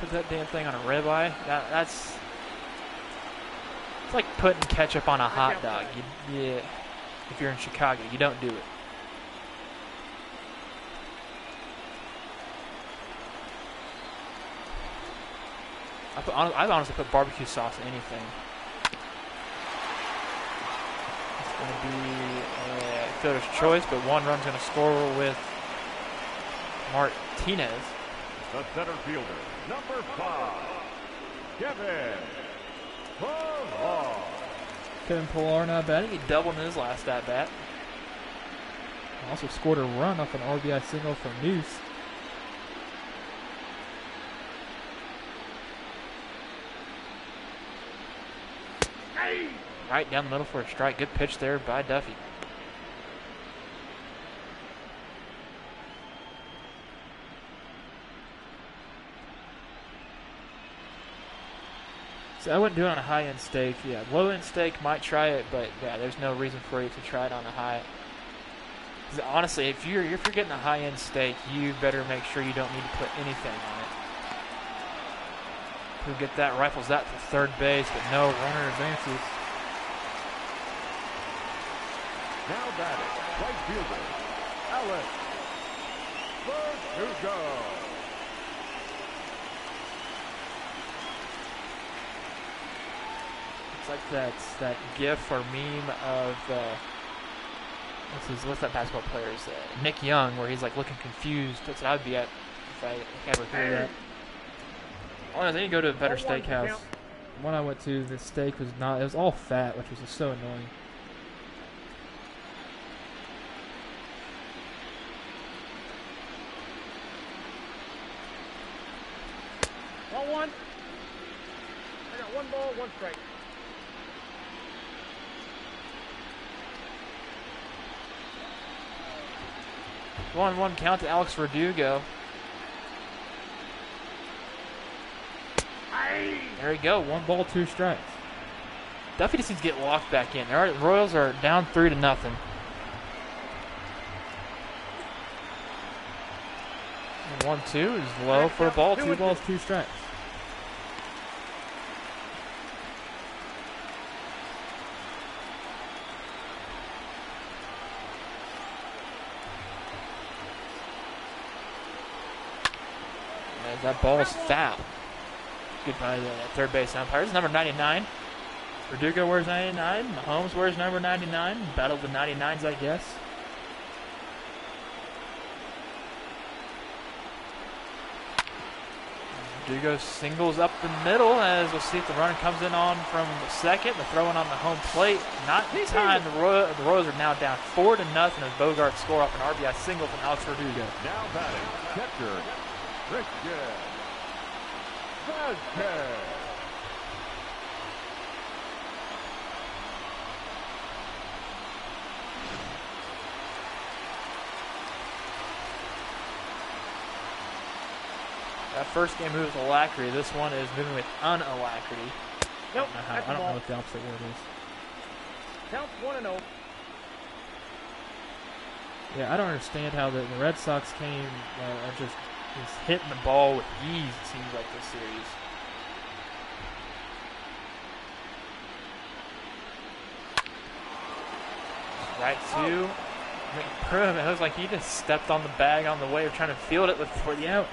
Put that damn thing on a ribeye. That's it's like putting ketchup on a hot dog. Yeah. If you're in Chicago, you don't do it. I've honestly put barbecue sauce in anything. It's going to be a fielder's choice, but one run's going to score with Martinez. The center fielder, number 5, Kevin Pillar. Kevin Pillar not bad. He doubled in his last at bat. Also scored a run off an RBI single from Noose. Right down the middle for a strike. Good pitch there by Duffy. So I wouldn't do it on a high-end steak. Yeah, low-end steak might try it, but yeah, there's no reason for you to try it on a high. 'Cause honestly, if you're getting a high-end steak, you better make sure you don't need to put anything on it. Who get that rifles that to third base, but no runner advances. Now batting, right fielder, Alex Verdugo. It's like that gif or meme of what's that basketball player's Nick Young, where he's like looking confused. That's what I'd be at if I ever hear that. Oh, they need to go to a better steakhouse. When I went to, the steak was not. It was all fat, which was just so annoying. Ball 1. I got 1 ball, 1 strike. 1-1 count to Alex Verdugo. There we go. 1 ball, 2 strikes. Duffy just needs to get walked back in. The Royals are down 3-0. 1-2 is low for a ball. 2 balls, 2 strikes. As that ball is foul. Good by the third base umpire. This is number 99. Verdugo wears 99. Mahomes wears number 99. Battle of the 99s, I guess. Verdugo singles up the middle, as we'll see if the runner comes in on from second. The throw in on the home plate. Not in time. The Royals are now down 4-0 as Bogart score off an RBI single from Alex Verdugo. Now batting, catcher, Christian Vazquez. That first game moved with alacrity. This one is moving with unalacrity. Nope, I don't know what the opposite word is. Count 1-0. Yeah, I don't understand how the Red Sox came just hitting the ball with ease, it seems like, this series. Right to McPrim. It looks like he just stepped on the bag on the way of trying to field it for the out.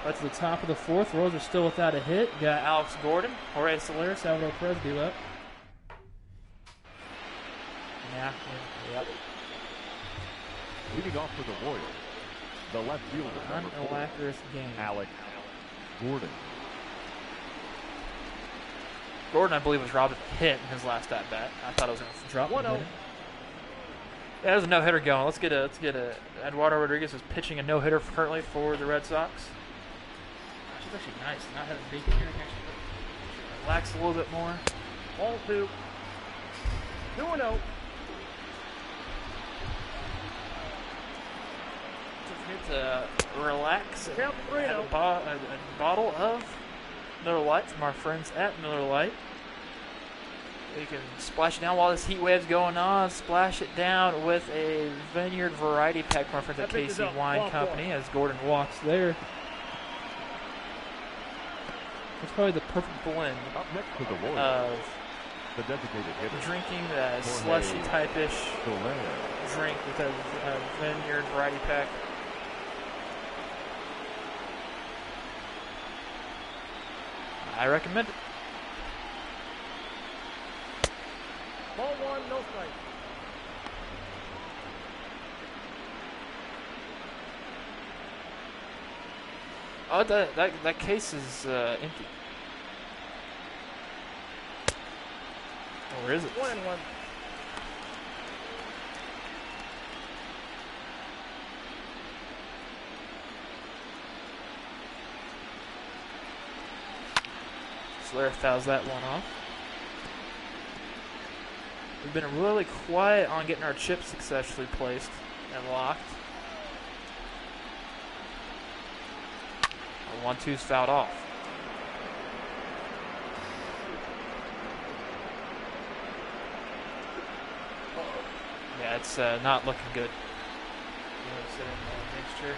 That's the top of the fourth. Royals are still without a hit. Got Alex Gordon, Jorge Soler, Salvador Perez due up. Yeah. Yep. Leading off for the Royals, the left fielder, number 4, Unalacrious game. Alex Gordon. Gordon, I believe, was robbed of a hit in his last at bat. I thought it was going to drop. 1-0. Yeah, there's a no-hitter going. Let's get a. Eduardo Rodriguez is pitching a no-hitter currently for the Red Sox. She's actually nice. Not having Bink here. Actually relax a little bit more. Ball 2. 2-0. To relax. Count 3-0. Have a bottle of Miller Lite from our friends at Miller Lite. You can splash it down while this heat wave's going on. Splash it down with a Vineyard Variety Pack from our friends at KC Wine Company as Gordon walks there. It's probably the perfect blend Up next to the Royals, of the designated hitter, drinking the slushy type-ish Soler. drink with a Vineyard Variety Pack. I recommend it. Ball 1, no strike. Oh, that case is empty. Or is it? 1-1. Slayer fouls that one off. We've been really quiet on getting our chips successfully placed and locked. Our 1-2's fouled off. Yeah, it's not looking good. Sit in the bench chair.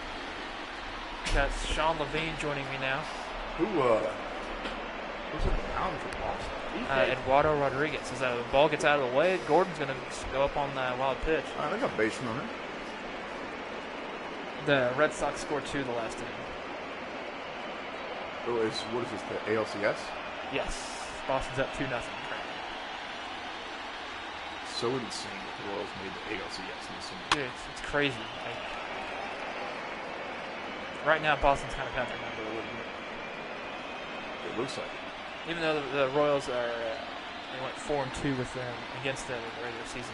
Got Sean Levine joining me now. Who's in the mound for Boston? Eduardo Rodriguez. As the ball gets out of the way, Gordon's going to go up on the wild pitch. I think I'm basing on it. The Red Sox scored 2 the last inning. What is this, the ALCS? Yes. Boston's up 2-0. So insane that the Royals made the ALCS in this Dude, it's crazy. Like, right now, Boston's kind of got their number a little bit. It looks like it. Even though the Royals are, they went 4-2 with them against them in the regular season.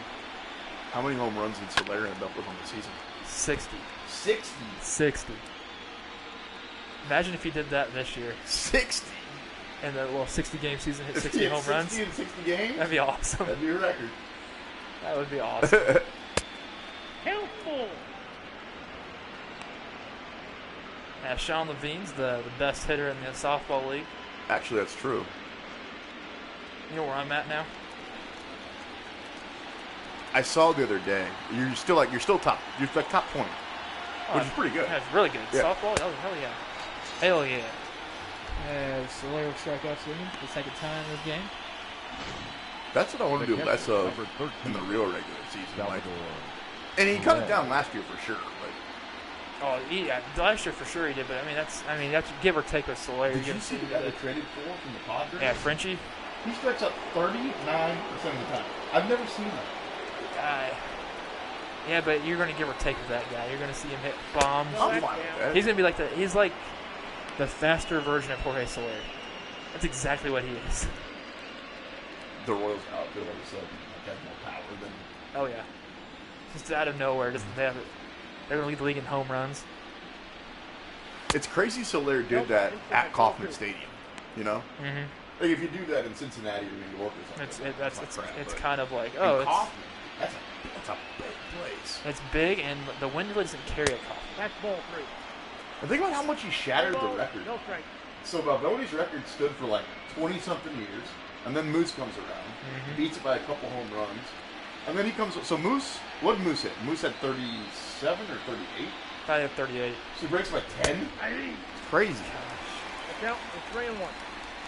How many home runs did Soler end up with on the season? 60. 60. Imagine if he did that this year. 60. And the 60-game season, hit 60 home runs. 60 in 60 games? That'd be awesome. That'd be a record. That would be awesome. Helpful. Sean Levine's the best hitter in the softball league. Actually, that's true. You know where I'm at now? I saw the other day. You're still top. You're like top 20, which is pretty good. That's really good. Yeah. Softball? Oh, hell yeah. Hell yeah. As Solero strikeouts in the second time this game. That's what I want to do less of in the real regular season. Like, and he cut it down last year for sure. But Oh, yeah. Last year for sure he did, but I mean that's give or take with Solero. Did you see the guy they traded for from the Padres? Yeah, Frenchie. He strikes out 39% of the time. I've never seen that. Yeah, but you're going to give or take with that guy. You're going to see him hit bombs. I'm fine with that. He's going to be he's like the faster version of Jorge Soler. That's exactly what he is. The Royals outfield all of a sudden have more power than. Oh yeah, just out of nowhere, doesn't have it? They're going to lead the league in home runs. It's crazy Soler did that at Kauffman Stadium. You know, Mm-hmm. Like if you do that in Cincinnati or New York or something. It's kind of like Kauffman, it's that's a big place. it's big, and the wind doesn't carry a Kauffman. That's ball 3. and think about how much he shattered the record. No strike. So Balbone's record stood for like 20-something years, and then Moose comes around, beats it by a couple home runs, and then he comes. So Moose, what did Moose hit? Moose had 37 or 38. I have 38. So he breaks by 10. It's crazy. The count is 3-1.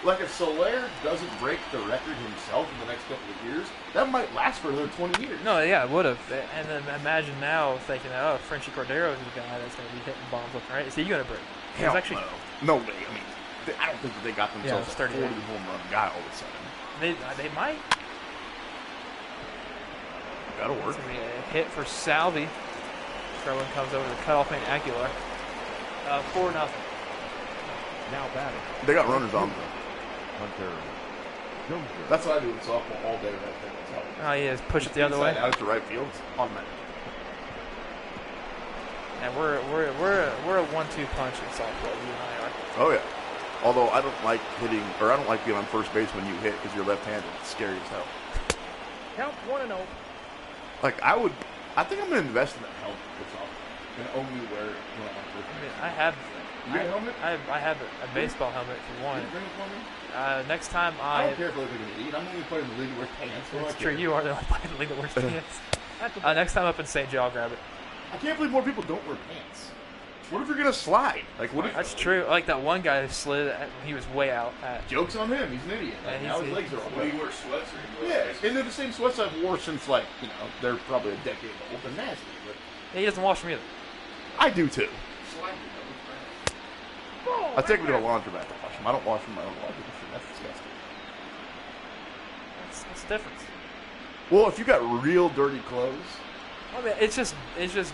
Like if Soler doesn't break the record himself in the next couple of years, that might last for another 20 years. No, yeah, it would have. And then imagine now thinking, oh, Frenchie Cordero is the guy that's going to be hitting bombs left and right. Is he going to break? Hell It's actually no way. I mean, I don't think that they got themselves it's a 40 38. home run guy all of a sudden. they might. That'll It's work. going to be a hit for Salvi. Sherwin comes over to the cutoff man Aguilar. 4-0. Now batting. They got runners on them. Hunter Jones. That's what I do in softball all day. Right there. That's how- Oh, yeah, push it the other way. Out to right field. It's automatic. And we're a 1-2 punch in softball. You and I are. Oh yeah. Although I don't like hitting, or I don't like being on first base when you hit because you're left-handed. It's scary as hell. Count 1-0. Like I think I'm gonna invest in that helmet for softball and only wear it when I'm on first I base. mean, I have. You got a helmet? I have a baseball helmet if you want. Can you bring it for me? Next time I don't care if I look like an idiot. I'm only playing the league to wear pants. What do I It's true. care? You are the only player in the league that wears pants. That's a ball. Next time up in St. Joe, I'll grab it. I can't believe more people don't wear pants. What if you're gonna slide? Like what if That's true. Like that one guy who slid. He was way out. Joke's on him. He's an idiot. Like, Yeah, now he's- his legs are all What do wet. you wear, sweats or you Yeah, wear and they're the same sweats I've wore since like they're probably a decade old. They're nasty, but He doesn't wash them either. I do too. slide? Ball. I take them to the laundromat to wash them. I don't wash them my own washing machine. That's disgusting. What's the difference? Well, if you got real dirty clothes, I mean, it's just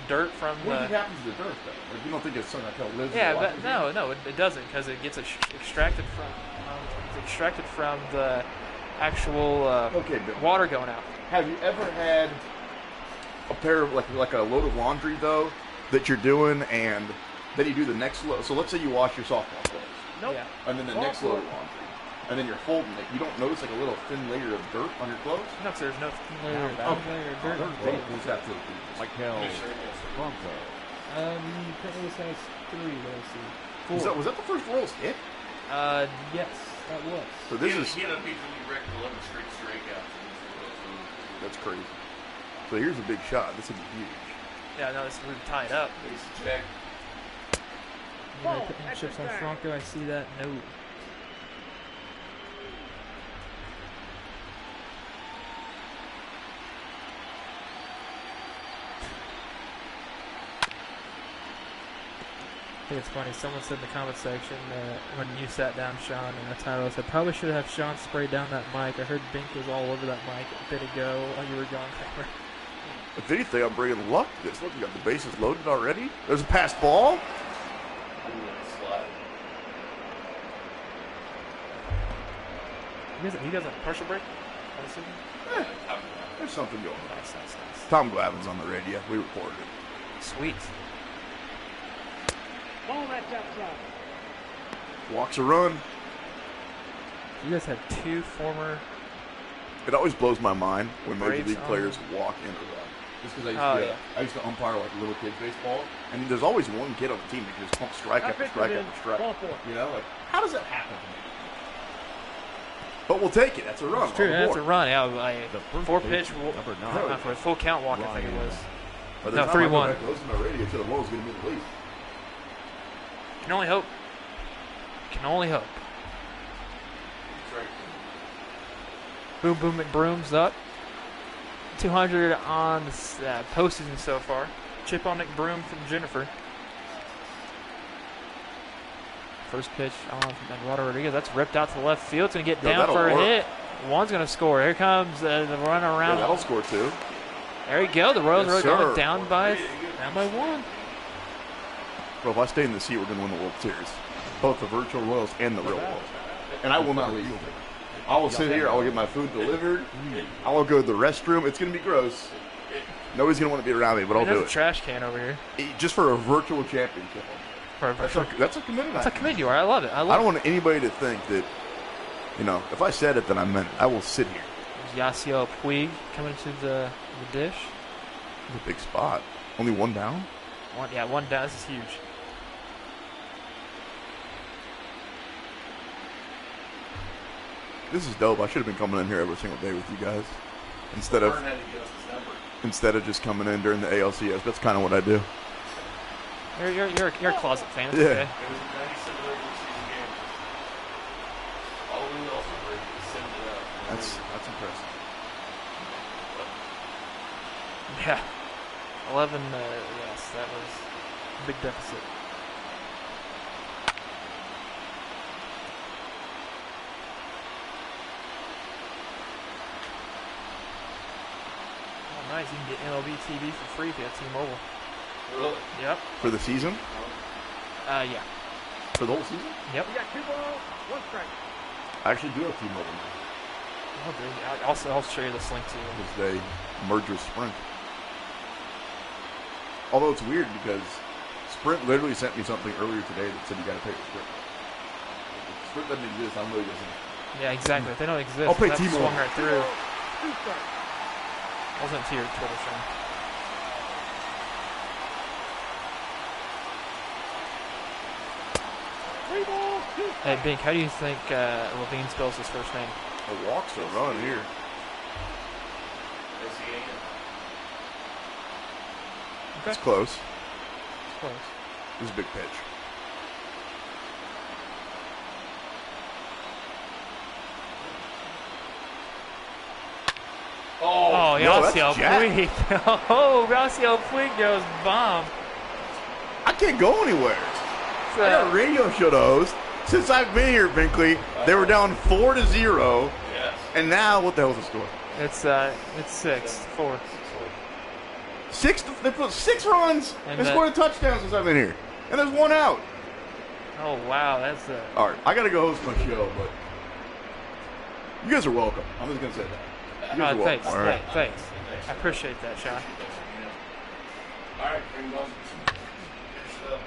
dirt from what do you the. think happens to the dirt though? Like you don't think it's something that lives? in Yeah, the but washing no, it doesn't because it gets extracted from the actual Okay, Bill. water going out. have you ever had a pair of like a load of laundry though that you're doing and then you do the next load? So let's say you wash your softball clothes Nope. Yeah. and then the next load of laundry, and then you're folding it. You don't notice like a little thin layer of dirt on your clothes? No, 'cause there's no layer of dirt. Who's that to the Michael Bronco. Currently this has 3. Let's see. 4. Was that the first Royals hit? Yes, that was. So this is He ended up being the league record 11 straight strikeouts. that's crazy. So here's a big shot. This would be huge. Yeah, no, we would tie it up. Check. Anybody putting chips on Franco? I see that. No. I think it's funny. Someone said in the comment section when you sat down, Sean, and Tyrel said, probably should have Sean spray down that mic. I heard Bink was all over that mic a bit ago while you were gone, Kramer. If anything, I'm bringing luck to this. Look, we got the bases loaded already. There's a pass ball. You guys on partial break? I'm assuming? There's something going on. Nice. Tom Glavin's on the radio. We recorded it. Sweet. Ball, that's outside. Walks a run. You guys have 2 former. It always blows my mind when Major Braves League on. players walk in a run. Just because I used to umpire like little kids baseball, And there's always one kid on the team that can just pump strike That after pitch strike is in. after strike. Ball 4. you know, like how does that happen? But we'll take it. That's a run. It's true. On the That's a board. run. Yeah, The first 4-pitch, baseman, number 9. for a full count walk, I think it was. By the No, time I go 3-1. back to listen to my radio, to the Royals going to be in the lead. Can only hope. Can only hope. Boom, boom, McBroom's up. 200 on the postseason so far. Chip on McBroom from Jennifer. First pitch on from Eduardo Rodriguez. That's ripped out to left field. It's going to get down that'll for a work. hit. One's going to score. Here comes the run Yeah, around. that'll score 2. There you go. The Royals Yes, are going sir. down by 1. Bro, if I stay in the seat, we're going to win the World Series. Both the virtual Royals and the real World. And I will not leave. I will sit here. I will get my food delivered. I will go to the restroom. It's going to be gross. Nobody's going to want to be around me, but I'll do There's a it. trash can over here. Just for a virtual championship. That's a commitment. That's how committed you are. I love it. I don't want anybody to think that, if I said it, then I meant it. I will sit here. There's Yasiel Puig coming to the dish. It's a big spot. Only 1 down? One down. This is huge. This is dope. I should have been coming in here every single day with you guys. Instead of just coming in during the ALCS. That's kind of what I do. You're a closet fan. It's Yeah. okay. That's impressive. Yeah. 11, yes, that was a big deficit. Oh, nice. You can get MLB TV for free if you have T-Mobile. Really? Yep. For the season? Yeah. For the whole season? Yep. You got 2 balls, 1 strike. I actually do have T-Mobile now. Oh, dude. I'll show you this link to you. Because they merged with Sprint. Although it's weird because Sprint literally sent me something earlier today that said you got to pay for Sprint. If Sprint doesn't exist, I'm really guessing. Yeah, exactly. If they don't exist, I'll pay that T-Mobile. swung right through. 2 strikes. Wasn't to your Twitter stream. Hey, Bink, how do you think Levine spells his first name? A walk's a run here. Okay. It's close. It's close. This is a big pitch. Oh, no, that's Yasiel Jack. Puig. Oh, Yasiel Puig goes bomb. I can't go anywhere. I got a radio show to host. Since I've been here, Binkley, they were down 4-0. Yes. And now, what the hell's the score? It's 6-4. They put 6 runs And and that- scored a touchdown since I've been here. And there's 1 out. Oh, wow, that's All right, I got to go host my show, but you guys are welcome. I'm just going to say that. You guys are welcome. thanks. All right. Thanks. I appreciate that, Sean. All right, bring on.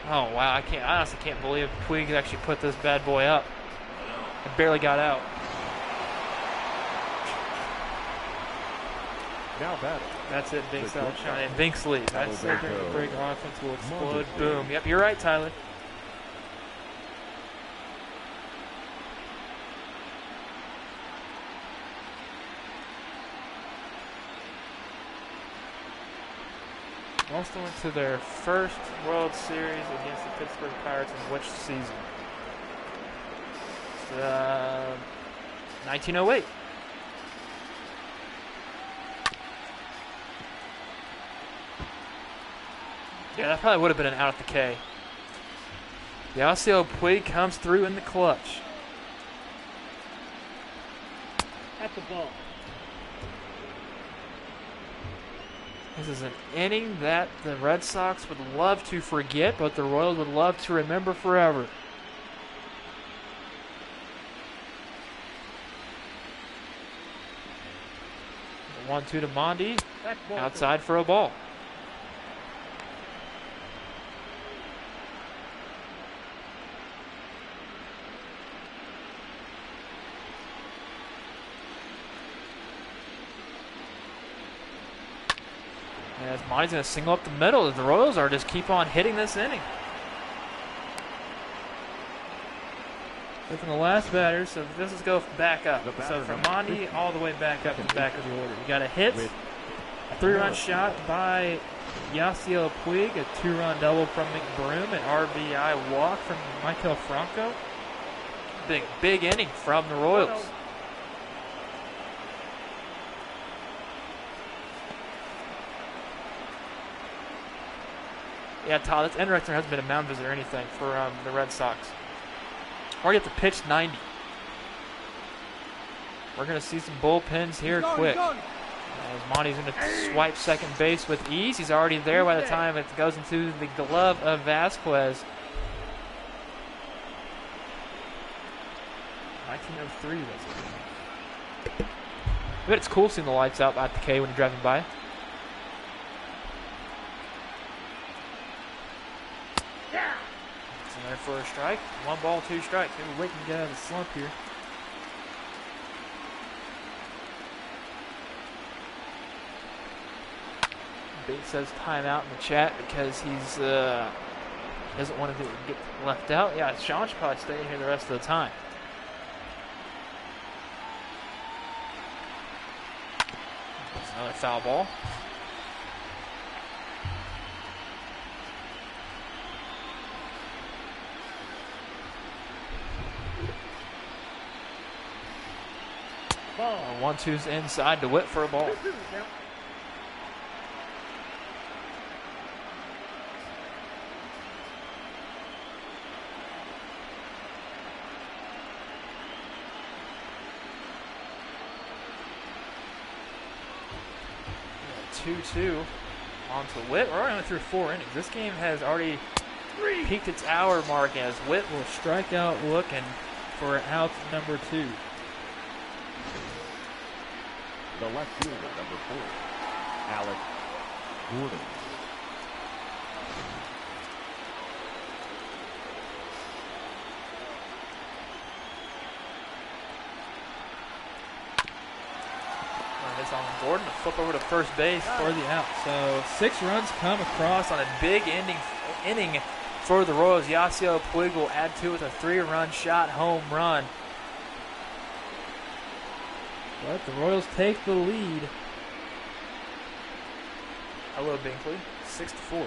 Oh, wow, I honestly can't believe Puig actually put this bad boy up. It barely got out. Now batting. That's it, Bink's The out. quick Sean, and Bink's lead. That's the Tyler big offense will explode. Monday. Boom. Yep, you're right, Tyler. Boston went to their first World Series against the Pittsburgh Pirates in which season? 1908. Yeah, that probably would have been an out at the K. Yasiel Puig comes through in the clutch. At the ball. This is an inning that the Red Sox would love to forget, but the Royals would love to remember forever. The 1-2 to Mondi, That's ball. outside for a ball. And as Monty's going to single up the middle, the Royals are just keep on hitting this inning. From the last batter, so let's just go back up. So from Monty all the way back up to the back of the order. We got a hit, a 3-run shot by Yasiel Puig, a 2-run double from McBroom, an RBI walk from Michael Franco. Big inning from the Royals. Yeah, Todd, that's interesting. There hasn't been a mound visit or anything for the Red Sox. Or you have to pitch 90. We're going to see some bullpens here quick. As Monty's going to swipe second base with ease. He's already there by the time it goes into the glove of Vasquez. 1903 was it? But it's cool seeing the lights out at the K when you're driving by. It's in there for a strike. 1 ball, 2 strikes. Maybe Wake can get out of the slump here. Bink says timeout in the chat because he's doesn't want to get left out. Yeah, Sean should probably stay in here the rest of the time. That's another foul ball. Ball. 1-2's inside to Witt for a ball. Yeah, 2-2 on to Witt. We're already through 4 innings. This game has already peaked its hour mark as Witt will strike out looking for out number 2. The left fielder, number 4, Alex Gordon. It's on Gordon to flip over to first base for the out. So 6 runs come across on a big inning for the Royals. Yasiel Puig will add to it with a 3-run shot home run. But the Royals take the lead. Hello, Binkley. 6-4.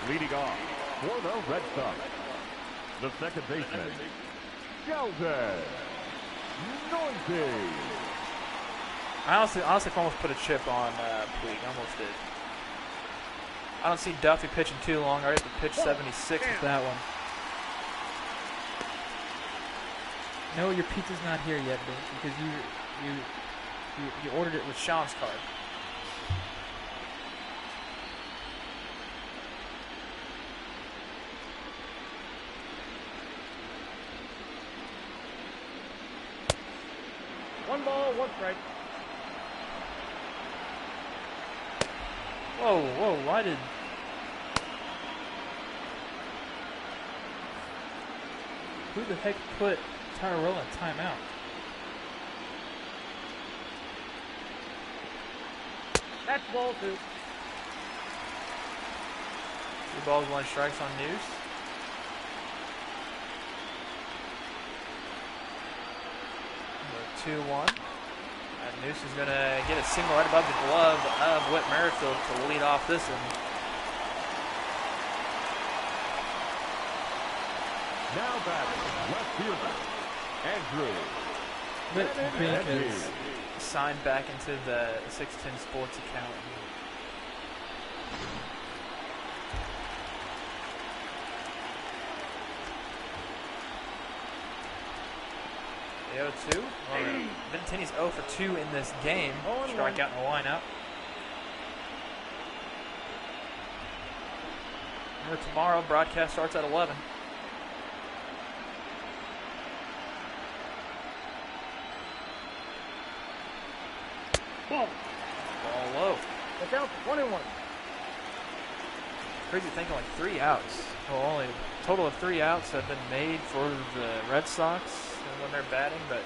Leading off for the Red Sox, the second baseman, Jarrod. I honestly almost put a chip on Puig. Almost did. I don't see Duffy pitching too long. I already have to pitch 76 with that one. No, your pizza's not here yet, Bink, because you ordered it with Sean's card. One ball, 1 strike. Whoa, why did... Who the heck put Tyrel in timeout? That's ball 2. 2 balls, 1 strikes on News. Number 2-1. And Noose is going to get a single right above the glove of Whit Merrifield to lead off this one. Now batting, left fielder, Andrew. Bink is signed back into the 610 Sports account. The 0-2. Benintendi's 0 for 2 in this game. Strike out in the lineup. Remember, tomorrow broadcast starts at 11. Ball. Ball low. That's out, 21. Crazy to think only 3 outs. Well, only a total of 3 outs have been made for the Red Sox when they're batting, but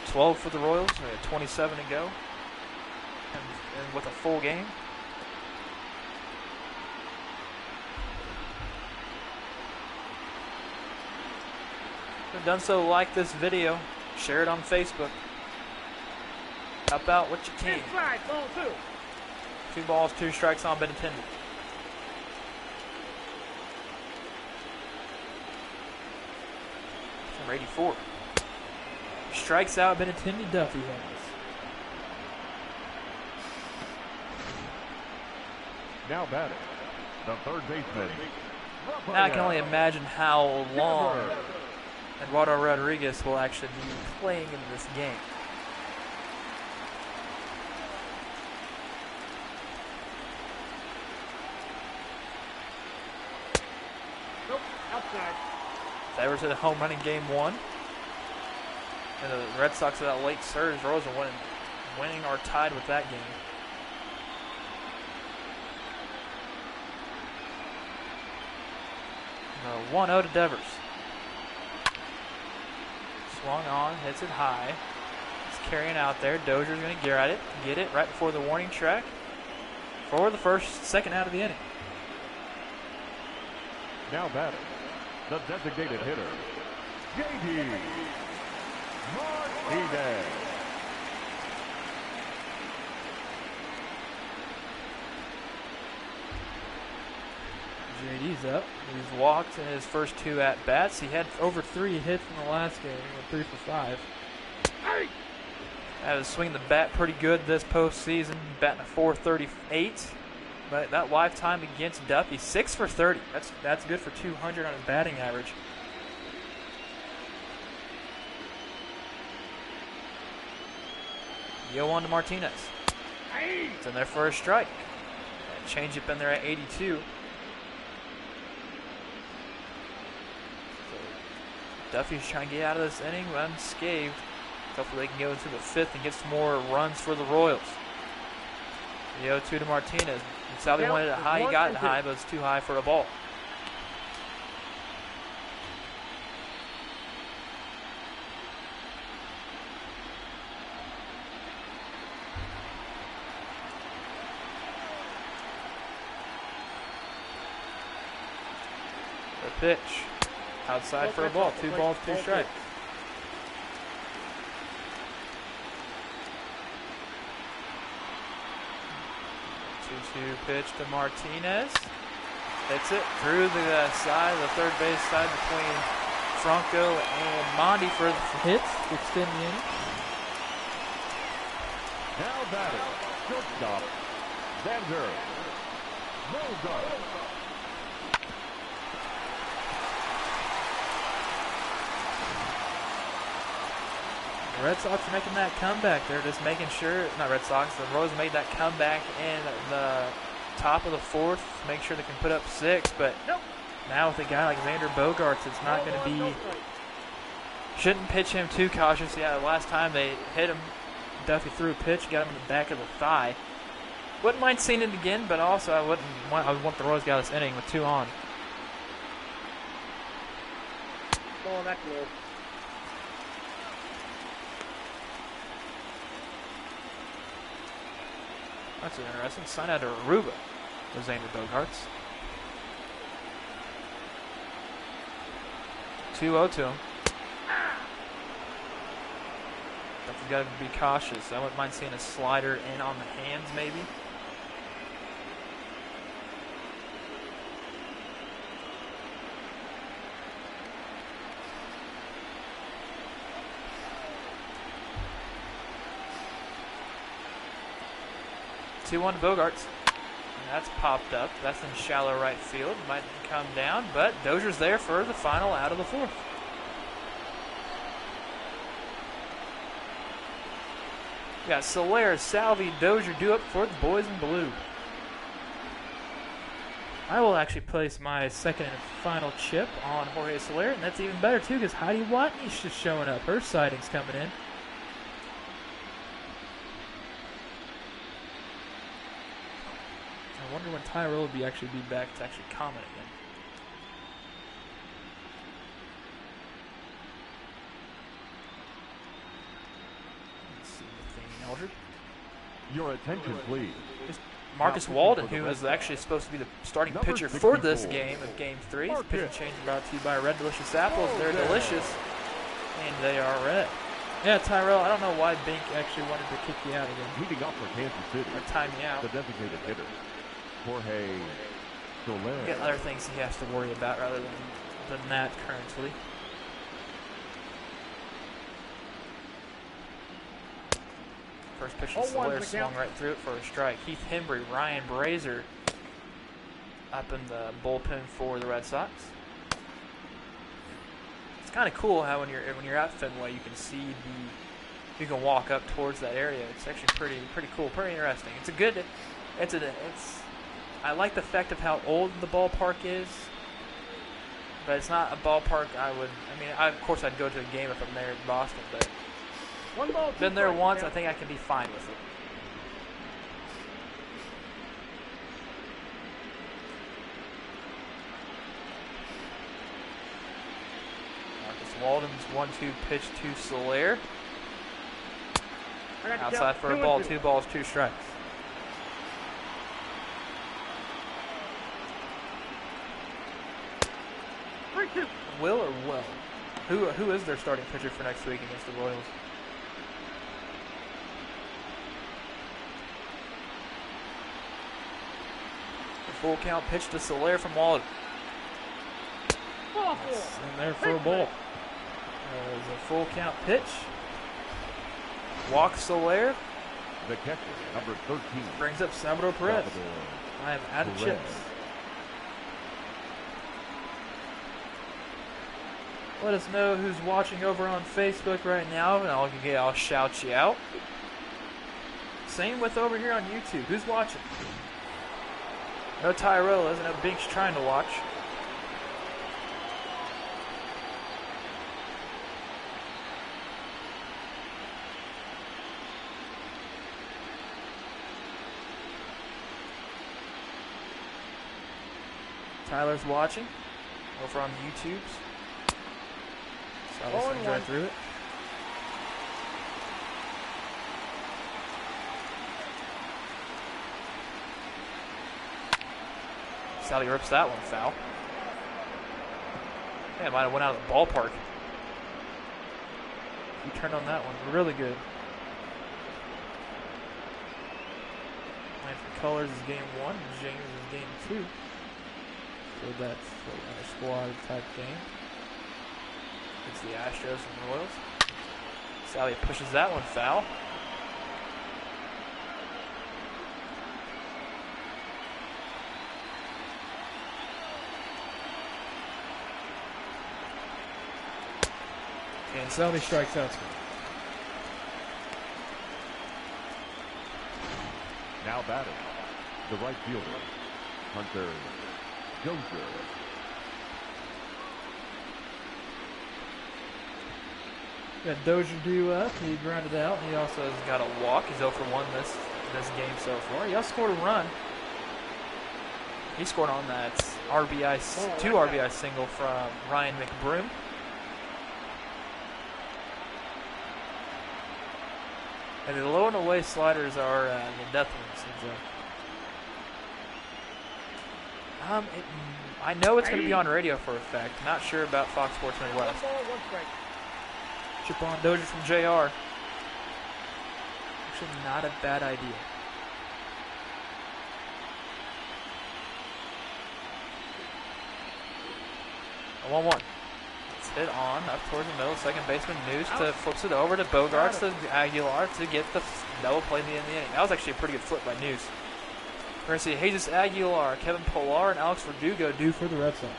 12 for the Royals. We have 27 to go, and with a full game. haven't done so, like this video, share it on Facebook. Help out what you can. Strike, ball 2. 2 balls, 2 strikes on Benintendi. Number 84. Strikes out Benintendi. Duffy has. Now batting, the third baseman. Now I can only imagine how long Eduardo Rodriguez will actually be playing in this game. Nope, outside. They were to the home run in game 1. And the Red Sox with that late surge, Royals are winning or tied with that game. The 1-0 to Devers. Swung on, hits it high. It's carrying out there. Dozier's going to get it right before the warning track for the second out of the inning. Now batting, the designated hitter, J.D. Martinez. JD's up. He's walked in his first 2 at-bats. He had over 3 hits in the last game. He went 3 for 5. Had to swing the bat pretty good this postseason, batting a .438. But that lifetime against Duffy, 6 for 30. That's good for 200 on his batting average. Yo on to Martinez. It's in there for a strike. Change up in there at 82. Duffy's trying to get out of this inning unscathed. Hopefully they can go into the 5th and get some more runs for the Royals. The 0-2 to Martinez. Salvi wanted it high, he got it high, but it's too high for a ball. The pitch. Outside for a ball. 2 balls, 2 strikes. 2-2 pitch to Martinez. Hits it through the side, the third base side between Franco and Mondi for the hits to extend the inning. Now batting, shortstop, Xander Bogart. The Red Sox are making that comeback. They're just making sure, not Red Sox, the Royals made that comeback in the top of the 4th, make sure they can put up 6, but now with a guy like Xander Bogaerts, it's not going to be, shouldn't pitch him too cautious. Yeah, the last time they hit him, Duffy threw a pitch, got him in the back of the thigh. Wouldn't mind seeing it again, but also I would want the Royals to get out of this inning with 2 on. Ball that low. That's interesting. Sign out to Aruba with Xander Bogaerts. 2-0 to him. But you've got to be cautious. I wouldn't mind seeing a slider in on the hands, maybe. One to Bogaerts. And that's popped up. That's in shallow right field. Might come down, but Dozier's there for the final out of the 4th. We got Soler, Salvi, Dozier due up for the boys in blue. I will actually place my second and final chip on Jorge Soler, and that's even better too because Heidi Watney's just showing up. Her sighting's coming in. I wonder when Tyrel will be back to actually comment again. Let's see, Nathaniel Eldred. Your attention, please. Marcus Walden, who is actually supposed to be the starting pitcher for this game of Game 3. This pitching change brought to you by Red Delicious Apples. They're delicious. And they are red. Yeah, Tyrel, I don't know why Bink actually wanted to kick you out again. Leading off for Kansas City, Or time you out. the designated hitter, Jorge Soler. He's got other things he has to worry about rather than that currently. First pitch to Soler, swung right through it for a strike. Heath Hembry, Ryan Brazier up in the bullpen for the Red Sox. It's kind of cool how when you're at Fenway, you can see you can walk up towards that area. It's actually pretty cool, pretty interesting. I like the fact of how old the ballpark is, but it's not a ballpark of course I'd go to a game if I'm there in Boston, but been there once, I think I can be fine with it. Walden's 1-2 pitch to Soler. Outside for a ball, 2 balls, 2 strikes. Will or Will? Who is their starting pitcher for next week against the Royals? A full count pitch to Soler from Walden. It's in there for a ball. There's a full count pitch. Walks Soler. The catcher, number 13. Brings up Salvador Perez. I am out of chips. Let us know who's watching over on Facebook right now, and I'll shout you out. Same with over here on YouTube. Who's watching? No Tyrel is, no Bink's trying to watch. Tyler's watching over on the YouTubes. So let's enjoy through it. Sally rips that one foul. Yeah, might have went out of the ballpark. He turned on that one really good. Playing for Colors is game 1, James is game 2. So that's a squad type game. It's the Astros and Royals. Sally pushes that one foul. And Sally strikes out. Now batting, the right fielder, Hunter Dozier. Got Dozier due up. He grounded out. He also has got a walk. He's 0 for 1 this game so far. He also scored a run. He scored on that two RBI single from Ryan McBroom. And the low and away sliders are the death ones. I know it's going to be on radio for a fact. Not sure about Fox Sports Midwest. Chip on Dozier from JR. Actually, not a bad idea. A 1-1. It's hit on up towards the middle. Second baseman News flips it over to Bogarts to Aguilar to get the double play at the end of the inning. That was actually a pretty good flip by News. We're going to see Jesus Aguilar, Kevin Pillar, and Alex Verdugo due for the Red Sox.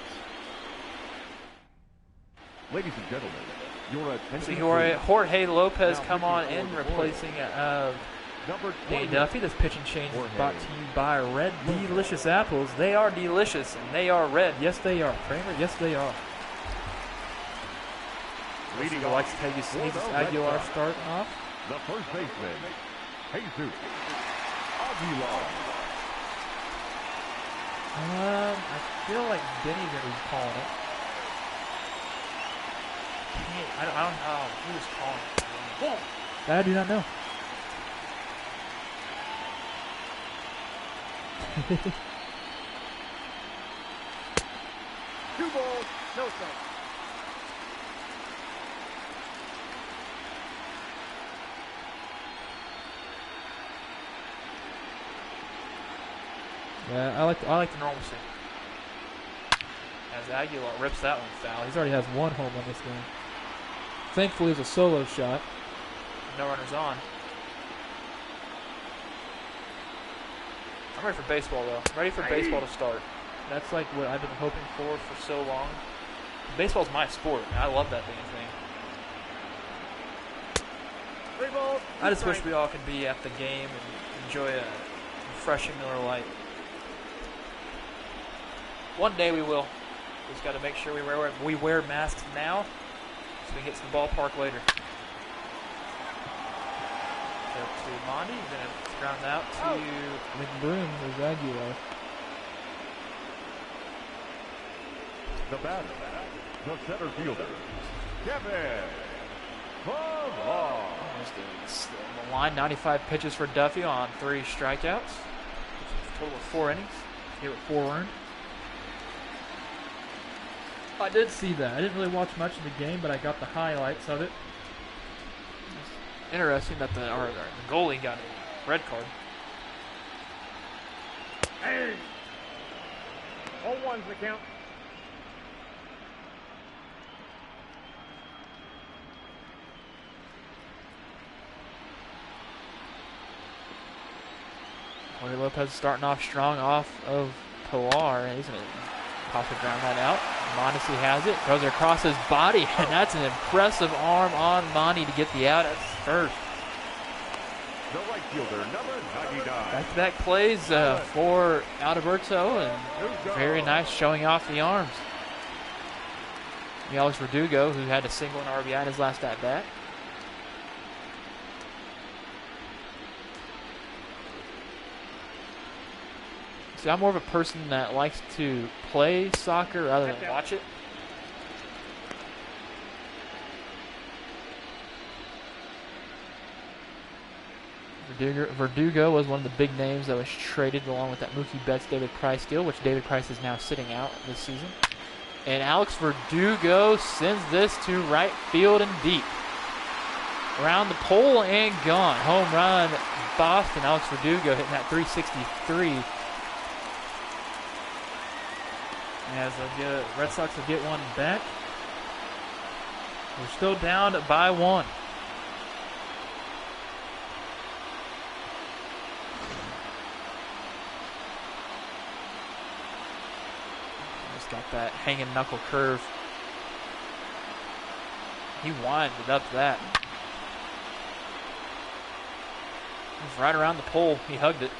Ladies and gentlemen, your attention. So Jorge Lopez come on in, replacing Danny Duffy. This pitching change is brought to you by Red Delicious Apples. They are delicious, and they are red. Yes, they are. Kramer, yes, they are. Leading likes to take Jesus Aguilar starting off. The first baseman, Jesus Aguilar. I feel like Benny's going to be calling it. I don't know who was calling it. That I do not know. Two balls, no strikes. Yeah, I like the normalcy. As Aguilar rips that one foul. He's already has one home on this game. Thankfully, it was a solo shot. No runners on. I'm ready for baseball, though. I'm ready for baseball to start. That's like what I've been hoping for. For so long. Baseball's my sport. I love that damn thing. 3 balls. I just wish we all could be at the game and enjoy a refreshing Miller Lite. One day we will. We just got to make sure we wear masks now so we can get to the ballpark later. Up to Monty. He's going to ground out to McBroom is Aguilar. The batter, the center fielder, Kevin. the line. 95 pitches for Duffy on 3 strikeouts. Total of 4 innings. He with 4 earned. I did see that. I didn't really watch much of the game, but I got the highlights of it. Interesting that the goalie got a red card. Hey. 0-1's the count. Jorge Lopez starting off strong off of Pilar. He's going to possibly ground that out. Mondesi has it. Goes across his body, and that's an impressive arm on Monty to get the out at first. The right fielder, number 99. Back-to-back plays for Alberto, and very nice showing off the arms. Alex Verdugo, who had a single and RBI in his last at-bat. See, I'm more of a person that likes to play soccer rather than watch it. Verdugo was one of the big names that was traded along with that Mookie Betts David Price deal, which David Price is now sitting out this season. And Alex Verdugo sends this to right field and deep. Around the pole and gone. Home run, Boston. Alex Verdugo hitting that 363. As the Red Sox will get one back. We're still down by 1. Just got that hanging knuckle curve. He winded up that. It was right around the pole. He hugged it.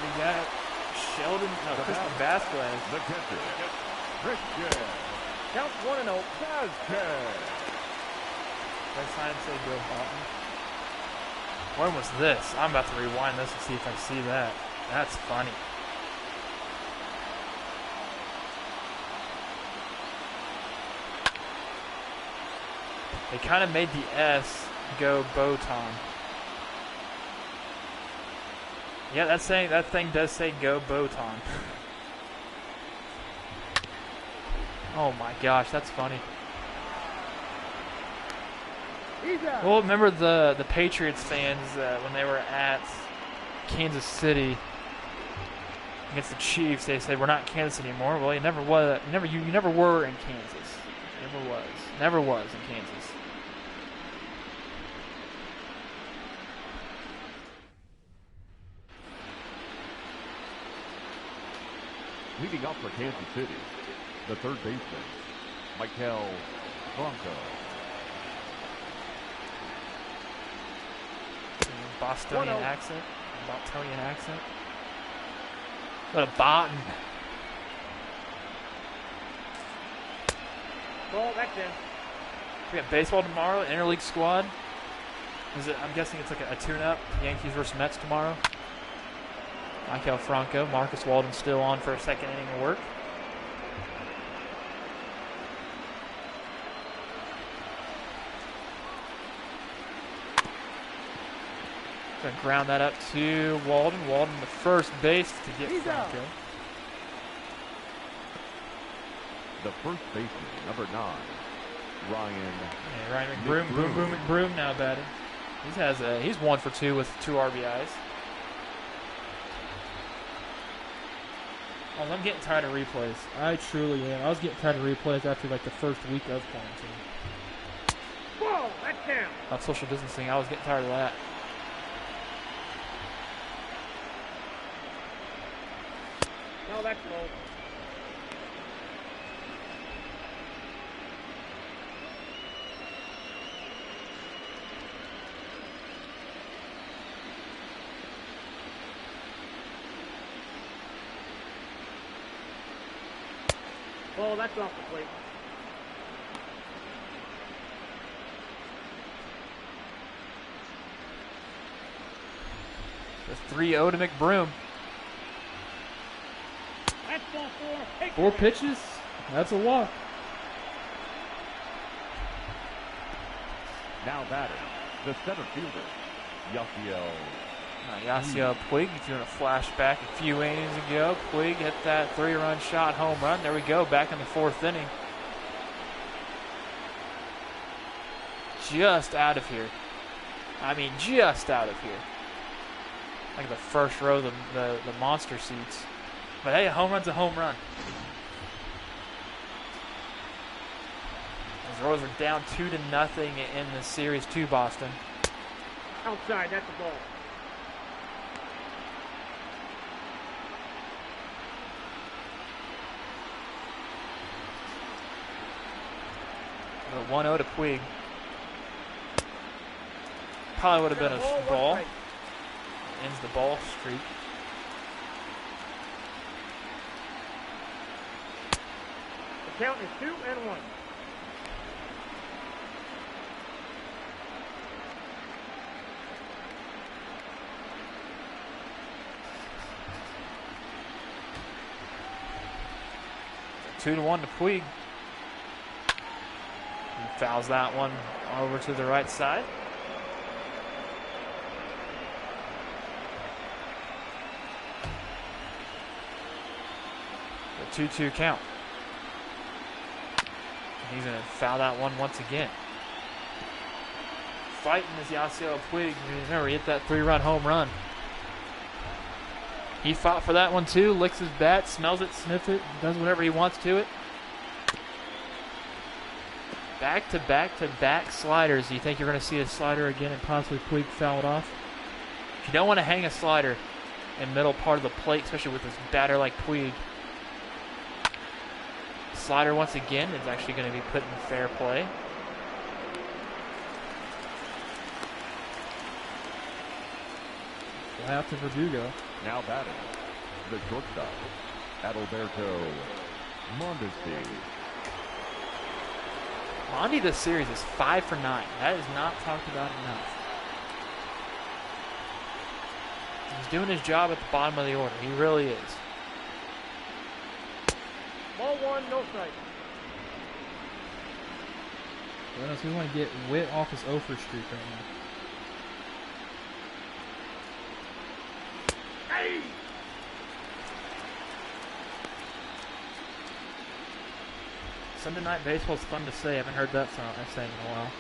We got Christian Vasquez. The catcher, Christian. Counts 1-0. Vasquez. Did I sign and say Bill Boughton? When was this? I'm about to rewind this and see if I see that. That's funny. They kind of made the S go Botan. Yeah, that thing does say go Botan. Oh my gosh, that's funny. Well, remember the Patriots fans when they were at Kansas City against the Chiefs? They said we're not in Kansas anymore. Well, you never was. You never were in Kansas. Never was in Kansas. Leading off for Kansas City, the third baseman, Michael Blanco. Bostonian accent. What a Boston. Ball back in. We got baseball tomorrow, interleague squad. I'm guessing it's like a tune-up. Yankees versus Mets tomorrow. Michael Franco, Marcus Walden still on for a second inning of work. Gonna ground that up to Walden. Walden the first base to get Franco. The first baseman, number 9, Ryan. Yeah, Ryan McBroom. Boom McBroom now batting. He's 1 for 2 with 2 RBIs. Oh, I'm getting tired of replays. I truly am. I was getting tired of replays after like the first week of quarantine. Whoa, that's down. Not social distancing. I was getting tired of that. No, that's low. Oh, that's off the plate. The 3-0 to McBroom. That's ball 4. Take 4 it. pitches. That's a walk. Now batting, the center fielder, Yasiel. Yasiel Puig, if you want to flashback a few innings ago, Puig hit that 3-run shot home run. There we go, back in the 4th inning. Just out of here. I mean, just out of here. Like the first row of the monster seats. But hey, a home run's a home run. Those Royals are down 2-0 in the series to Boston. Outside, that's a ball. The 1-0 to Puig. Probably would have been a ball. Ends the ball streak. The count is 2-1. Two to 1 to Puig. He fouls that one over to the right side. The 2-2 count. He's going to foul that one once again. Fighting is Yasiel Puig. Remember, he hit that 3-run home run. He fought for that one too, licks his bat, smells it, sniffs it, does whatever he wants to it. Back-to-back-to-back sliders. Do you think you're going to see a slider again and possibly Puig foul it off? You don't want to hang a slider in middle part of the plate, especially with this batter like Puig. Slider once again is actually going to be put in fair play. Fly to Verdugo. Now batting, the shortstop, Adalberto Mondesi. Mondi this series is 5 for 9. That is not talked about enough. He's doing his job at the bottom of the order. He really is. Ball 1, no strike. So we want to get Witt off his 0 for streak right now. Sunday Night Baseball is fun to say. I haven't heard that saying in a while.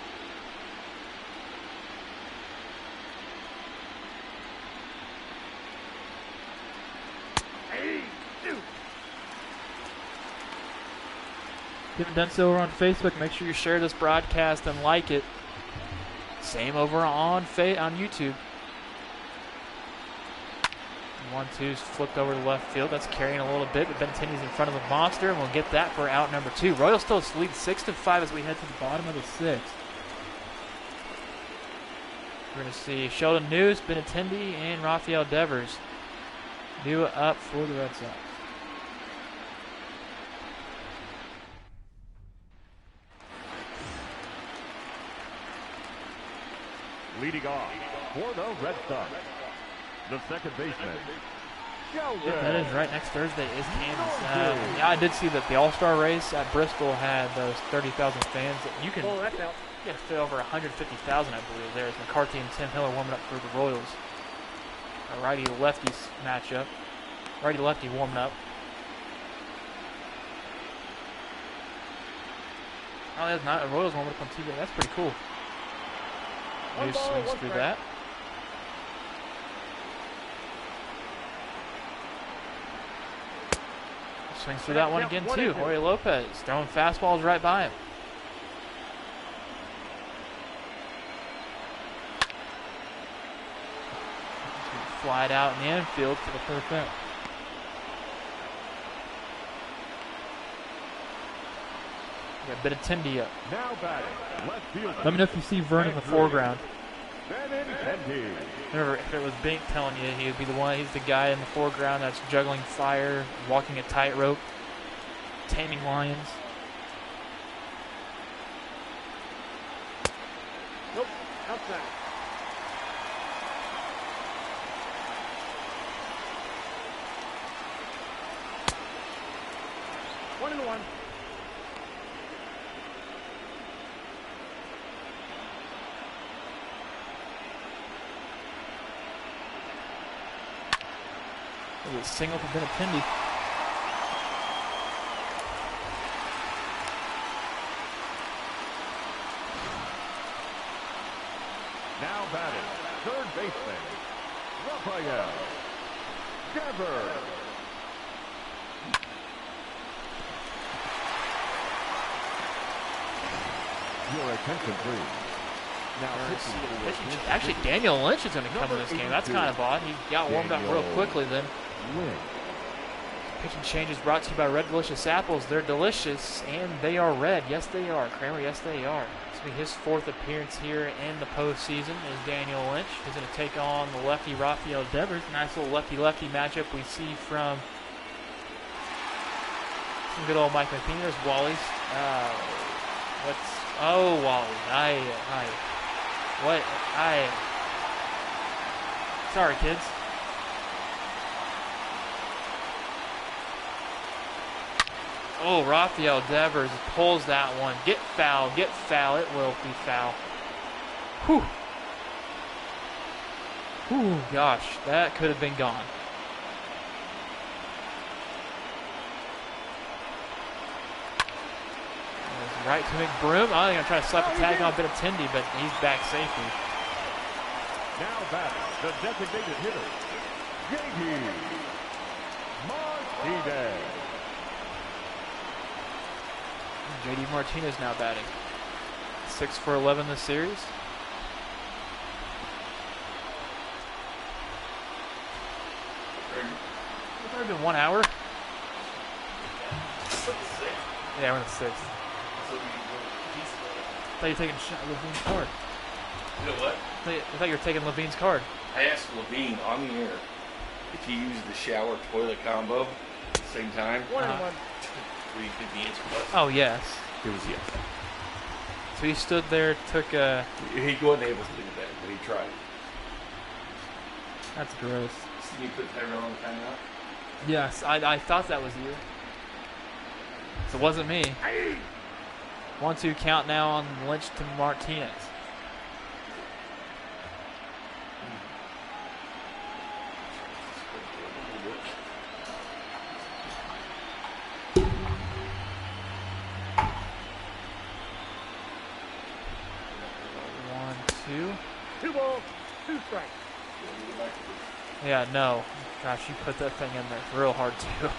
If you haven't done so over on Facebook, make sure you share this broadcast and like it. Same over on YouTube. 1-2's flipped over to left field. That's carrying a little bit, but Benintendi's in front of the monster, and we'll get that for out number 2. Royals still lead 6-5 as we head to the bottom of the 6th. We're going to see Sheldon News, Benintendi, and Rafael Devers due up for the Red Sox. Leading off for the Red Sox, the second baseman, That is right. Next Thursday is Kansas. Yeah, I did see that the All-Star race at Bristol had those 30,000 fans. You can That's out. get fit over 150,000, I believe. There's McCarthy and Tim Hiller warming up for the Royals. A righty-lefty matchup. Righty-lefty warming up. Oh, that's not a Royals warming up on TV. That's pretty cool. Moose swings through that. Swings through that one again too. Jorge Lopez throwing fastballs right by him. Fly it out in the infield for the first out. Got a bit of Tindy up. Now batting, left field. Let me know if you see Vern in the foreground. Remember, if it was Bink telling you, he would be the one. He's the guy in the foreground that's juggling fire, walking a tightrope, taming lions. Nope, outside. One and one. A single for Benintendi. Now batting, third baseman, Rafael Devers. Your attention, please. Now, Pitching. Actually, Daniel Lynch is going to come in this game. That's kind of odd. He got warmed up real quickly then. Pitching changes brought to you by Red Delicious Apples. They're delicious, and they are red. Yes, they are. Kramer, yes, they are. This will be his fourth appearance here in the postseason is Daniel Lynch. He's going to take on the lefty Rafael Devers. Nice little lefty-lefty matchup we see from some good old Mike McPean. There's Wally's. Wally. Sorry, kids. Oh, Rafael Devers pulls that one. Get foul. It will be foul. Whew. Whew, gosh, that could have been gone. Right to McBroom. I think I'm trying to slap a tag on Benintendi, but he's back safely. Now back, the designated hitter, J.D. Martinez. J.D. Martinez now batting. 6 for 11 this series. It's already been 1 hour. Yeah, we're in the 6th. I thought you were taking Levine's card. You know what? I thought you were taking Levine's card. I asked Levine on the air if he used the shower toilet combo at the same time. One and one. We did the answer was. Oh, yes. It was yes. So he stood there, took a... He wasn't able to do that, but he tried. That's gross. See me put Tyrel on the timeout? Yes, I thought that was you. So it wasn't me. 1-2 count now on Lynch to Martinez. Two balls, two strikes. Yeah, no. Gosh, you put that thing in there real hard too.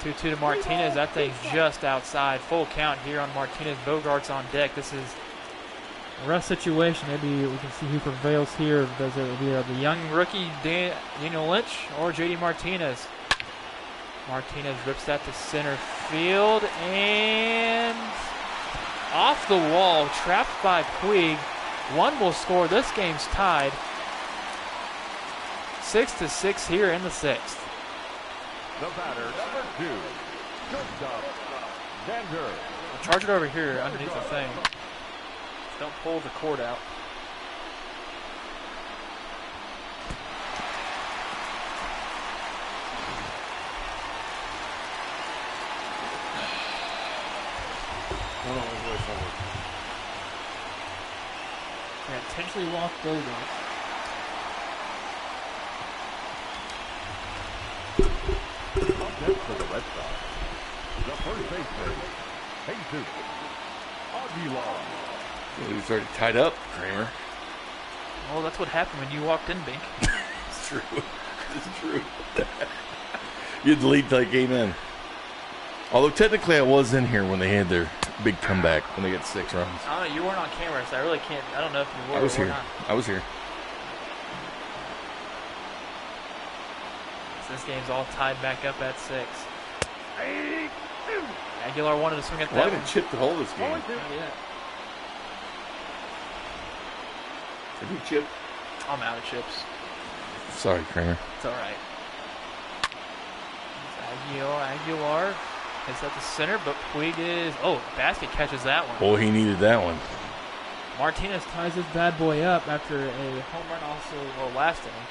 2-2 to Martinez. That thing's just outside. Full count here on Martinez. Bogart's on deck. This is A rough situation. Maybe we can see who prevails here. Does it be the young rookie Daniel Lynch or J.D. Martinez? Martinez rips that to center field and off the wall, trapped by Puig. One will score. This game's tied. 6-6 here in the 6th. The batter, number 2, shortstop, Vander. Charge it over here underneath the thing. Don't pull the cord out. I intentionally walked Bogart. Up next for the Red Sox, the first baseman, Jesus Well, he's already tied up, Kramer. Well, that's what happened when you walked in, Bink. It's true. It's true. You had the lead till I came in. Although technically I was in here when they had their big comeback, when they got 6 runs. I don't know. You weren't on camera, so I really can't. I don't know if you were I was or here. not. I was here. So this game's all tied back up at 6. Aguilar wanted to swing at Well, I that didn't one. chip the whole of this game. Not yet. Did you chip? I'm out of chips. Sorry, Kramer. It's all right. Aguilar is at the center, but Puig is. Oh, Basket catches that one. Boy, he needed that one. Martinez ties this bad boy up after a home run, also last inning.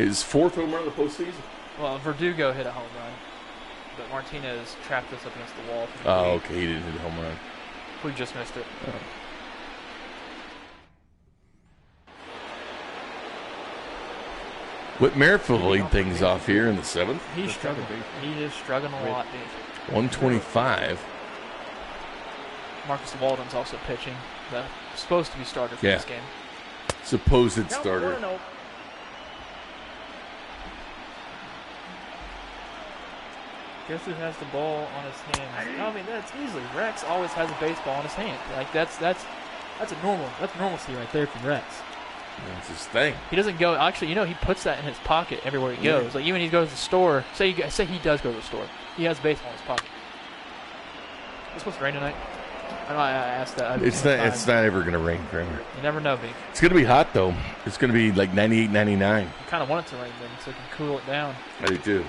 His 4th home run of the postseason. Well, Verdugo hit a home run, but Martinez trapped us up against the wall. Oh, okay. He didn't hit a home run. Puig just missed it. Oh. Whit Merrifield will lead things off here in the 7th. He's struggling. He is struggling a lot, dude. 125. Marcus Walden's also pitching. The supposed to be starter for this game. Supposed starter. Guess who has the ball on his hands? I mean, that's easily. Rex always has a baseball in his hand. Like that's a normalcy right there from Rex. That's his thing. He doesn't go. Actually, he puts that in his pocket everywhere he goes. Like even when he goes to the store. Say he does go to the store. He has a baseball in his pocket. It's supposed to rain tonight. I know I asked that. It's not ever going to rain, Kramer. You never know, Bink. It's going to be hot, though. It's going to be like 98, 99. You kind of want it to rain then, so it can cool it down. I do, too.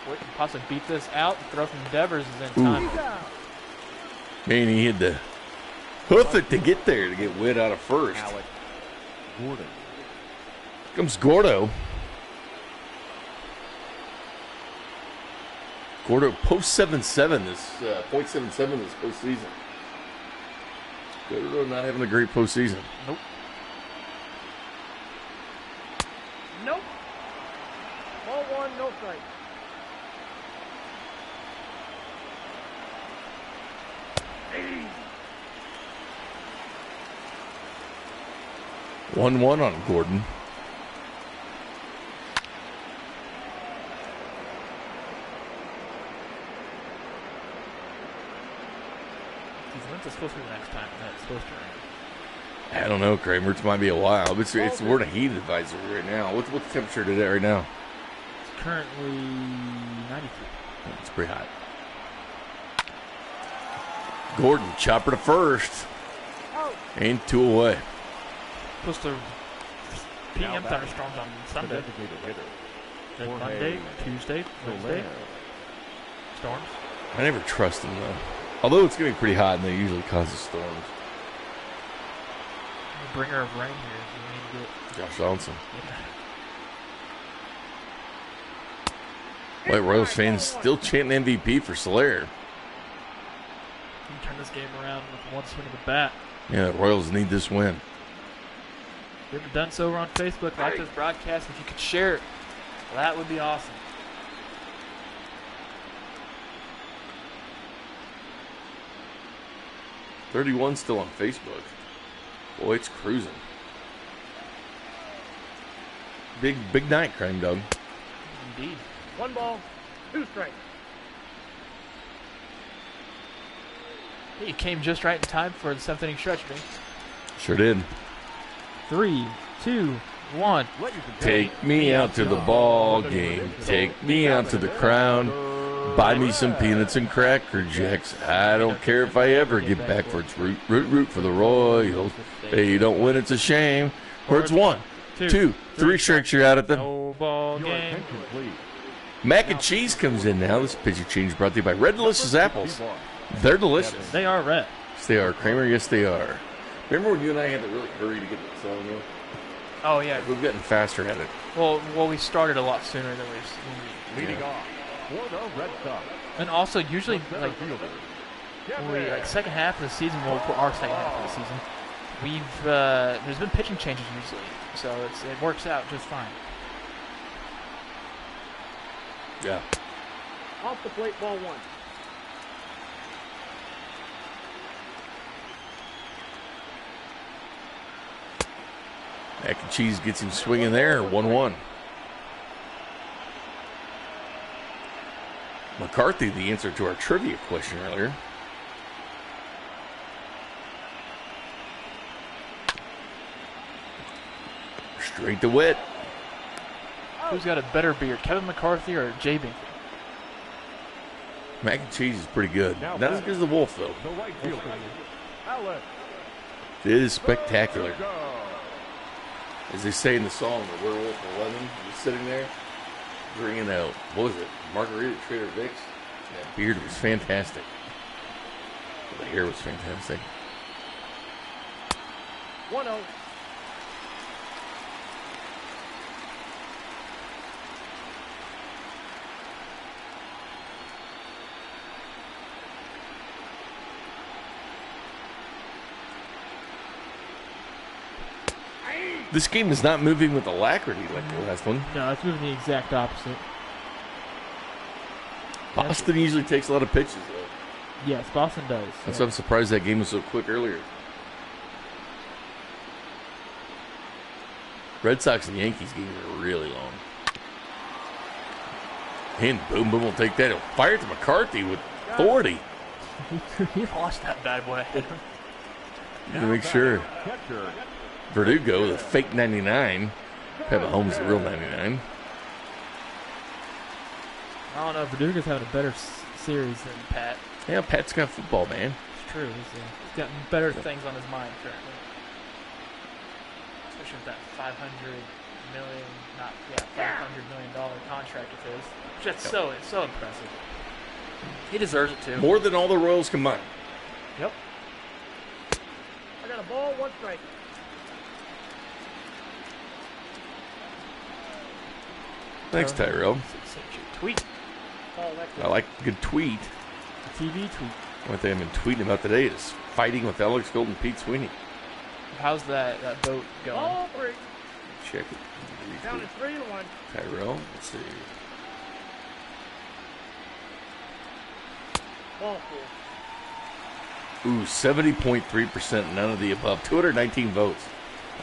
Witt can possibly beat this out. The throw from Devers is in time. Man, he had to hoof it to get there, to get Witt out of first. Gordon. Comes Gordo. Gordo post 7-7 this .77 this postseason. Gordo not having a great postseason. Nope. Ball 1, no strike. Hey. 1-1 on Gordon. When's it supposed to be the next time that it's supposed to rain? I don't know, Kramer. It might be a while. We're in a heat advisory right now. What's the temperature today right now? It's currently 93. It's pretty hot. Gordon, chopper to first. And 2 away. Supposed to PM thunderstorms on Sunday. Then Monday, Tuesday, Wednesday. Storms. I never trust them, though. Although it's going to be pretty hot, and they usually cause storms. The bringer of rain here. You need to get Josh Donaldson. White Royals fans still chanting MVP for Soler. You can turn this game around with one swing of the bat. Yeah, the Royals need this win. If you haven't done so over on Facebook, like this broadcast. If you could share it, that would be awesome. .31 still on Facebook. Boy, it's cruising. Big night, Crane Dog. Indeed. 1 ball, 2 strikes. You came just right in time for the 7th inning stretch, man. Sure did. 3, 2, 1. Take me out to the ball game. Take me out to the crown. Buy me some peanuts and Cracker Jacks. I don't care if I ever get back for its root for the Royals. They don't win, it's a shame. Or it's 1, 2, 3 strikes, you're out at the... No ball game. Mac and cheese comes in now. This pitcher change brought to you by Red Delicious Apples. They're delicious. They are red. Yes, they are. Kramer, yes, they are. Remember when you and I had to really hurry to get the song in? Oh, yeah. We've gotten faster at it. Well, we started a lot sooner than we Leading off for the Red Sox. And also, usually, like, second half of the season, our second half of the season, there's been pitching changes usually, so it works out just fine. Yeah. Off the plate, ball 1. Mac and Cheese gets him swinging there, 1-1. McCarthy, the answer to our trivia question earlier. Straight to Witt. Who's got a better beard, Kevin McCarthy or Jay Bink? Mac and Cheese is pretty good. Not as good as the Wolf, though. The right fielder, Alex. It is spectacular. As they say in the song, the Werewolf of Lemon, he's sitting there, bringing out, what was it, Margarita Trader Vic's? That beard was fantastic. The hair was fantastic. 1-0. This game is not moving with alacrity like the last one. No, it's moving the exact opposite. Boston usually takes a lot of pitches, though. Yes, Boston does. That's why I'm surprised that game was so quick earlier. Red Sox and Yankees games are really long. And Boom Boom will take that. He'll fire it to McCarthy with authority. He lost that bad boy. To make sure. Catcher. Verdugo, the fake 99. Peppa Holmes, the real 99. I don't know. Verdugo's having a better series than Pat. Yeah, Pat's got football, man. It's true. He's got better things on his mind currently. Especially with that $500 million contract of his. That's so impressive. He deserves it too. More than all the Royals combined. Yep. I got a ball, 1 strike. Thanks, Tyrel. Tweet. Ball next. I like a good tweet. A TV tweet. One thing I've been tweeting about today is fighting with Alex Gold and Pete Sweeney. How's that boat going? Ball 3. Check it. Down to 3-1. Tyrell, let's see. Ball 4. Ooh, 70.3%, none of the above. 219 votes.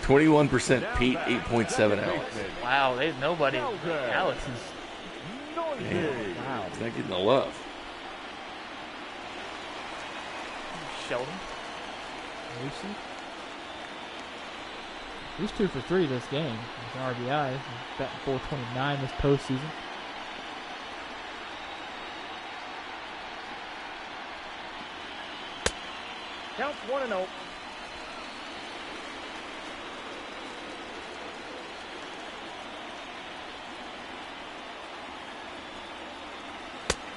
21% Pete, 8.7 Alex. Wow, nobody. Alex is. Wow, he's not getting the love. Sheldon. Lucy. He's 2 for 3 this game. He's an RBI. He's batting 429 this postseason. Counts 1-0.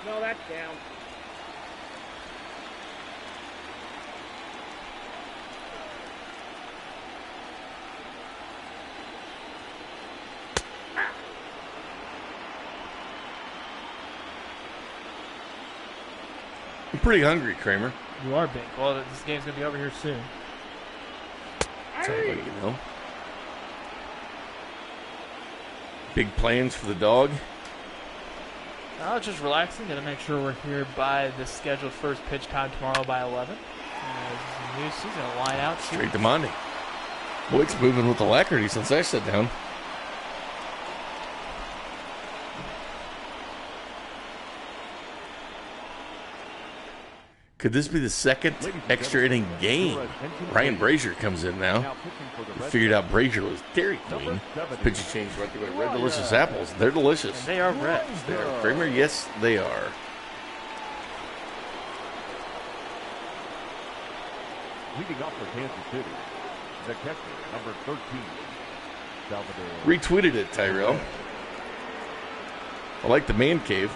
No, that's down. I'm pretty hungry, Kramer. You are big. Well, this game's gonna be over here soon. That's all you know. Big plans for the dog. Now just relaxing. Gonna make sure we're here by the scheduled first pitch time tomorrow by 11. He's gonna line out. Straight to Monday. Boy, it's moving with alacrity since I sat down. Could this be the second extra inning game? Ryan Brazier comes in now. We figured out Brazier was Dairy Queen. Pitcher change right there. Red Delicious apples. They're delicious. And they are red. They are. Kramer, yes, they are. Leading up for Kansas City, the catcher, number 13, Salvador. Retweeted it, Tyrell. I like the man cave.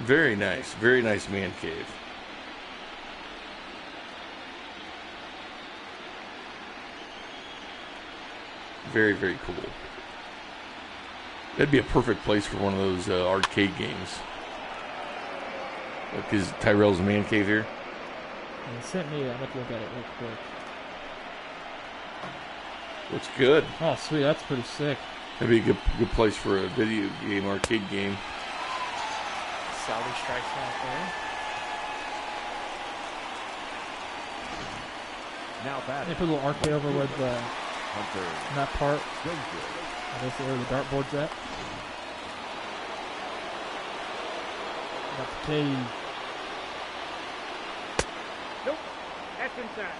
Very nice man cave. Very, very cool. That'd be a perfect place for one of those arcade games. Look, is Tyrell's man cave here? He sent me. I'm going to look at it real quick. Looks good. Oh, sweet. That's pretty sick. That'd be a good place for a video game, arcade game. Salary strikes out there. Now They batting. put a little arcade over with Hunter in that part. Dozier. That's where the dartboard's at. Got the tee. Nope. That's inside.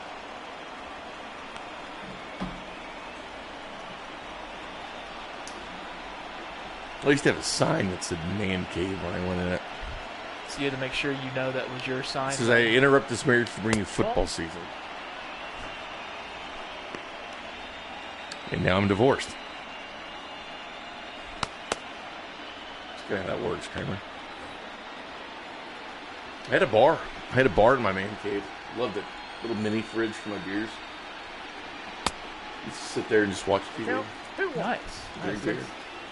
I used to have a sign that said "Man Cave" when I went in it. So you had to make sure you know that was your sign. It says, "I interrupt this marriage to bring you football season." And now I'm divorced. That's kind of how that works, Kramer. I had a bar. I had a bar in my man cave. Loved it. Little mini fridge for my beers. Used to sit there and just watch TV. Count 2-1. Nice. Very Nice. good.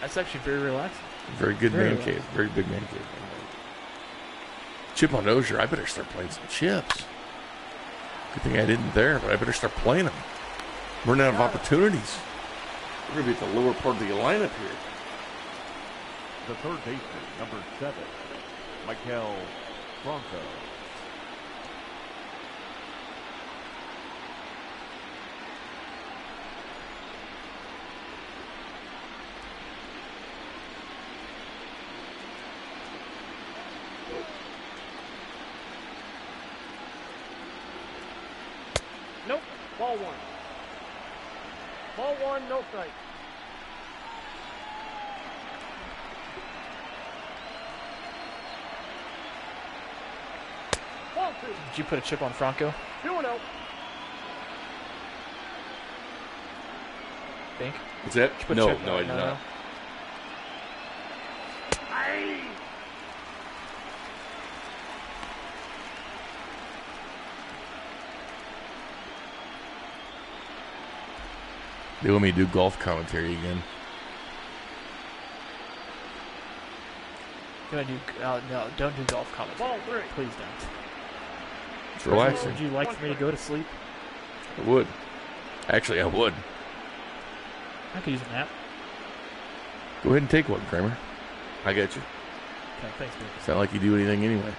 That's actually very relaxing. Very good Very man well. cave. Very big man cave. Chip on Dozier. I better start playing some chips. Good thing I didn't there, but I better start playing them. Running out of opportunities. We're going to be at the lower part of the lineup here. The third baseman, number 7, Michael Bronco. Nope. Ball 1. Ball 1, no strike. Ball 2. Did you put a chip on Franco? 2-0. Bink? What's that? Put a No, chip no, I did not. Aye. They want me to do golf commentary again. Gonna do? No, don't do golf commentary. Ball 3. Please don't. It's relaxing. Would you like for me to go to sleep? I would. Actually, I would. I could use a nap. Go ahead and take one, Kramer. I got you. Okay, thanks, dude. It's not like you do anything anyway.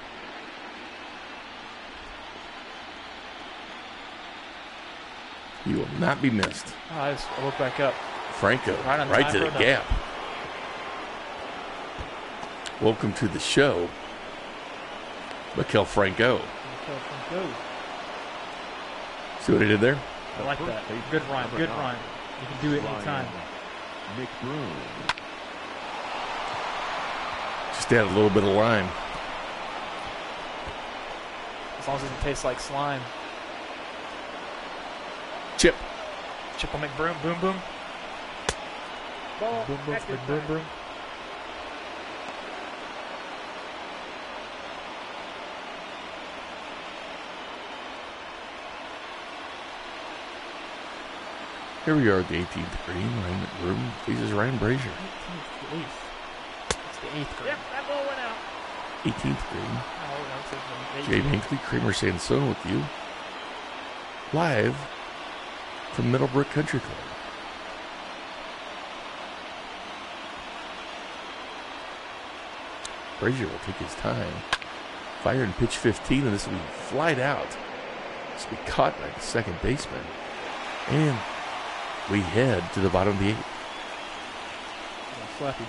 You will not be missed. Oh, I look back up. Franco, Right on right time to for the another. gap. Welcome to the show, Mikel Franco. Go. See what I did there? I like that. Good rhyme. Good rhyme. You can do it anytime. Nick Broom. Just add a little bit of lime. As long as it doesn't taste like slime. Chip. Chip will make broom, boom, boom. Ball. Boom, boom, That's boom, inside. boom, boom. Here we are at the 18th green. Ryan Room faces Ryan Brazier. 18th, 8th. It's the 8th grade. Yep, that ball went out. 18th green. Oh, no, it's Jay 18th. Binkley, Kramer Sansone with you. Live from Middlebrook Country Club. Brazier will take his time. Fire and pitch 15, and this will be flied out. This will be caught by the second baseman. And we head to the bottom of the 8th. Yeah, Slappy dude.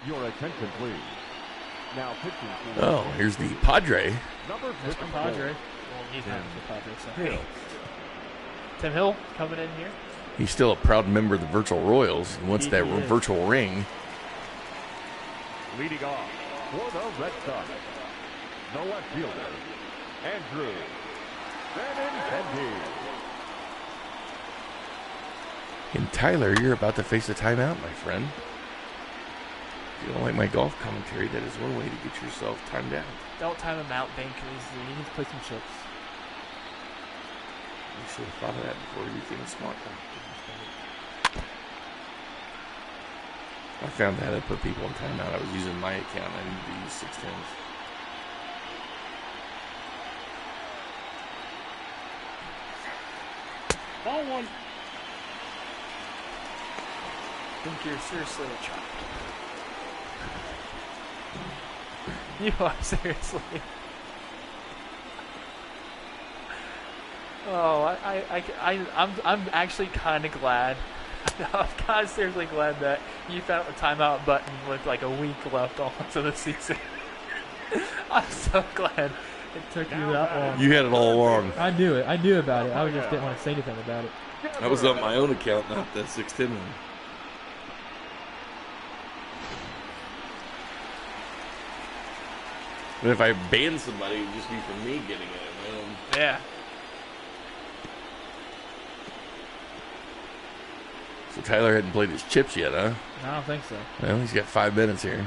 Your attention, please. Now pitching for Oh, here's the Padre. number Mr. 54. Padre. Well, he's not Mr. Padre, so. Hill. Tim Hill coming in here. He's still a proud member of the Virtual Royals. He wants He that is. virtual ring. Leading off for the Red Sox, the left fielder, Andrew Benintendi. And Tyler, you're about to face a timeout, my friend. If you don't like my golf commentary, that is one way to get yourself timed out. Don't time him out, Bink. He needs to play some chips. You should have thought of that before you became a smart guy. I found that I put people in timeout. I was using my account. I needed to use 610s. Ball one. Think you're seriously a child. You are seriously. Oh, I'm actually kind of glad. I'm kind of seriously glad that you found the timeout button with like a week left on to the season. I'm so glad it took you that long. You had it all along. I knew it. I knew about it. I just didn't want to say anything about it. I was on my own account, not that 610 one. And if I banned somebody, it'd just be for me getting it on my own. Yeah. So Tyler hadn't played his chips yet, huh? I don't think so. Well, he's got 5 minutes here.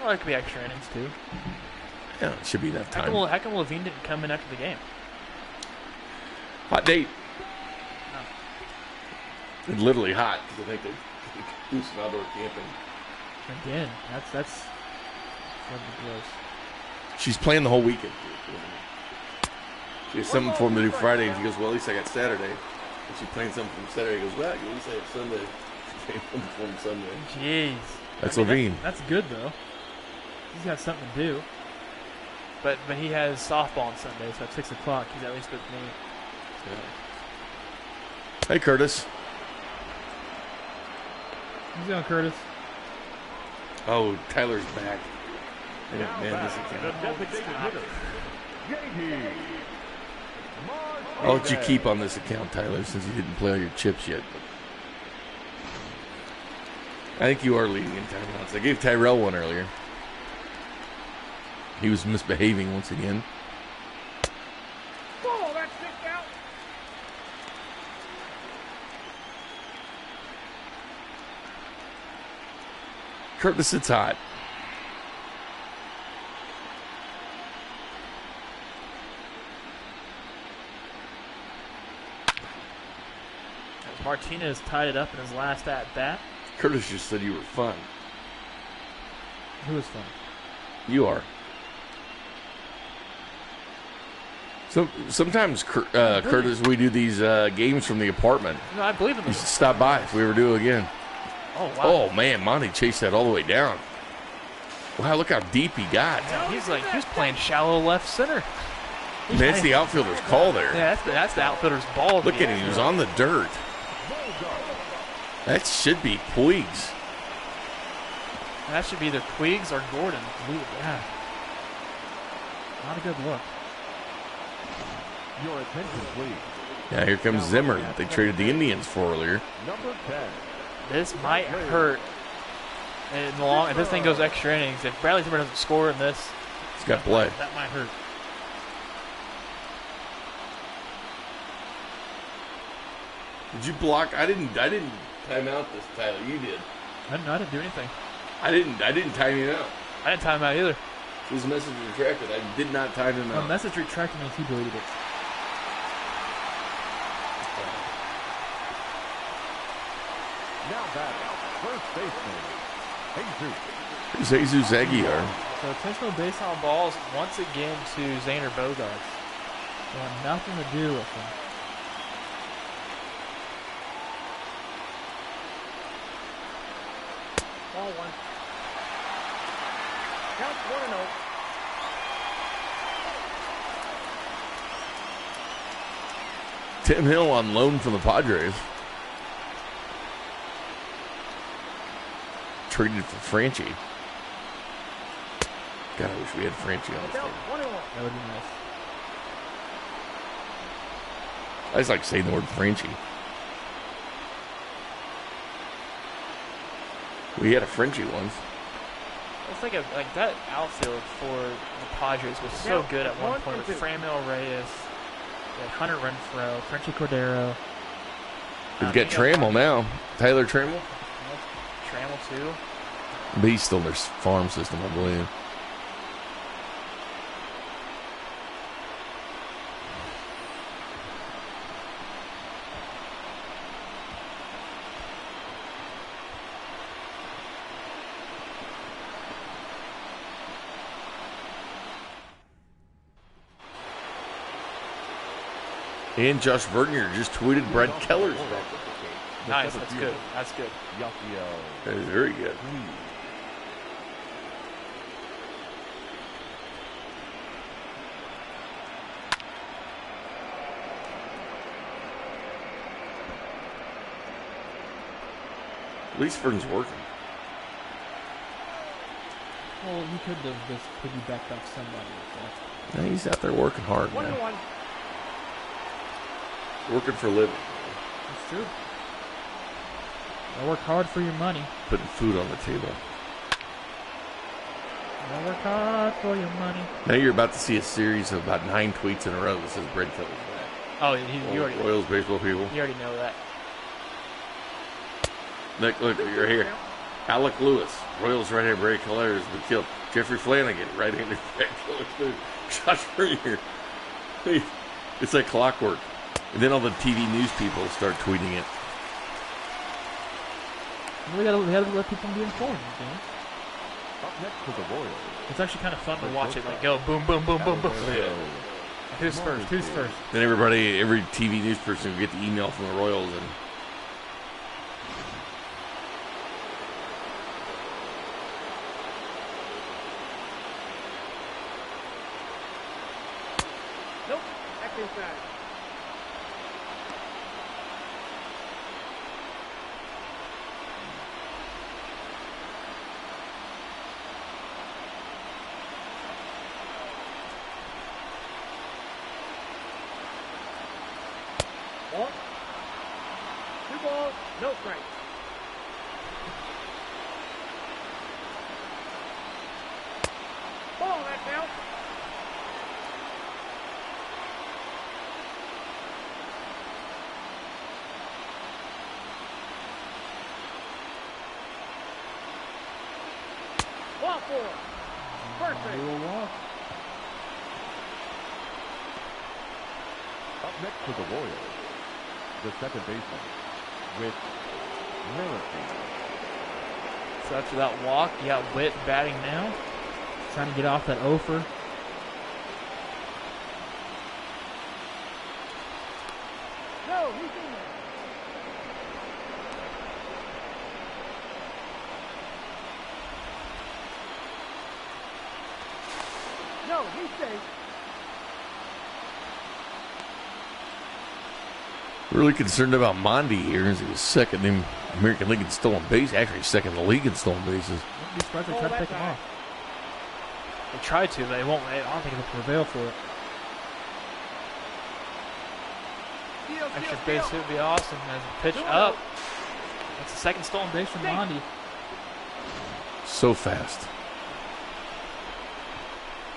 Well, it could be extra innings too. Yeah, it should be enough time. How come Levine didn't come in after the game? Hot date. It's literally hot because I think they do some outdoor camping. Again, that's ridiculous. She's playing the whole weekend. She has something for him to do Friday, and she goes, well, at least I got Saturday. And she's playing something from Saturday. He goes, well, at least I have Sunday. She's playing something for him Sunday. Jeez. That's Levine. That's good, though. He's got something to do. But he has softball on Sunday, so at 6 o'clock he's at least with me. Hey, Curtis. Who's going, Curtis? Oh, Tyler's back. I didn't man this account. I'll let you keep on this account, Tyler, since you didn't play all your chips yet. I think you are leading in timeouts. I gave Tyrel one earlier. He was misbehaving once again. Oh, that's kicked out. Curtis, it's hot. As Martinez tied it up in his last at bat. Curtis just said you were fun. Who was fun? You are. So sometimes, Curtis, we do these games from the apartment. No, I believe in You this. should stop by if we ever do it again. Oh, wow. Oh, man, Monty chased that all the way down. Wow, look how deep he got. He was playing shallow left center. Man, that's the outfielder's call there. Yeah, that's the outfielder's ball. Look at him. He was on the dirt. That should be Puigs. That should be either Puigs or Gordon. Yeah. Not a good look. Your attention, please. Yeah, here comes Zimmer that they traded the Indians for earlier. Number 10. This might hurt in the long. If this thing goes extra innings, if Bradley Zimmer doesn't score in this, He's got play. That might hurt. Did you block? I didn't time out this, Tyler. You did. I didn't do anything. I didn't time you out. I didn't time him out either. His message retracted. I did not time him The out. message retracted means he deleted it. Now batting, first baseman, Jesus. Jesus Aguilar. So intentional base on balls once again to Xander Bogarts. They want nothing to do with him. Ball one. Count 1-0. Tim Hill on loan from the Padres. Traded for Franchi. God, I wish we had Franchi on this Count thing. 1-1. That would be nice. I just like saying the word Franchi. We had a Frenchie once. It's like that outfield for the Padres was so good at one point with Framil Reyes, they had Hunter Renfroe, Frenchie Cordero. We've got Trammell now. Tyler Trammell. Trammell too. But he's still in their farm system, I believe. And Josh Vernier just tweeted Brad Keller's back at the game. Nice. That's good. That's good. That is very good. At least Vern's working. Well, he could have just piggybacked off somebody. Yeah, he's out there working hard, man. 1-1. Working for a living. That's true. I work hard for your money. Putting food on the table. I work hard for your money. Now you're about to see a series of about 9 tweets in a row that says Brad Keller's back. Oh, you already Royals baseball people. You already know that. Look, you're here. Alec Lewis, Royals right-handed Brad Keller has been killed. Jeffrey Flanagan, right-handed Brad Keller too. Josh Vernier. It's like clockwork. And then all the TV news people start tweeting it. We gotta let people be informed. You know? Up next for the Royals. It's actually kind of fun to watch it. Like, Go boom, boom, boom, boom, boom. who's first? Who's first? Then every TV news person will get the email from the Royals and Nope. Back inside. Ball. 2 balls, no strikes. Ball, that's out. Ball 4. First base. We'll walk. Up next for the Royals, the second baseman, with Maureen. So after that walk, you got Witt batting now. Trying to get off that offer. No, he's in there. No, he's safe. really concerned about Mondi here as he was second in American League in stolen base. Actually, second in the league in stolen bases. Wouldn't be surprised if they try to pick him off. They tried to, but they won't. I don't think They'll prevail for it. extra base hit would be awesome. As a pitch up. That's the second stolen base From Mondi. So fast.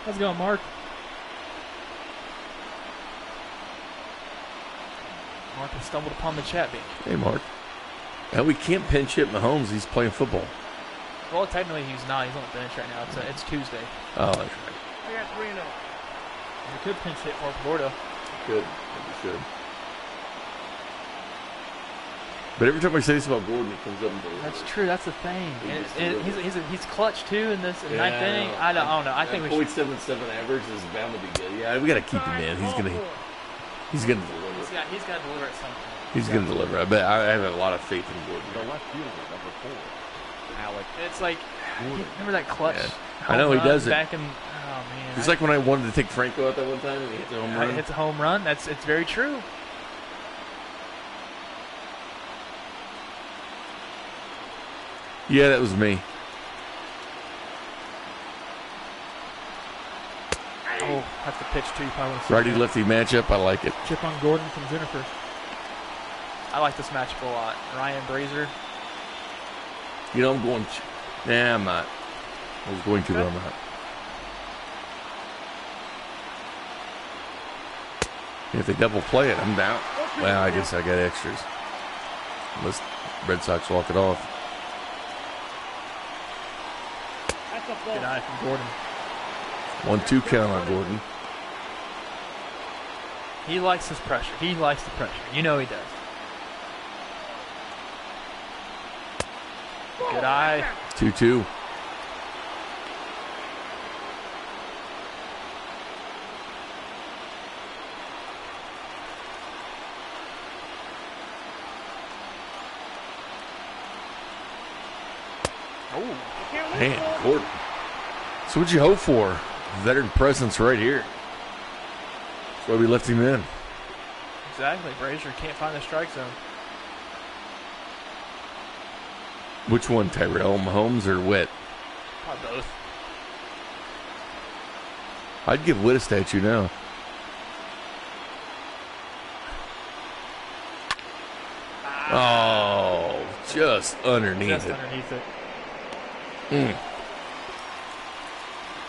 Let's go, Mark. Mark has stumbled upon the chat bench. Hey, Mark. Now we can't pinch hit Mahomes. He's playing football. Well, technically he's not. He's on the bench right now. It's Tuesday. Oh, that's right. I got 3-0. We could pinch hit for Florida. Good. We should. But every time I say this about Gordon, it comes up and goes. That's true. That's the thing. And he's clutch too in this Yeah, ninth inning. I don't know. I think we should. 0.77 average is bound to be good. Yeah, we got to keep him in. He's gonna deliver. He's got to deliver at some point. He's gonna deliver. I bet. I have a lot of faith in Gordon. The left fielder, number 4, Alex. It's like, remember that clutch? Yeah. I know he home does run it. Back in, oh man. It's like when I wanted to take Franco out that one time and he hit the home run. Hits a home run. It's very true. Yeah, that was me. Oh, that's the pitch too. You probably want to see Righty that. lefty matchup. I like it. Chip on Gordon from Jennifer. I like this matchup a lot. Ryan Brazier. You know, I'm going. Nah, I'm not. I was going to, but I'm not. If they double play it, I'm down. Well, I guess I got extras. Unless Red Sox walk it off. That's a Good ball. eye from Gordon. 1-2 count on Gordon. He likes his pressure. He likes the pressure. You know he does. Good eye. 2-2. Man, Gordon. So what'd you hope for? Veteran presence right here. That's why we left him in. Exactly. Brazier can't find the strike zone. Which one, Tyrel? Mahomes or Witt? Probably both. I'd give Witt a statue now. Oh, just underneath Just it. underneath it.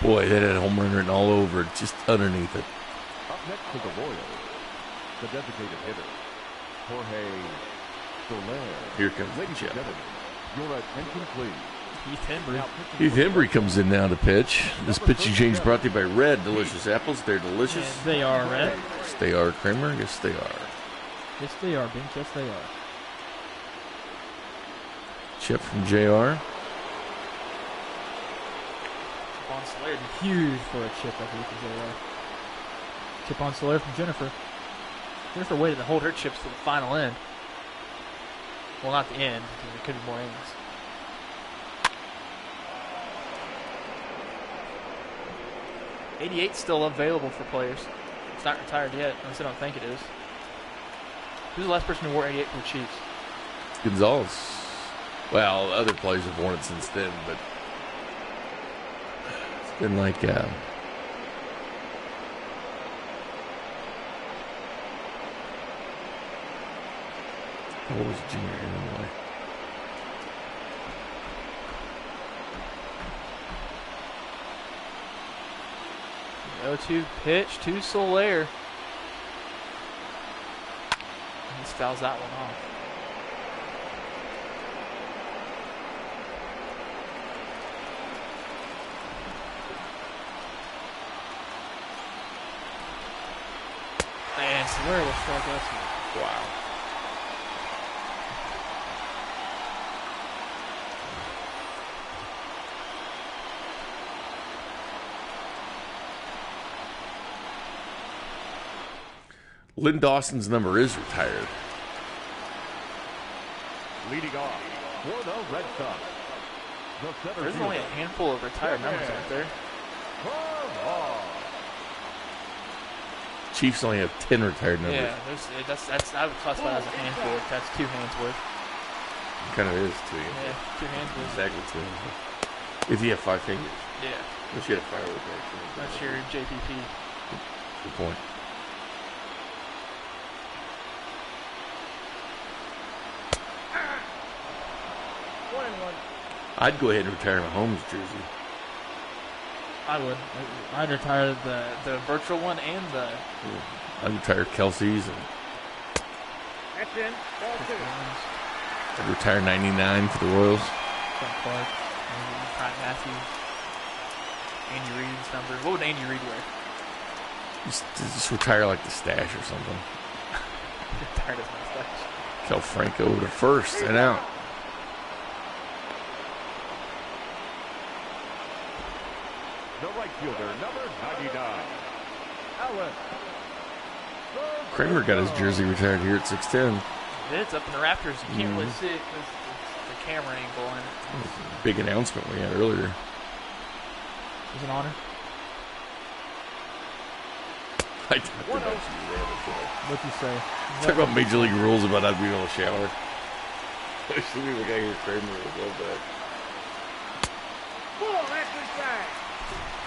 Boy, that had a home run written all over it, just underneath it. Up next for the Royals, the designated hitter, Jorge Soler. Here comes the Ladies and chip. gentlemen, your attention please. Heath Embry. Heath Embry comes in now to pitch. This pitching change brought to you by Red Delicious Apples. They're delicious. And they are red. Yes, they are, Kramer. Yes, they are. Yes, they are, Bink. Yes, they are. Chip from JR. On Solaire would be huge for a chip, I believe, from JR. Chip on Solaire from Jennifer. Jennifer waited to hold her chips to the final end. Well, not the end, because there could be more innings. '88's still available for players. It's not retired yet, unless I don't think it is. Who's the last person who wore 88 for the Chiefs? Gonzalez. Well, other players have worn it since then, but it's been like how old was Junior anyway? The 0-2 pitch to Solaire. He fouls that one off. And Solaire will strike us. Wow. Lynn Dawson's number is retired. Leading off for the Red Sox. The center There's only a fielder, handful of retired numbers out there. Kramer. Chiefs only have 10 retired numbers. Yeah, that's I would classify that as a handful. That's two hands worth. It kind of is, too. Yeah, two hands worth. Exactly, too. If you have 5 fingers. Yeah, Unless you had a firework, actually. that's your JPP. Good point. I'd go ahead and retire Mahomes' jersey. I would. I'd retire the virtual one and the. I'd retire Kelsey's. And That's in. Ball two. I'd retire 99 for the Royals. Frank Clark, Pat Matthews, Andy Reid's number. What would Andy Reid wear? Just retire like the stash or something. Retired his mustache. Kel Franco to first and out. The right fielder, number 99. Allen. Kramer got his jersey retired here at 6'10". It's up in the rafters. You can't really see it because the camera angle in it. Big announcement we had earlier. It was an honor. I talked about you there before. What'd you say? Talk about Major League rules about not being able to shower. I should be the guy here, Kramer, would love that. Ball, that's inside.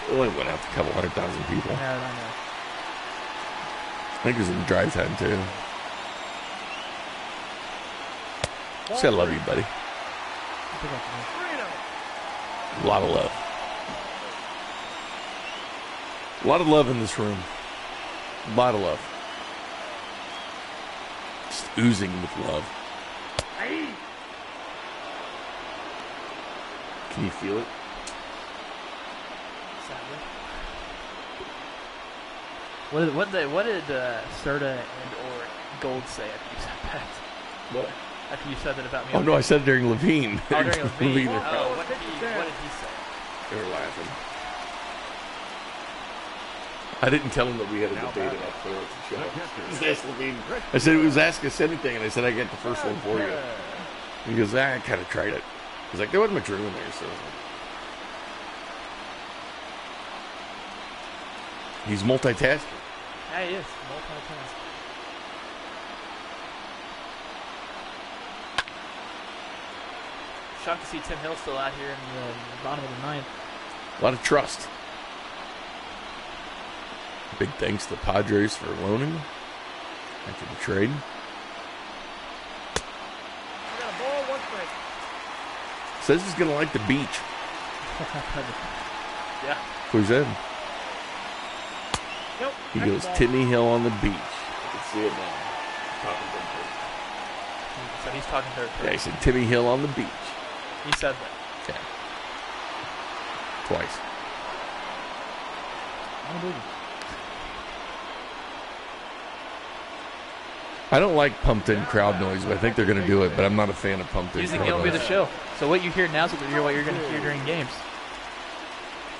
It only went out to a couple 100,000 people. Yeah, I know. I think it was in drive time, too. Say I love you, buddy. Pick up the A lot of love. A lot of love in this room. A lot of love. Just oozing with love. Can you feel it? Sadly. What did Serta and or Gold say after you said that? What? After you said that about me? Oh, no, I said it during Levine. Oh, during Levine. Levine. Oh, what did he say? They were laughing. I didn't tell him that we had a debate about Phillips and Shaw. Just asked Levine. I said, it was Ask Us Anything, and I said, I got the first one for you. He goes, I kind of tried it. He's like, there wasn't much room in there, so. He's multitasking. Yeah, he is. Multitasking. Shocked to see Tim Hill still out here in the bottom of the ninth. A lot of trust. Big thanks to the Padres for loaning after the trade. We got a ball, 1 strike. Says he's going to like the beach. Yeah. Who he said? Nope. He Next goes, ball. Timmy Hill on the beach. I can see it now. So he's talking third Yeah, he person. said Timmy Hill on the beach. He said that. Yeah. Twice. I don't believe it. I don't like pumped-in crowd noise, but I think they're going to do it. But I'm not a fan of pumped-in Usually crowd it'll be the noise. show. So what you hear now is what you're going to hear during games.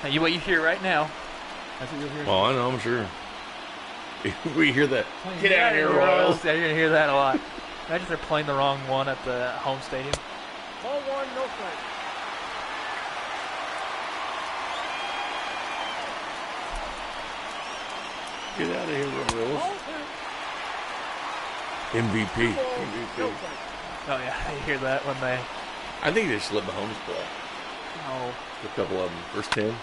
Now, what you hear right now. That's what you'll hear. Oh, I know, I'm sure. We hear that. Get out of here, Royals. Yeah, you're going to hear that a lot. Imagine if they're playing the wrong one at the home stadium. Ball 1, no strike. Get out of here, Royals. Ball 2. MVP. No MVP. strike. Oh, yeah, you hear that when they. I think they should let Mahomes play. Oh, A couple of them. First 10. We'll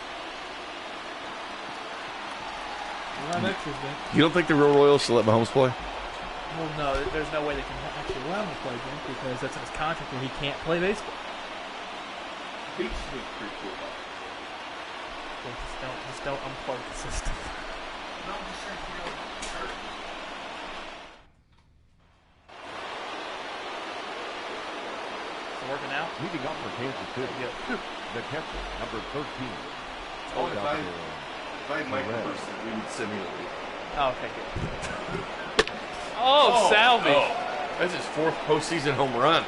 have extras then. You don't think the real Royals should let Mahomes play? well, no, there's no way they can actually allow him to play Bink because that's in his contract where he can't play baseball. Beach would be pretty cool. They just don't unplug the system. It's working out. Leading up for Kansas City, the catcher, number 13. Oh, if Down I- there. If I had Mike Person, we would simulate it. Oh, okay, good. Oh, Salvi. Oh, that's his 4th postseason home run.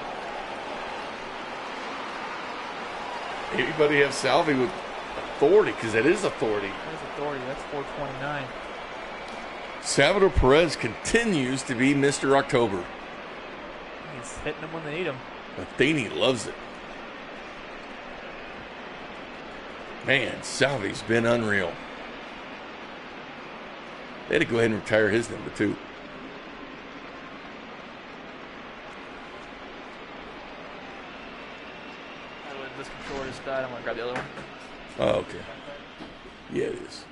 Anybody have Salvi with authority? Because that is authority. There's authority. That's 429. Salvador Perez continues to be Mr. October. He's hitting them when they need him. Matheny loves it. Man, Salvi's been unreal. They had to go ahead and retire his number 2. This controller just died. I'm going to grab the other one. Oh, okay. Yeah, it is.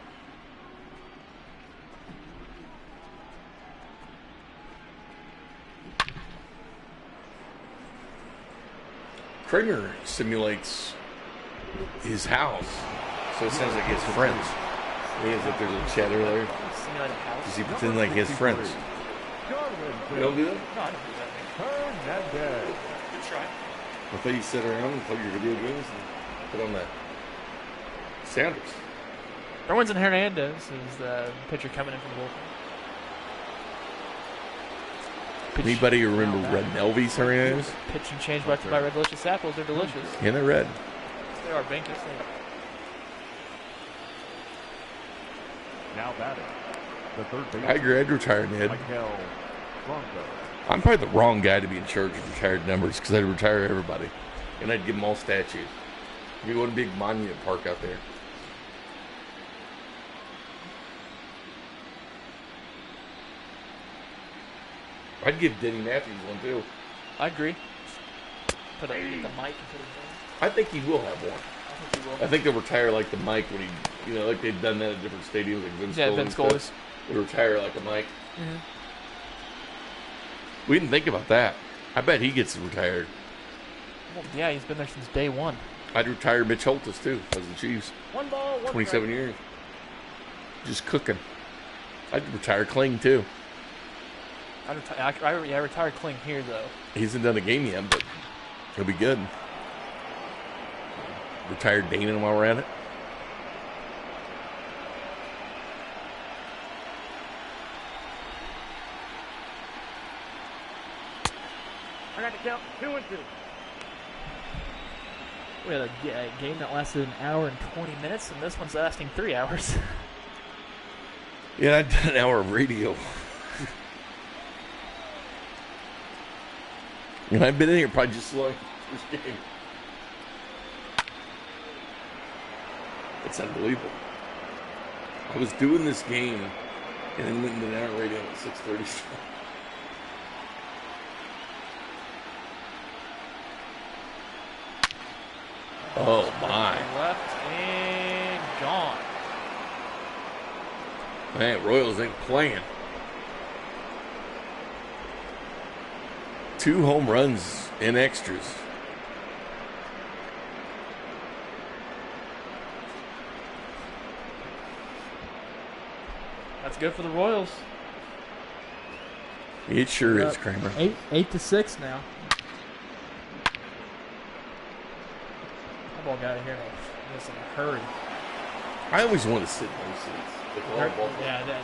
Kramer simulates his house, so it sounds like he has friends. He has if there's a chat earlier. Simulate a house. Does he pretend like he has friends? You don't do that? No, I don't do that. Hernandez. Good try. I thought you sit around and play your video games and put on the sounders. Erwinson Hernandez is the pitcher coming in from the bullpen. Pitch, Anybody remember Red Nelvies Hernandez? pitch and change back to my Red Delicious apples. They're delicious. Yeah, they're red. Yes, they are. Bink, yes, they are. Now batting. The third base. I agree. I'd retire Ned. Michael Bronco. I'm probably the wrong guy to be in charge of retired numbers because I'd retire everybody. And I'd give them all statues. It'd be one big monument park out there. I'd give Denny Matthews one too. I agree. Get the mic and put it down. I think he will have one. I think he will. I think they'll retire like the mic when he, like they've done that at different stadiums, like Vince Yeah, Scully Vince and stuff. Scully's. They retire like a mic. Mhm. We didn't think about that. I bet he gets retired. Well, yeah, he's been there since day one. I'd retire Mitch Holtis too. If I was the Chiefs. 1 ball, 1 27 strike. years. Just cooking. I'd retire Kling too. I retired Kling here, though. He hasn't done a game yet, but he'll be good. Retire Damon while we're at it. I got to count 2 and 2. We had a game that lasted an hour and 20 minutes, and this one's lasting 3 hours. Yeah, I did an hour of radio. And I've been in here probably just like this game. It's unbelievable. I was doing this game and then went into the hour radio at 6:30. Oh my. Left and gone. Man, Royals ain't playing. 2 home runs in extras. That's good for the Royals. It sure is, Kramer. 8-6 now. That ball got out of here in a hurry. I always want to sit in those seats.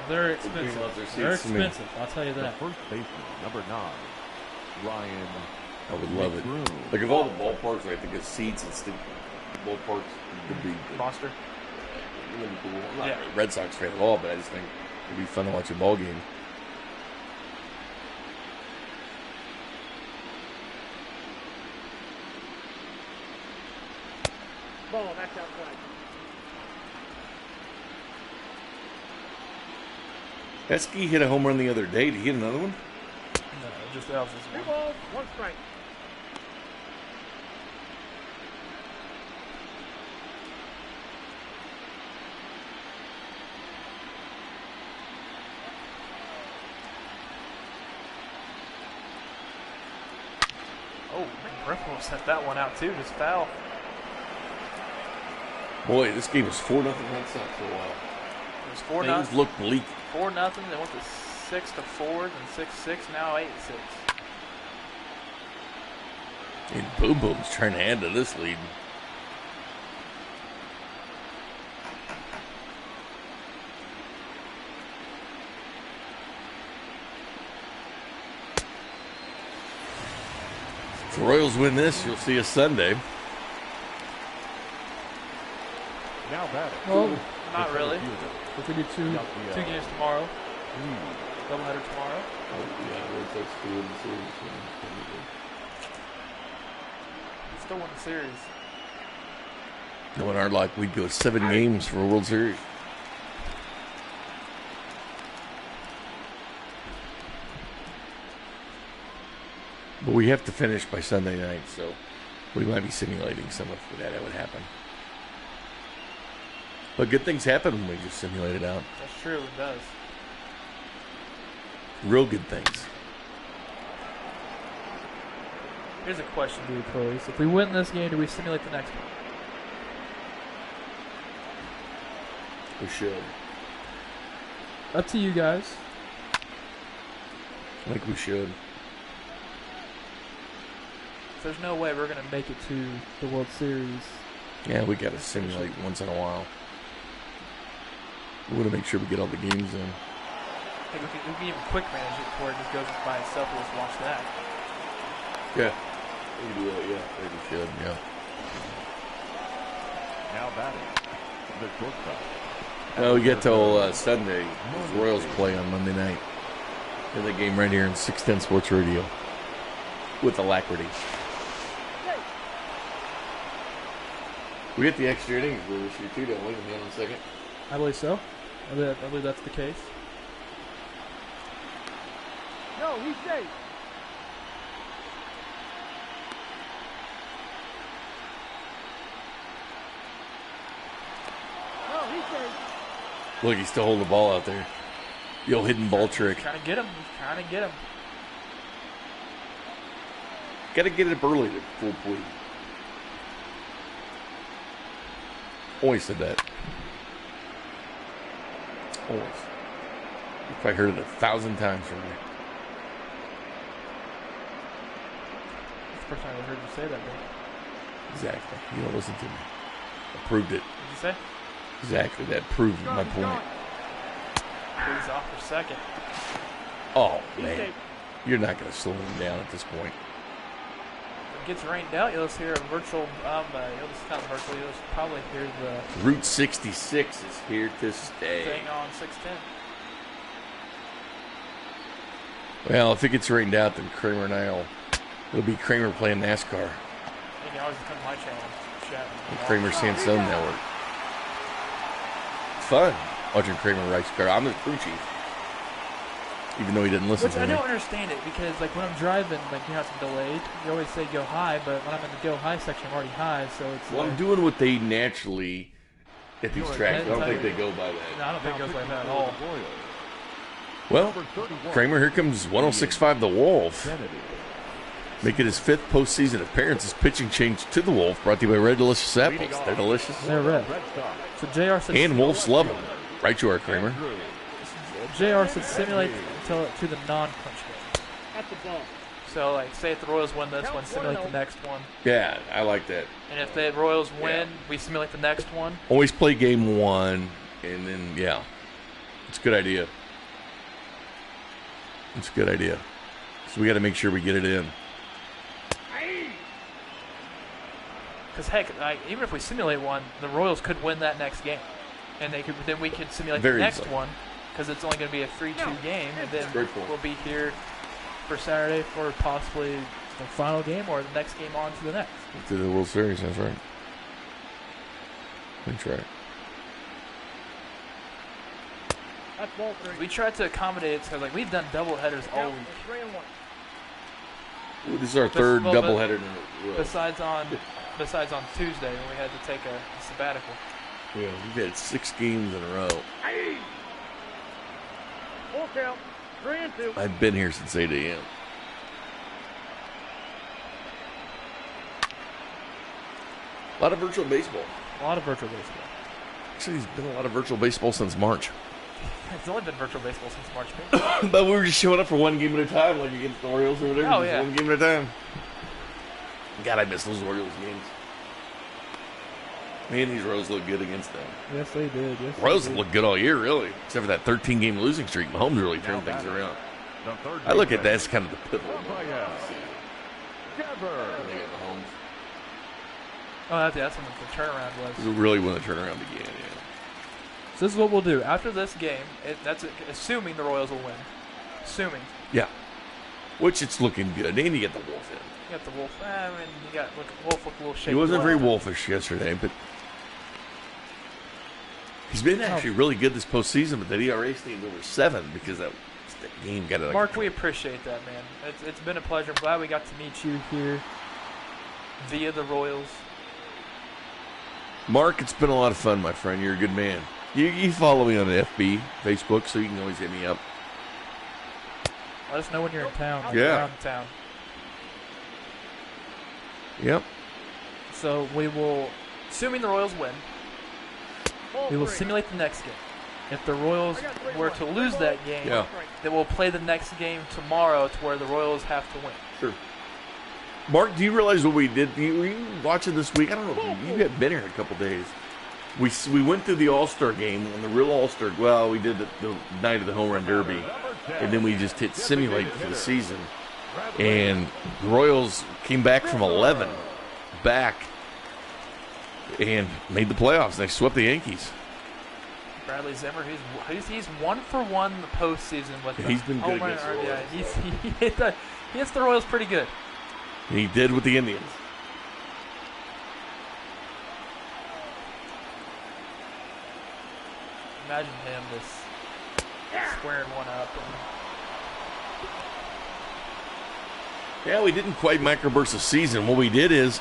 They're expensive. love their seats They're to me. expensive. I'll tell you The that. first baseman, number 9, Ryan. I would love it. Like, of all the ballparks, I think the seats and the ballparks would be good. Monster. It would be cool. I'm not Yeah. a Red Sox fan at all, but I just think it'd be fun to watch a ball game. Ball, that's outside. Pesky hit a home run the other day. Did he hit another one? No, just that was his 2 one. balls, 1 strike. Oh, Brentford sent that one out too. Just foul. Boy, this game was 4-0 Red Sox for a while. It was 4-0. Things look bleak. 4-0. They went to 6-4, then 6-6. Now 8-6. And Boom Boom's trying to add to this lead. If the Royals win this, you'll see us Sunday. Now batting. Well, not really. If we do two games tomorrow. Doubleheader tomorrow. Still won the series. Knowing our luck, we'd go 7 games for a World Series. But we have to finish by Sunday night, so we might be simulating some of that would happen. But good things happen when we just simulate it out. That's true. It does. Real good things. Here's a question to you, Chloe. If we win this game, do we simulate the next one? We should. Up to you guys. I think we should. There's no way we're going to make it to The World Series. Yeah, we got to simulate once in a while. We want to make sure we get all the games in. we can even quick manage it before it just goes by itself. We'll just watch that. Yeah. We can do that, yeah. I think we should, yeah. Now batting. The shortstop. No, we get till Sunday. The Royals play on Monday night. And the game right here in 610 Sports Radio. With alacrity. We get the extra innings for this year too, don't we? Hang on a second. I believe so. I believe that's the case. No, he's safe. No, he's safe. Look, he's still holding the ball out there. The old hidden ball trick. Trying to get him. Trying to get him. Got to get it up early to full plea. Always said that. Always. You've probably heard it 1,000 times from me. That's the first time I ever heard you say that, Bink. Exactly. You don't listen to me. I proved it. What did you say? Exactly. That proved my point. He's off for second. Oh, man. You're not going to slow him down at this point. If it gets rained out, you'll just hear a virtual, you'll just not virtual, you'll just probably hear the Route 66 is here to stay. thing on 610. Well, if it gets rained out, then Kramer and it'll be Kramer playing NASCAR. You can always come to my channel and chat. The Kramer Sandstone Network. fun watching Kramer race car. I'm the crew chief, even though he didn't listen Which to I me. don't understand it because, like, when I'm driving, like, you're not delayed. You always say go high, but when I'm in the go high section, I'm already high, so it's. Well, I'm doing what they naturally at these tracks. I don't think they go by No, that. I don't think it goes like that at all. Well, Kramer, here comes 106.5 The Wolf. Making his 5th postseason appearance. His pitching change to the Wolf, brought to you by Red Delicious Apples. They're delicious. They're red. So JR said. And Wolves love them. Right you are, Kramer. JR said simulate until to the non-crunch game. At the ball. So, like, say if the Royals win this one, simulate the next one. Yeah, I like that. And if the Royals win, we simulate the next one. Always play game 1, and then, yeah. It's a good idea. It's a good idea. So we got to make sure we get it in. Because, heck, like, even if we simulate one, the Royals could win that next game. And then we could simulate Very the next easily. one because it's only going to be a 3-2 game. And then Great point. we'll be here for Saturday for possibly The final game or the next game on to the next. To the World Series, that's right. That's right. That's ball 3. We tried to accommodate it because, like, we've done double headers all week. 3-1. Well, this is our third well, but- doubleheader in a row. Besides on Tuesday when we had to take a sabbatical. Yeah, we've had 6 games in a row. Full count. 3-2. I've been here since 8 a.m. A lot of virtual baseball. A lot of virtual baseball. Actually, there's been a lot of virtual baseball since March. It's only been virtual baseball since March. But we were just showing up for one game at a time, like against the Orioles or whatever. Oh, just yeah. One game at a time. God, I miss those Orioles games. Man, these Royals look good against them. Yes, they did. Yes, Royals they did. look good all year, really. Except for that 13-game losing streak. Mahomes really turned things around. The third I look at that baseman, as kind of the pivotal moment. Raphael Devers. When they get Mahomes. Oh, that's when the turnaround was. This is really when the turnaround began, yeah. So this is what we'll do. After this game, that's assuming the Royals will win. Assuming. Yeah. Which it's looking good. And you get the Wolf in. You got the Wolf. I mean, you got Wolf look a little shaky. He wasn't very wolfish yesterday, but he's been actually really good this postseason, but that ERA stayed over 7 because that game got it. Mark, we appreciate that, man. It's been a pleasure. I'm glad we got to meet you here via the Royals. Mark, it's been a lot of fun, my friend. You're a good man. You follow me on the FB, Facebook, so you can always hit me up. Let us know when you're in town. Yeah. Around town. Yep. So we will, assuming the Royals win, we will simulate the next game. If the Royals were to lose that game, Yeah. then we'll play the next game tomorrow to where the Royals have to win. Sure. Mark, do you realize what we did? Were you watching this week? I don't know. You had been here in a couple days. We went through the All-Star game on the real All-Star. Well, we did the night of the Home Run Derby, and then we just hit simulate for the season. And the Royals came back from 11 back and made the playoffs. They swept the Yankees. Bradley Zimmer, he's 1 for 1 in the postseason with He's been good home run against the RBI. Royals. He hits the Royals pretty good. And he did with the Indians. Imagine him just squaring one up. Yeah, we didn't quite microburst the season. What we did is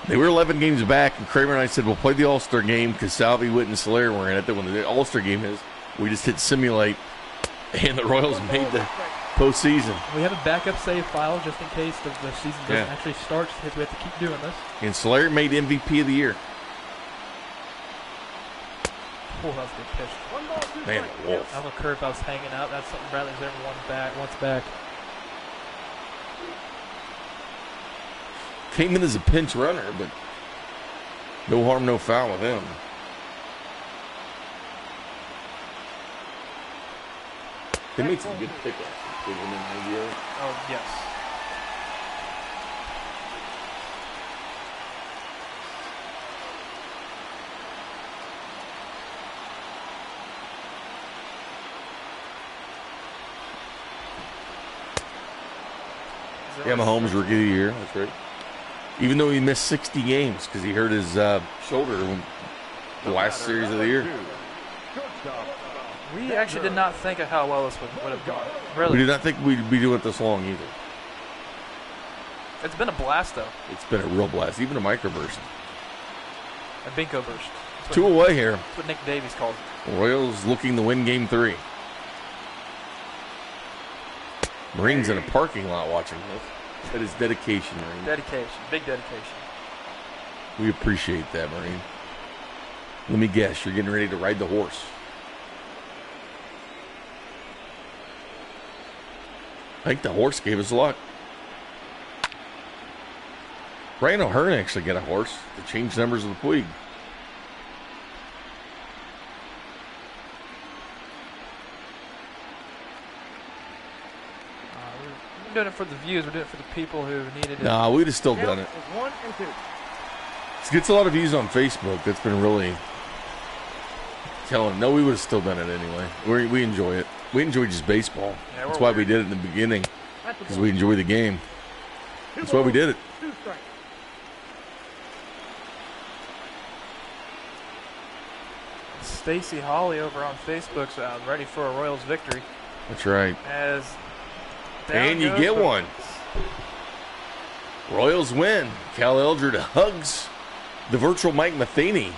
they were 11 games back, and Kramer and I said, we'll play the All-Star game because Salvi, Witt, and Solaire were in it. Then when the All-Star game is, we just hit simulate, and the Royals made the postseason. We have a backup save file just in case the season doesn't actually start. We have to keep doing this. And Solaire made MVP of the year. Oh, that was a good pitch. Man, Wolf. I'm a curve I was hanging out. That's something Bradley Zimmer wants back. Came in as a pinch runner, but no harm, no foul with him. They made some good pickups. Oh, yes. Yeah, Mahomes rookie of the year. That's right. Even though he missed 60 games because he hurt his shoulder in the last series of the year. We actually did not think of how well this would have gone. Really. We did not think we'd be doing it this long either. It's been a blast, though. It's been a real blast, even a microburst. A Binko burst. 2 away here. That's what Nick Davies calls it. Royals looking to win Game 3. Maureen's in a parking lot watching this. That is dedication, Maureen. Dedication. Big dedication. We appreciate that, Maureen. Let me guess, you're getting ready to ride the horse. I think the horse gave us luck. Ryan O'Hearn actually got a horse to change numbers of the Puig. We're doing it for the views. We're doing it for the people who needed it. Nah, we'd have still done it. 1 and 2. It gets a lot of views on Facebook. That's been really telling. No, we would have still done it anyway. We enjoy it. We enjoy just baseball. Yeah, That's why we did it in the beginning, because we enjoy the game. That's why we did it. 2 strikes. Stacy Hawley over on Facebook's ready for a Royals victory. That's right. As down And you goes get the- one. Royals win. Cal Eldred hugs the virtual Mike Matheny.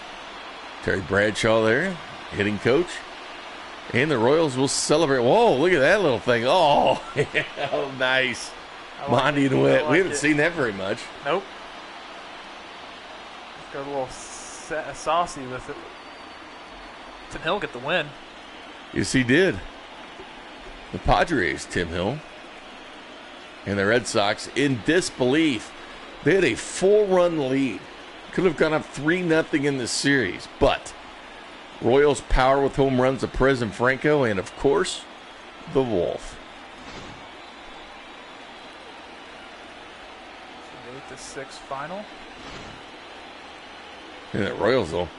Terry Bradshaw there, hitting coach. And the Royals will celebrate. Whoa, look at that little thing. Oh, oh nice. I like Monty it. and I Witt. like We haven't it. seen that very much. Nope. Let's go a little saucy with it. Tim Hill get the win. Yes, he did. The Padres, Tim Hill. And the Red Sox in disbelief. They had a 4-run lead. Could have gone up 3-0 in this series. But Royals power with home runs of Perez and Franco. And, of course, the Wolf. 8-6 final. And the Royals will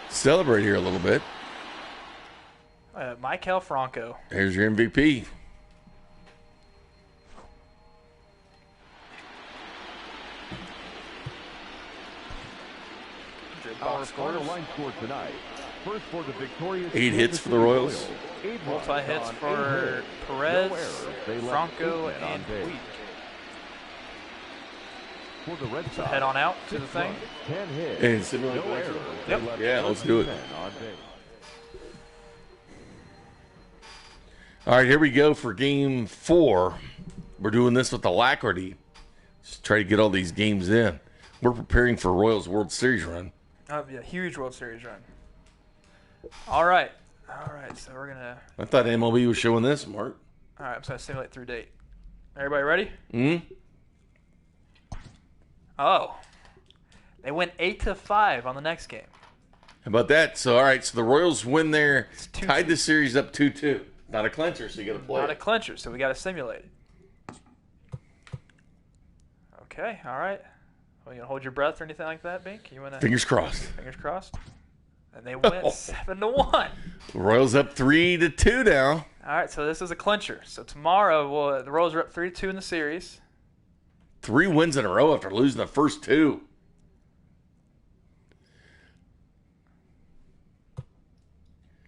celebrate here a little bit. Michael Franco. Here's your MVP. Our final line score tonight. First for the victorious 8 hits for the Royals. Multi-hits for Perez, Franco, and Puig. For the Red Sox, Head on out to the thing. 10 hits. And simulate No the errors. Yep. They left Yeah, let's do it. 10 on base. All right, here we go for Game 4. We're doing this with alacrity. Just try to get all these games in. We're preparing for Royals World Series run. Yeah, huge World Series run. All right, so we're going to... I thought MLB was showing this, Mark. All right, I'm going to simulate through date. Everybody ready? Mm-hmm. Oh. They went 8-5 on the next game. How about that? So, all right, so the Royals win there, It's 2-2. tied the series up 2-2. Not a clincher, so you got to play Not a it. clincher, so we got to simulate it. Okay, all right. Well, you gonna hold your breath or anything like that, Bink? You wanna Fingers crossed. fingers crossed? And they win 7-1. The Royals up 3-2 now. All right, so this is a clincher. So tomorrow, the Royals are up 3-2 in the series. 3 wins in a row after losing the first 2.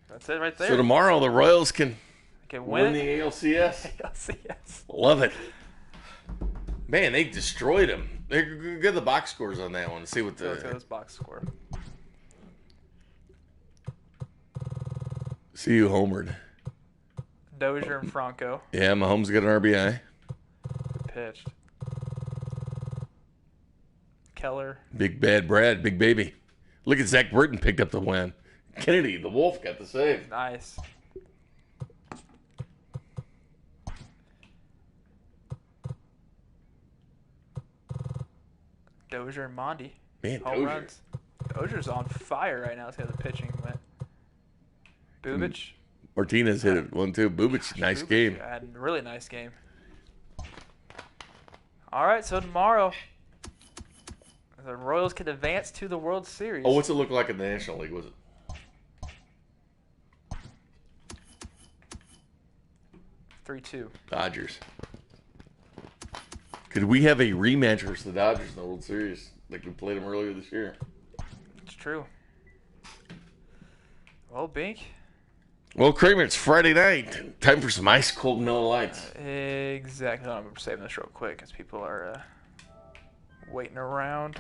That's it right there. So tomorrow the Royals can Can win win the ALCS. ALCS. Love it. Man, they destroyed them. They're good. The box scores on that one. See what Let's go the this box score. see who homered. Dozier and Franco Yeah, Mahomes got an RBI. pitched. Keller. Big bad Brad, big baby. Look at Zach Britton picked up the win. Kennedy, the Wolf, got the save. Nice. Dozier and Mondi. Man, Home Dozier. runs. Dozier's on fire right now. Let's see how the pitching went. Bubic. Martinez hit it 1-2. Bubic, nice Bubic game. had a really nice game. All right, so tomorrow, the Royals can advance to the World Series. Oh, what's it look like in the National League? Was it 3-2. Dodgers? Could we have a rematch versus the Dodgers in the World Series like we played them earlier this year? It's true. Well, Bink, Well, Kramer, it's Friday night. Time for some ice cold Miller Lights. Exactly. I'm saving this real quick because people are waiting around.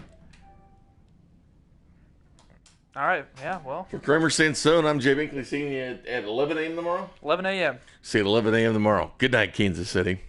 All right. Yeah, well. For Kramer saying so, and I'm Jay Binkley seeing you at 11 a.m. tomorrow. 11 a.m. See you at 11 a.m. tomorrow. Good night, Kansas City.